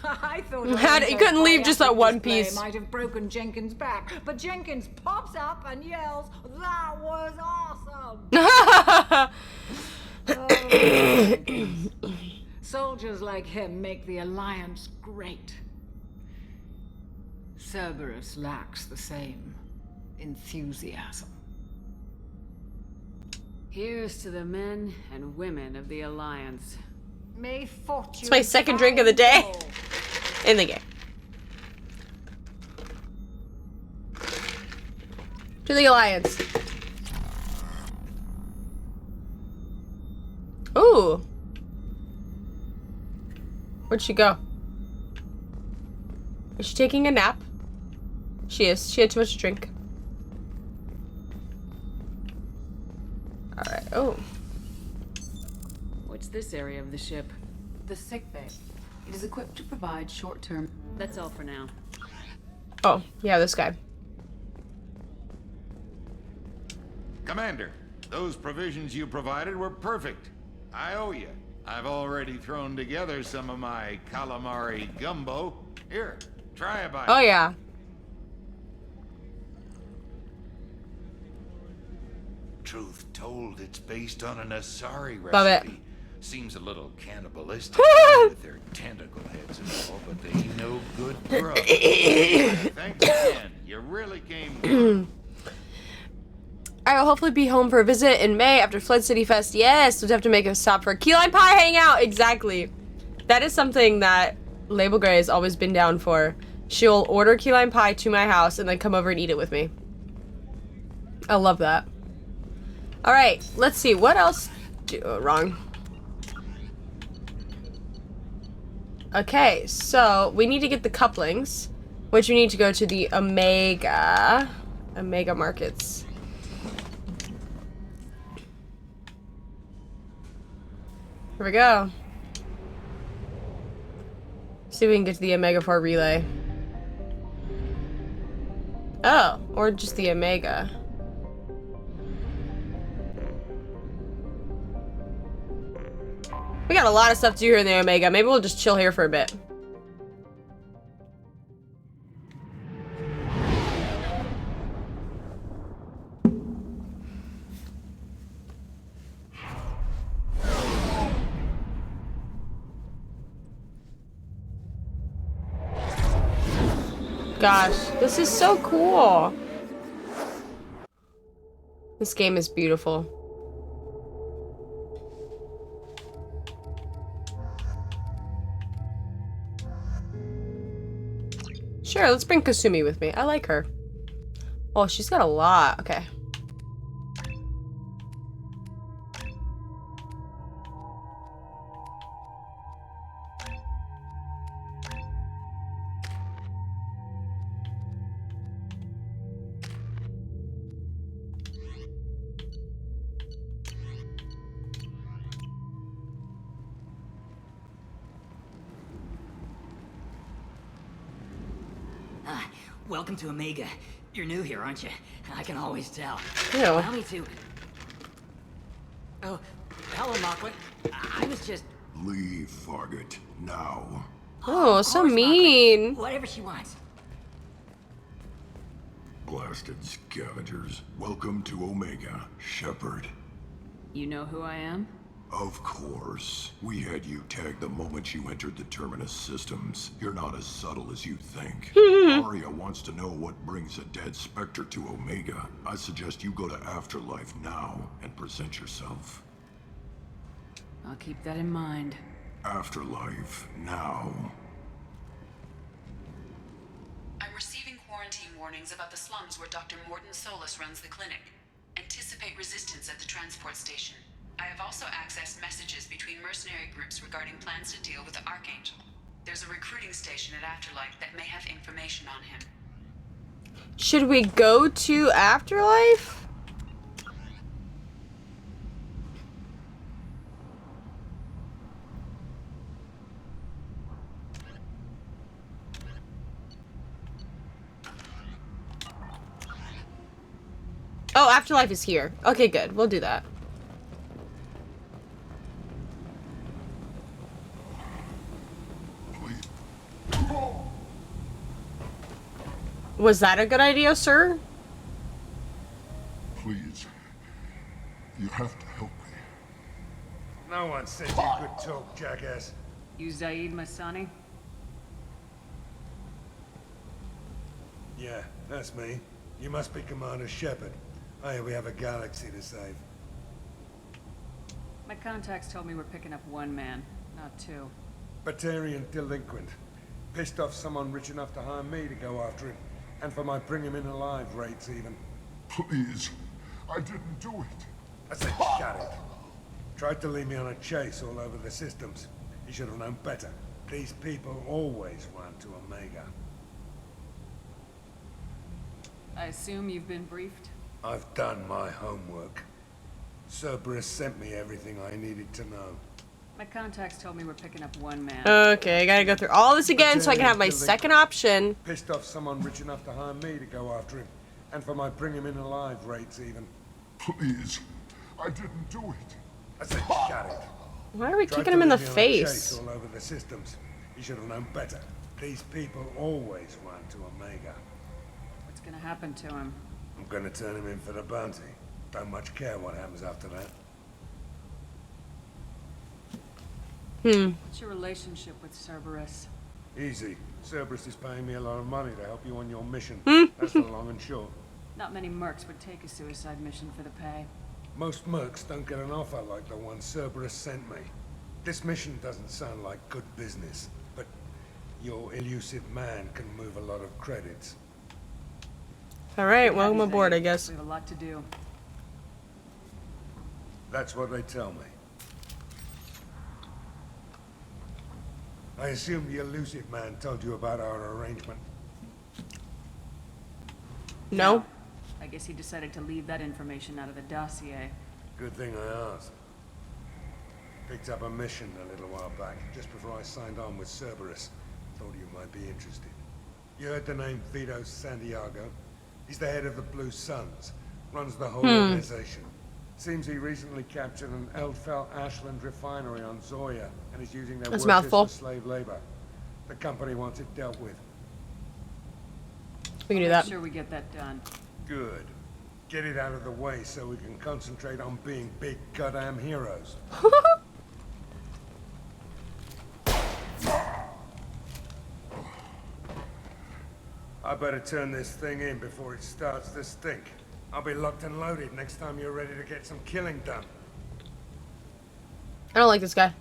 I thought You couldn't leave just that one display piece. might have broken Jenkins' back, but Jenkins pops up and yells, "That was awesome!" Oh, soldiers like him make the Alliance great. Cerberus lacks the same enthusiasm. Here's to the men and women of the Alliance. May fortune. It's my second drink of the day. In the game. To the Alliance. Ooh. Where'd she go? Is she taking a nap? She is. She had too much to drink. Alright. Oh. What's this area of the ship? The sick bay. It is equipped to provide short-term... That's all for now. Oh, yeah, this guy. Commander, those provisions you provided were perfect. I owe you. I've already thrown together some of my calamari gumbo. Here, try a bite. Oh, yeah. Truth told, it's based on an Asari recipe. Love it. Seems a little cannibalistic with their tentacle heads and all, but they ain't no good grub. Thanks again. You really came. I will hopefully be home for a visit in May after Flood City Fest. Yes, we'll have to make a stop for a key lime pie hangout. Exactly. That is something that Label Gray has always been down for. She'll order key lime pie to my house and then come over and eat it with me. I love that. All right, let's see. What else? Wrong. Okay, so we need to get the couplings, which we need to go to the Omega markets. Here we go. See if we can get to the Omega 4 relay. Oh, or just the Omega. We got a lot of stuff to do here in the Omega. Maybe we'll just chill here for a bit. Gosh, this is so cool. This game is beautiful. Sure, let's bring Kasumi with me. I like her. Oh, she's got a lot. Okay. Welcome to Omega. You're new here, aren't you? I can always tell. Ew. Allow me to... Oh, hello, Mocklin. I was just... Leave, Fargate, now. Oh, so mean. Whatever she wants. Blasted scavengers. Welcome to Omega, Shepard. You know who I am? Of course. We had you tagged the moment you entered the Terminus systems. You're not as subtle as you think. Arya wants to know what brings a dead Spectre to Omega. I suggest you go to Afterlife now and present yourself. I'll keep that in mind. Afterlife now. I'm receiving quarantine warnings about the slums where Dr. Morton Solus runs the clinic. Anticipate resistance at the transport station. I have also accessed messages between mercenary groups regarding plans to deal with the Archangel. There's a recruiting station at Afterlife that may have information on him. Should we go to Afterlife? Oh, Afterlife is here. Okay, good. We'll do that. Was that a good idea, sir? Please. You have to help me. No one said you could talk, jackass. You Zaid Masani? Yeah, that's me. You must be Commander Shepard. Hey, we have a galaxy to save. My contacts told me we're picking up one man, not two. Batarian delinquent. Pissed off someone rich enough to hire me to go after him. And for my bring him in alive rates, even. Please. I didn't do it. I said shut it. Tried to lead me on a chase all over the systems. He should have known better. These people always run to Omega. I assume you've been briefed? I've done my homework. Cerberus sent me everything I needed to know. My contacts told me we're picking up one man. Okay, I gotta go through all this again so I can have my second option. Pissed off someone rich enough to hire me to go after him. And for my bring him in alive rates, even. Please. I didn't do it. I said shut it. Why are we kicking him in the face? All over the systems. He should have known better. These people always run to Omega. What's gonna happen to him? I'm gonna turn him in for the bounty. Don't much care what happens after that. What's your relationship with Cerberus? Easy. Cerberus is paying me a lot of money to help you on your mission. That's the long and short. Not many mercs would take a suicide mission for the pay. Most mercs don't get an offer like the one Cerberus sent me. This mission doesn't sound like good business, but your elusive man can move a lot of credits. Alright, welcome aboard, I guess. We have a lot to do. That's what they tell me. I assume the elusive man told you about our arrangement. No. I guess he decided to leave that information out of the dossier. Good thing I asked. Picked up a mission a little while back, just before I signed on with Cerberus. Thought you might be interested. You heard the name Vito Santiago? He's the head of the Blue Suns. Runs the whole organization. Seems he recently captured an Eldfell Ashland refinery on Zoya and is using their That's workers mouthful. for slave labor. The company wants it dealt with. We can do that. Make sure we get that done. Good. Get it out of the way so we can concentrate on being big goddamn heroes. I better turn this thing in before it starts to stink. I'll be locked and loaded next time you're ready to get some killing done. I don't like this guy.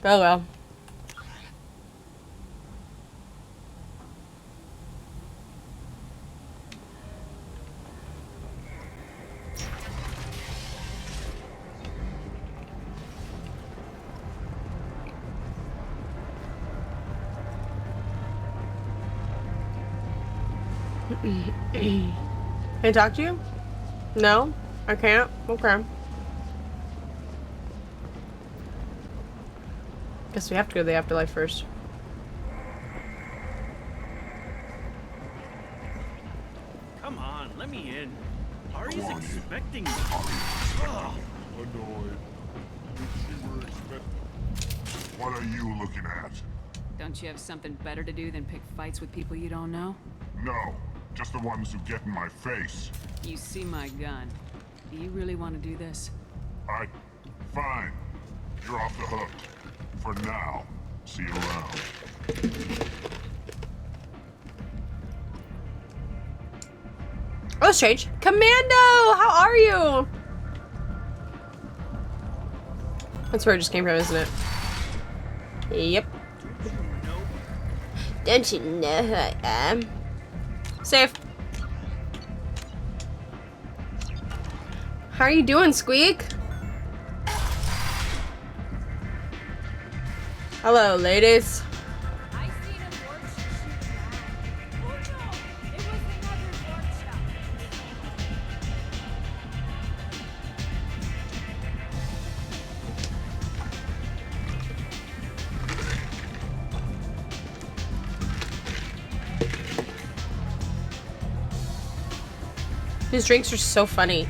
Oh well. Can I talk to you? No? I can't? Okay. Guess we have to go to the afterlife first. Come on, let me in. Ari's expecting me. Annoyed. What are you looking at? Don't you have something better to do than pick fights with people you don't know? No, just the ones who get in my face. You see my gun. Do you really want to do this? Fine. You're off the hook. For now. See you around. Oh, strange. Commando! How are you? That's where it just came from, isn't it? Yep. Don't you know who I am? Safe. How are you doing, Squeak? Hello, ladies. These drinks are so funny.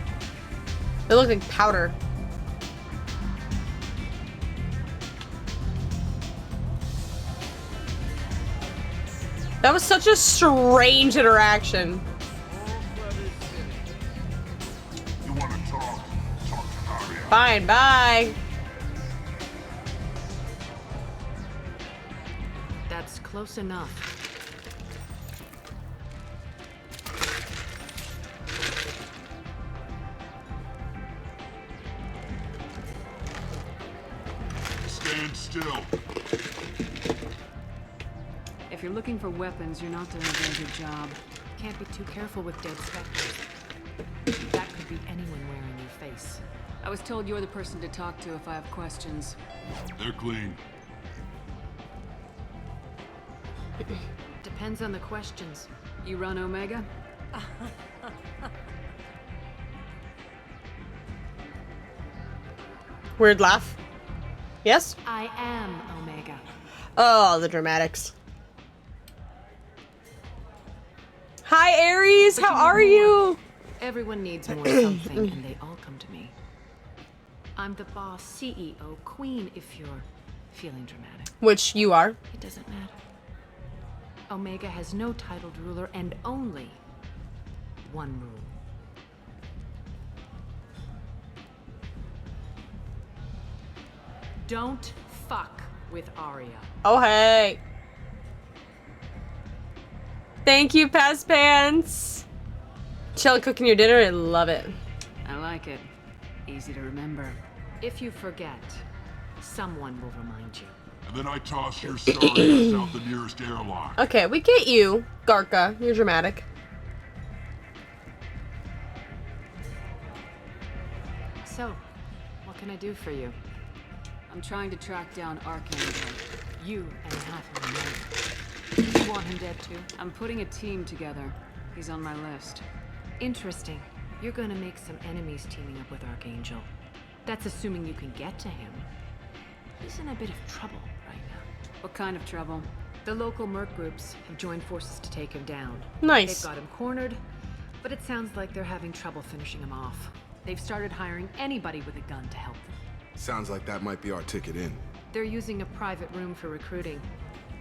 They look like powder. That was such a strange interaction. You want to talk? Talk to Aria. Fine, bye. That's close enough. Stand still. If you're looking for weapons, you're not doing a very good job. Can't be too careful with dead specters. That could be anyone wearing your face. I was told you're the person to talk to if I have questions. They're clean. Depends on the questions. You run Omega? Weird laugh. Yes? I am Omega. Oh, the dramatics. Hi, Ares. How are you? Everyone needs more something, and they all come to me. I'm the boss, CEO, queen, if you're feeling dramatic. Which you are. It doesn't matter. Omega has no titled ruler and only one rule. Don't fuck with Aria. Oh, hey. Thank you, Past Pants. Chill cooking your dinner. I love it. I like it. Easy to remember. If you forget, someone will remind you. And then I toss your sorry ass out the nearest airlock. Okay, we get you, Garca. You're dramatic. So, what can I do for you? I'm trying to track down Archangel. You and half of them. You want him dead too? I'm putting a team together. He's on my list. Interesting. You're gonna make some enemies teaming up with Archangel. That's assuming you can get to him. He's in a bit of trouble right now. What kind of trouble? The local merc groups have joined forces to take him down. Nice. They've got him cornered, but it sounds like they're having trouble finishing him off. They've started hiring anybody with a gun to help them. Sounds like that might be our ticket in. They're using a private room for recruiting.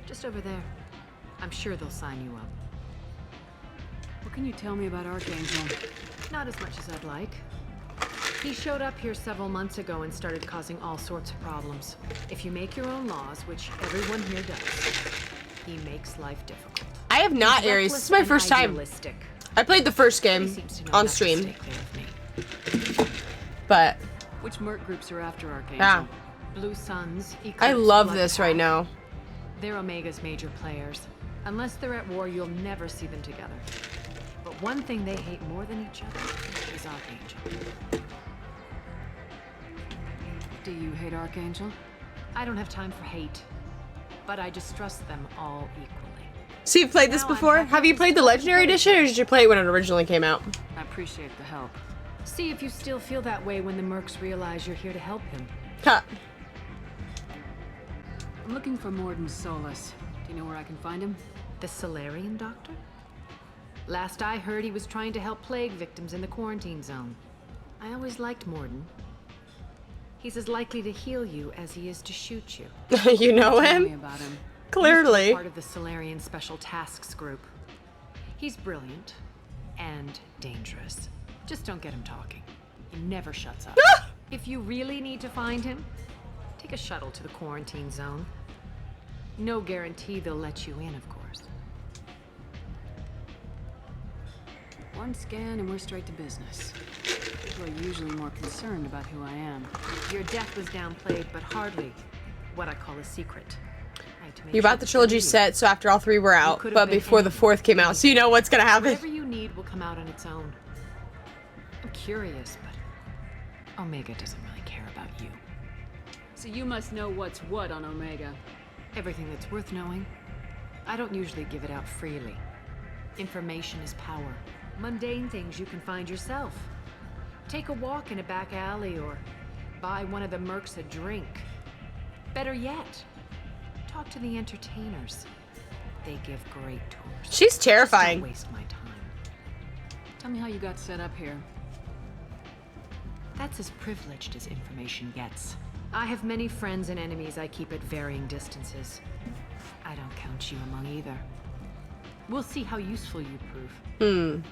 Just over there. I'm sure they'll sign you up. What can you tell me about Archangel? Not as much as I'd like. He showed up here several months ago and started causing all sorts of problems. If you make your own laws, which everyone here does, he makes life difficult. I have not, Ares. This is my first time. I played the first game on stream. But which merc groups are after Archangel? yeah. Blue Suns, Eclipse, I love Blood this Pact. right now. They're Omega's major players. Unless they're at war, you'll never see them together. But one thing they hate more than each other is Archangel. Do you hate Archangel? I don't have time for hate, but I distrust them all equally. So you've played this before? Have you played the Legendary Edition, or did you play it when it originally came out? I appreciate the help. See if you still feel that way when the mercs realize you're here to help him. Huh. I'm looking for Morden Solus. Do you know where I can find him? The Solarian Doctor? Last I heard, he was trying to help plague victims in the quarantine zone. I always liked Morden. He's as likely to heal you as he is to shoot you. You know Tell me him? about him. Clearly. He's part of the Solarian Special Tasks Group. He's brilliant and dangerous. Just don't get him talking. He never shuts up. If you really need to find him, take a shuttle to the quarantine zone. No guarantee they'll let you in, of course. One scan and we're straight to business. People are usually more concerned about who I am. Your death was downplayed, but hardly what I call a secret. You bought the trilogy set, so after all three were out, but before the fourth came out, so you know what's gonna happen. Whatever you need will come out on its own. I'm curious, but Omega doesn't really care about you. So you must know what's what on Omega. Everything that's worth knowing. I don't usually give it out freely. Information is power. Mundane things you can find yourself. Take a walk in a back alley or buy one of the mercs a drink. Better yet, talk to the entertainers. They give great tours. She's terrifying. Just don't waste my time. Tell me how you got set up here. That's as privileged as information gets. I have many friends and enemies I keep at varying distances. I don't count you among either. We'll see how useful you prove.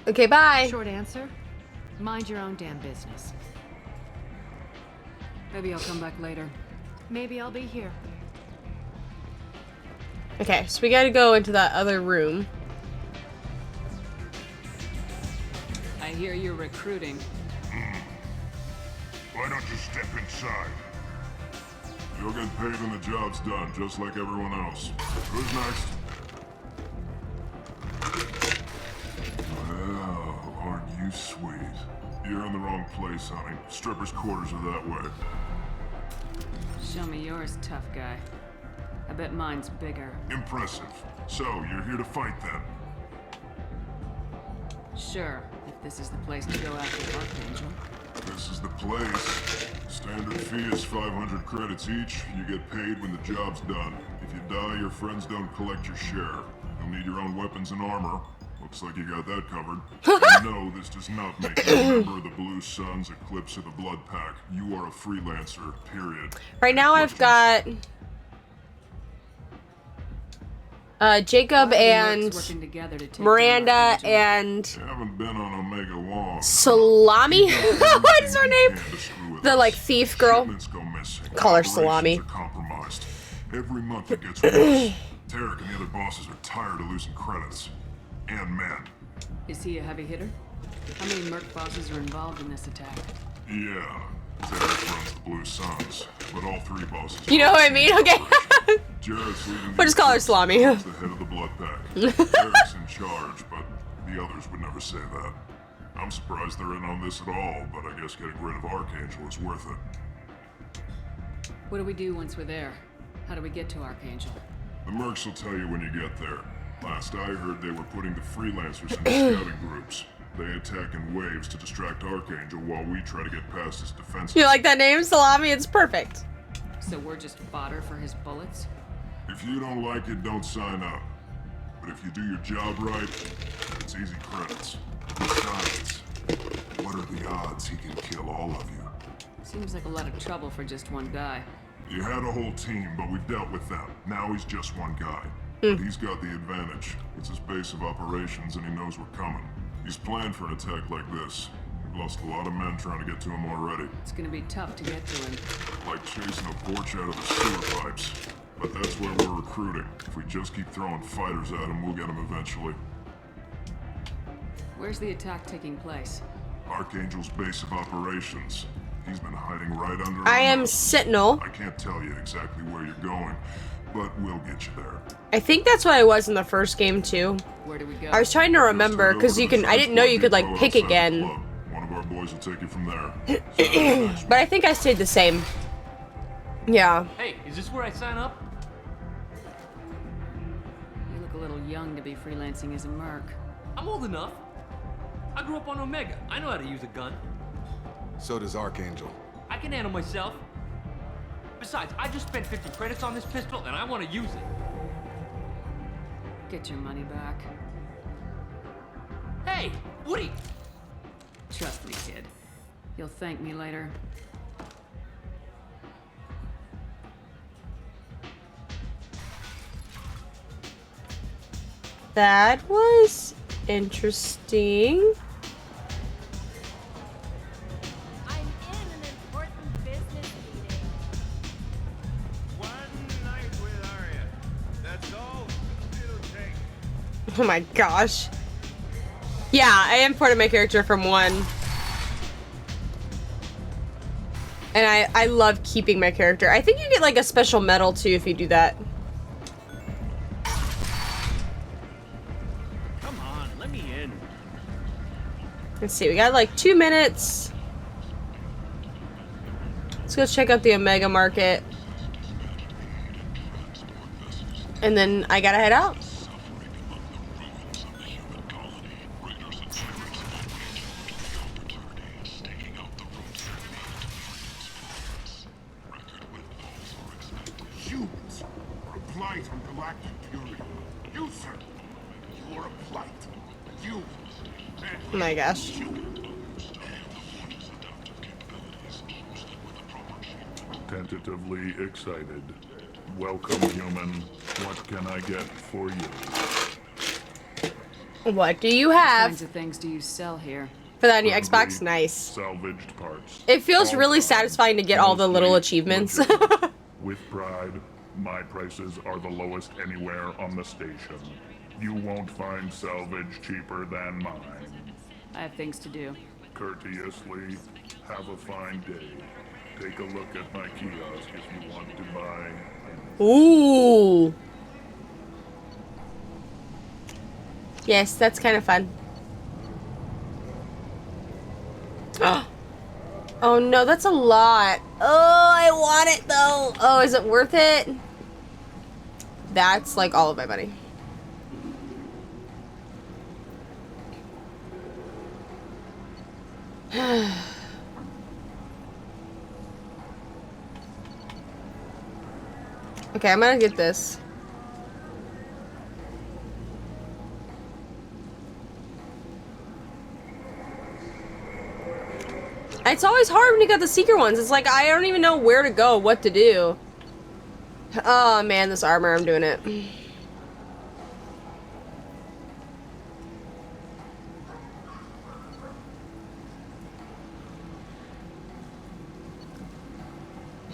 Okay, bye. Short answer, mind your own damn business. Maybe I'll come back later. Maybe I'll be here. Okay, so we gotta go into that other room. I hear you're recruiting. Why don't you step inside? You'll get paid when the job's done, just like everyone else. Who's next? Well, aren't you sweet? You're in the wrong place, honey. Strippers' quarters are that way. Show me yours, tough guy. I bet mine's bigger. Impressive. So, you're here to fight then? Sure, if this is the place to go after Archangel. This is the place. Standard fee is 500 credits each. You get paid when the job's done. If you die, your friends don't collect your share. You'll need your own weapons and armor. Looks like you got that covered. And no, this does not make you a member of the Blue Suns, Eclipse, or the Blood Pack. You are a freelancer, period. Right now I've got Jacob and Miranda and Haven't been on Omega long. Salami? What is her name? The like thief girl. Call her Salami. Compromised. Every month it gets worse. Tarek and the other bosses are tired of losing credits. And men. Is he a heavy hitter? How many merc bosses are involved in this attack? Yeah. Tarek runs the Blue Suns, but all three bosses. You know what I mean? Okay. Jared's leading. We'll just call her Salami. He's the head of the Blood Pack. Tarek's in charge, but the others would never say that. I'm surprised they're in on this at all, but I guess getting rid of Archangel is worth it. What do we do once we're there? How do we get to Archangel? The mercs will tell you when you get there. Last I heard, they were putting the freelancers into scouting groups. They attack in waves to distract Archangel while we try to get past his defenses. You like that name, Salami? It's perfect. So we're just fodder for his bullets? If you don't like it, don't sign up. But if you do your job right, it's easy credits. Besides, what are the odds he can kill all of you? Seems like a lot of trouble for just one guy. You had a whole team, but we dealt with them. Now he's just one guy. But he's got the advantage. It's his base of operations and he knows we're coming. He's planned for an attack like this. We've lost a lot of men trying to get to him already. It's gonna be tough to get to him. Like chasing a porch out of the sewer pipes. But that's where we're recruiting. If we just keep throwing fighters at him, we'll get him eventually. Where's the attack taking place? Archangel's base of operations. He's been hiding right under. I am Sentinel. I can't tell you exactly where you're going, but we'll get you there. I think that's what I was in the first game too. Where do we go? I was trying to remember because you can. I didn't know you could like pick again. One of our boys will take you from there. But I think I stayed the same. Yeah. Hey, is this where I sign up? You look a little young to be freelancing as a merc. I'm old enough. I grew up on Omega. I know how to use a gun. So does Archangel. I can handle myself. Besides, I just spent 50 credits on this pistol and I want to use it. Get your money back. Hey, Woody! Trust me, kid. You'll thank me later. That was interesting. I'm in an important business meeting. One night with Arya. That's all it'll take. Oh my gosh. Yeah, I imported my character from 1. And I love keeping my character. I think you get like a special medal too if you do that. Come on, let me in. Let's see, we got like 2 minutes. Let's go check out the Omega Market. And then I gotta head out. Humans are a blight on galactic purity. You, sir, you're a blight. You. Oh my gosh. Tentatively excited. Welcome, human. What can I get for you? What do you What have kinds of things do you sell here? for that on your Xbox? Nice. Salvaged parts. It feels really satisfying to get all the little achievements. With pride, my prices are the lowest anywhere on the station. You won't find salvage cheaper than mine. I have things to do. Courteously, have a fine day. Take a look at my kiosk if you want to buy. Ooh. Yes, that's kind of fun. Oh no, that's a lot. Oh, I want it though. Oh, is it worth it? That's like all of my money. Okay, I'm gonna get this. It's always hard when you got the secret ones. It's like I don't even know where to go, what to do. Oh man, this armor, I'm doing it.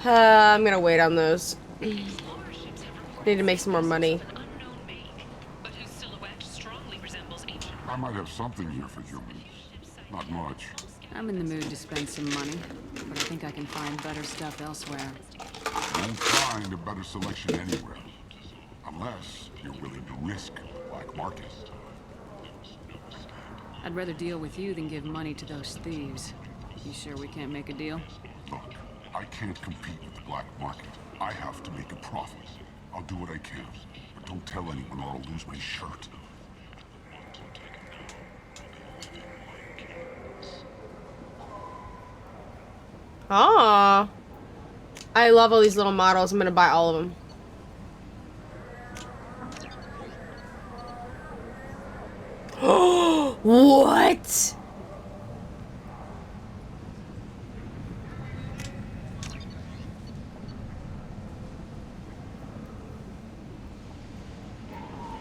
I'm gonna wait on those. Need to make some more money. I might have something here for humans. Not much. I'm in the mood to spend some money, but I think I can find better stuff elsewhere. Won't find a better selection anywhere. Unless you're willing to risk the black market. I'd rather deal with you than give money to those thieves. You sure we can't make a deal? Look, I can't compete with the black market. I have to make a profit. I'll do what I can, but don't tell anyone or I'll lose my shirt. Oh, I love all these little models. I'm gonna buy all of them. What?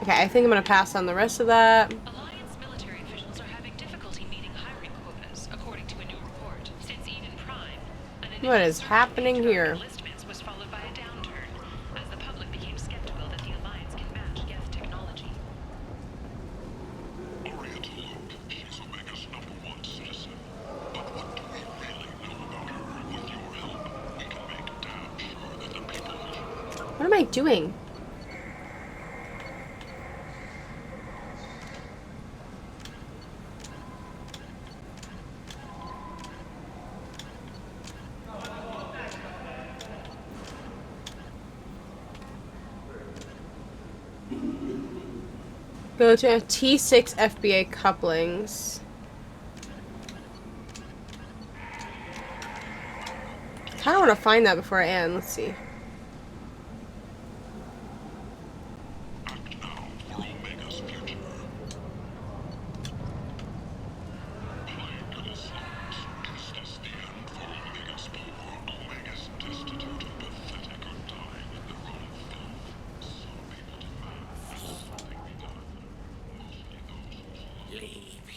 Okay, I think I'm gonna pass on the rest of that. Alliance military officials are having difficulty meeting hiring quotas, according to a new report. Since Eden Prime, What is happening here? enlistments was followed by a downturn, as the public became skeptical that the Alliance can match Geth technology. Aria T'Loak, she's Omega's #1 citizen. But what do we really know about her? With your help, we can make damn sure that the people... What am I doing? Go to T6 FBA couplings. I kind of want to find that before I end. Let's see.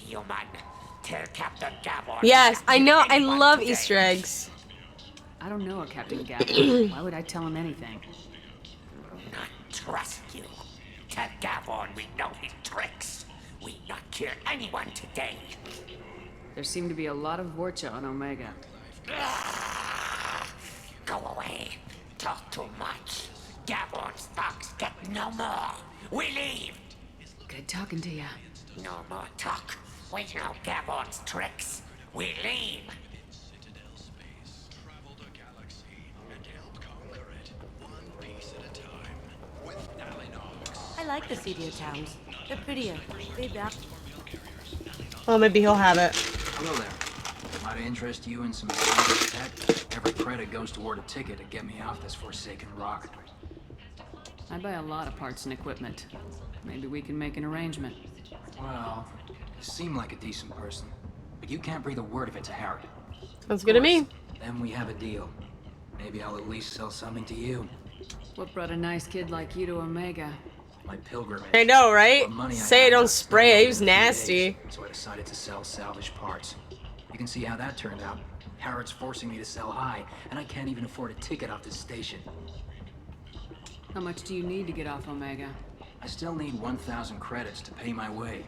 Human. Tell Captain Gavon. Yes, I know. I love Easter eggs. I don't know a Captain Gavin. Why would I tell him anything? Not trust you. Tell Gavon we know his tricks. We not kill anyone today. There seem to be a lot of Vorcha on Omega. Go away. Talk too much. Gavon's thugs get no more. We leave. Good talking to ya. No more talk. We know Gavon's tricks. We leave. I like the Cedia towns. They're prettier. They back. Well, maybe he'll have it. Hello there. Might interest you in some tech? Every credit goes toward a ticket to get me off this forsaken rock. I buy a lot of parts and equipment. Maybe we can make an arrangement. Well, you seem like a decent person, but you can't breathe a word of it to Harrod. Sounds good to me. Then we have a deal. Maybe I'll at least sell something to you. What brought a nice kid like you to Omega? My pilgrimage. I know, right? The money I Say it, had don't got spray it. stolen He was in a few nasty. days, so I decided to sell salvage parts. You can see how that turned out. Harrod's forcing me to sell high, and I can't even afford a ticket off this station. How much do you need to get off Omega? I still need 1,000 credits to pay my way,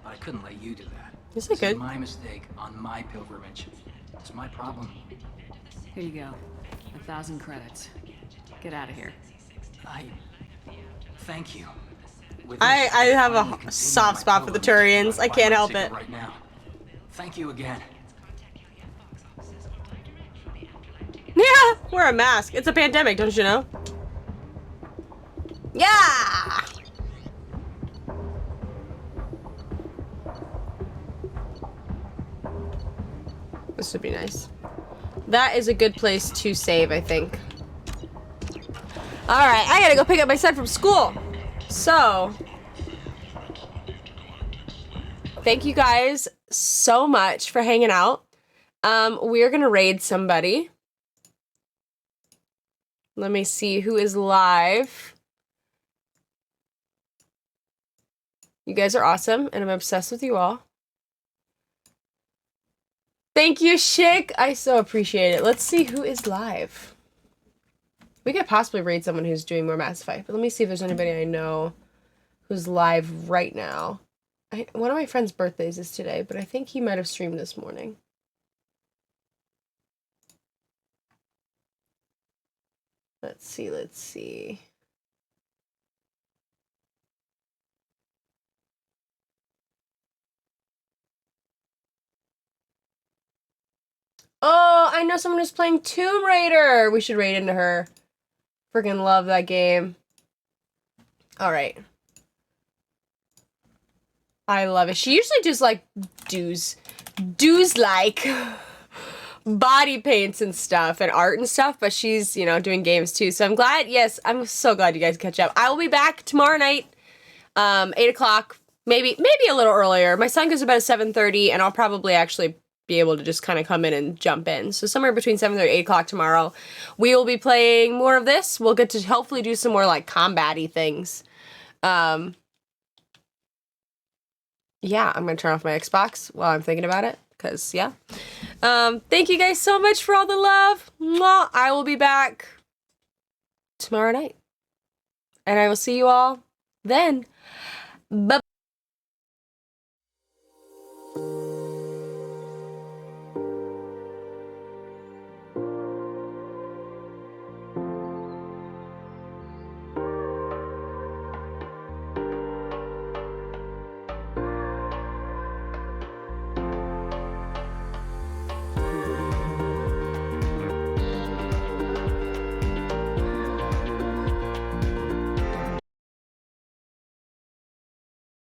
but I couldn't let you do that. Is This it good? is my mistake on my pilgrimage. It's my problem. Here you go. 1,000 credits. Get out of here. Thank you. With I this, have finally a continue soft my spot for the pilgrimage. Turians. I Buy can't my help ticket it. Right now. Thank you again. Yeah, wear a mask. It's a pandemic, don't you know? Yeah! This would be nice. That is a good place to save, I think. Alright, I gotta go pick up my son from school. So, thank you guys so much for hanging out. We're gonna raid somebody. Let me see who is live. You guys are awesome, and I'm obsessed with you all. Thank you, Shik. I so appreciate it. Let's see who is live. We could possibly raid someone who's doing more Mass Effect, but let me see if there's anybody I know who's live right now. One of my friend's birthdays is today, but I think he might have streamed this morning. Let's see, let's see. Oh, I know someone who's playing Tomb Raider. We should raid into her. Freaking love that game. All right. I love it. She usually just like does like body paints and stuff and art and stuff, but she's, you know, doing games too. So I'm glad. Yes, I'm so glad you guys catch up. I will be back tomorrow night, 8 o'clock, maybe a little earlier. My son goes about 7:30, and I'll probably actually be able to just kind of come in and jump in. So somewhere between 7:30 and 8 o'clock tomorrow, we will be playing more of this. We'll get to hopefully do some more like combat-y things. Yeah, I'm gonna turn off my Xbox while I'm thinking about it, because yeah. Thank you guys so much for all the love. Mwah. I will be back tomorrow night, and I will see you all then. Bye.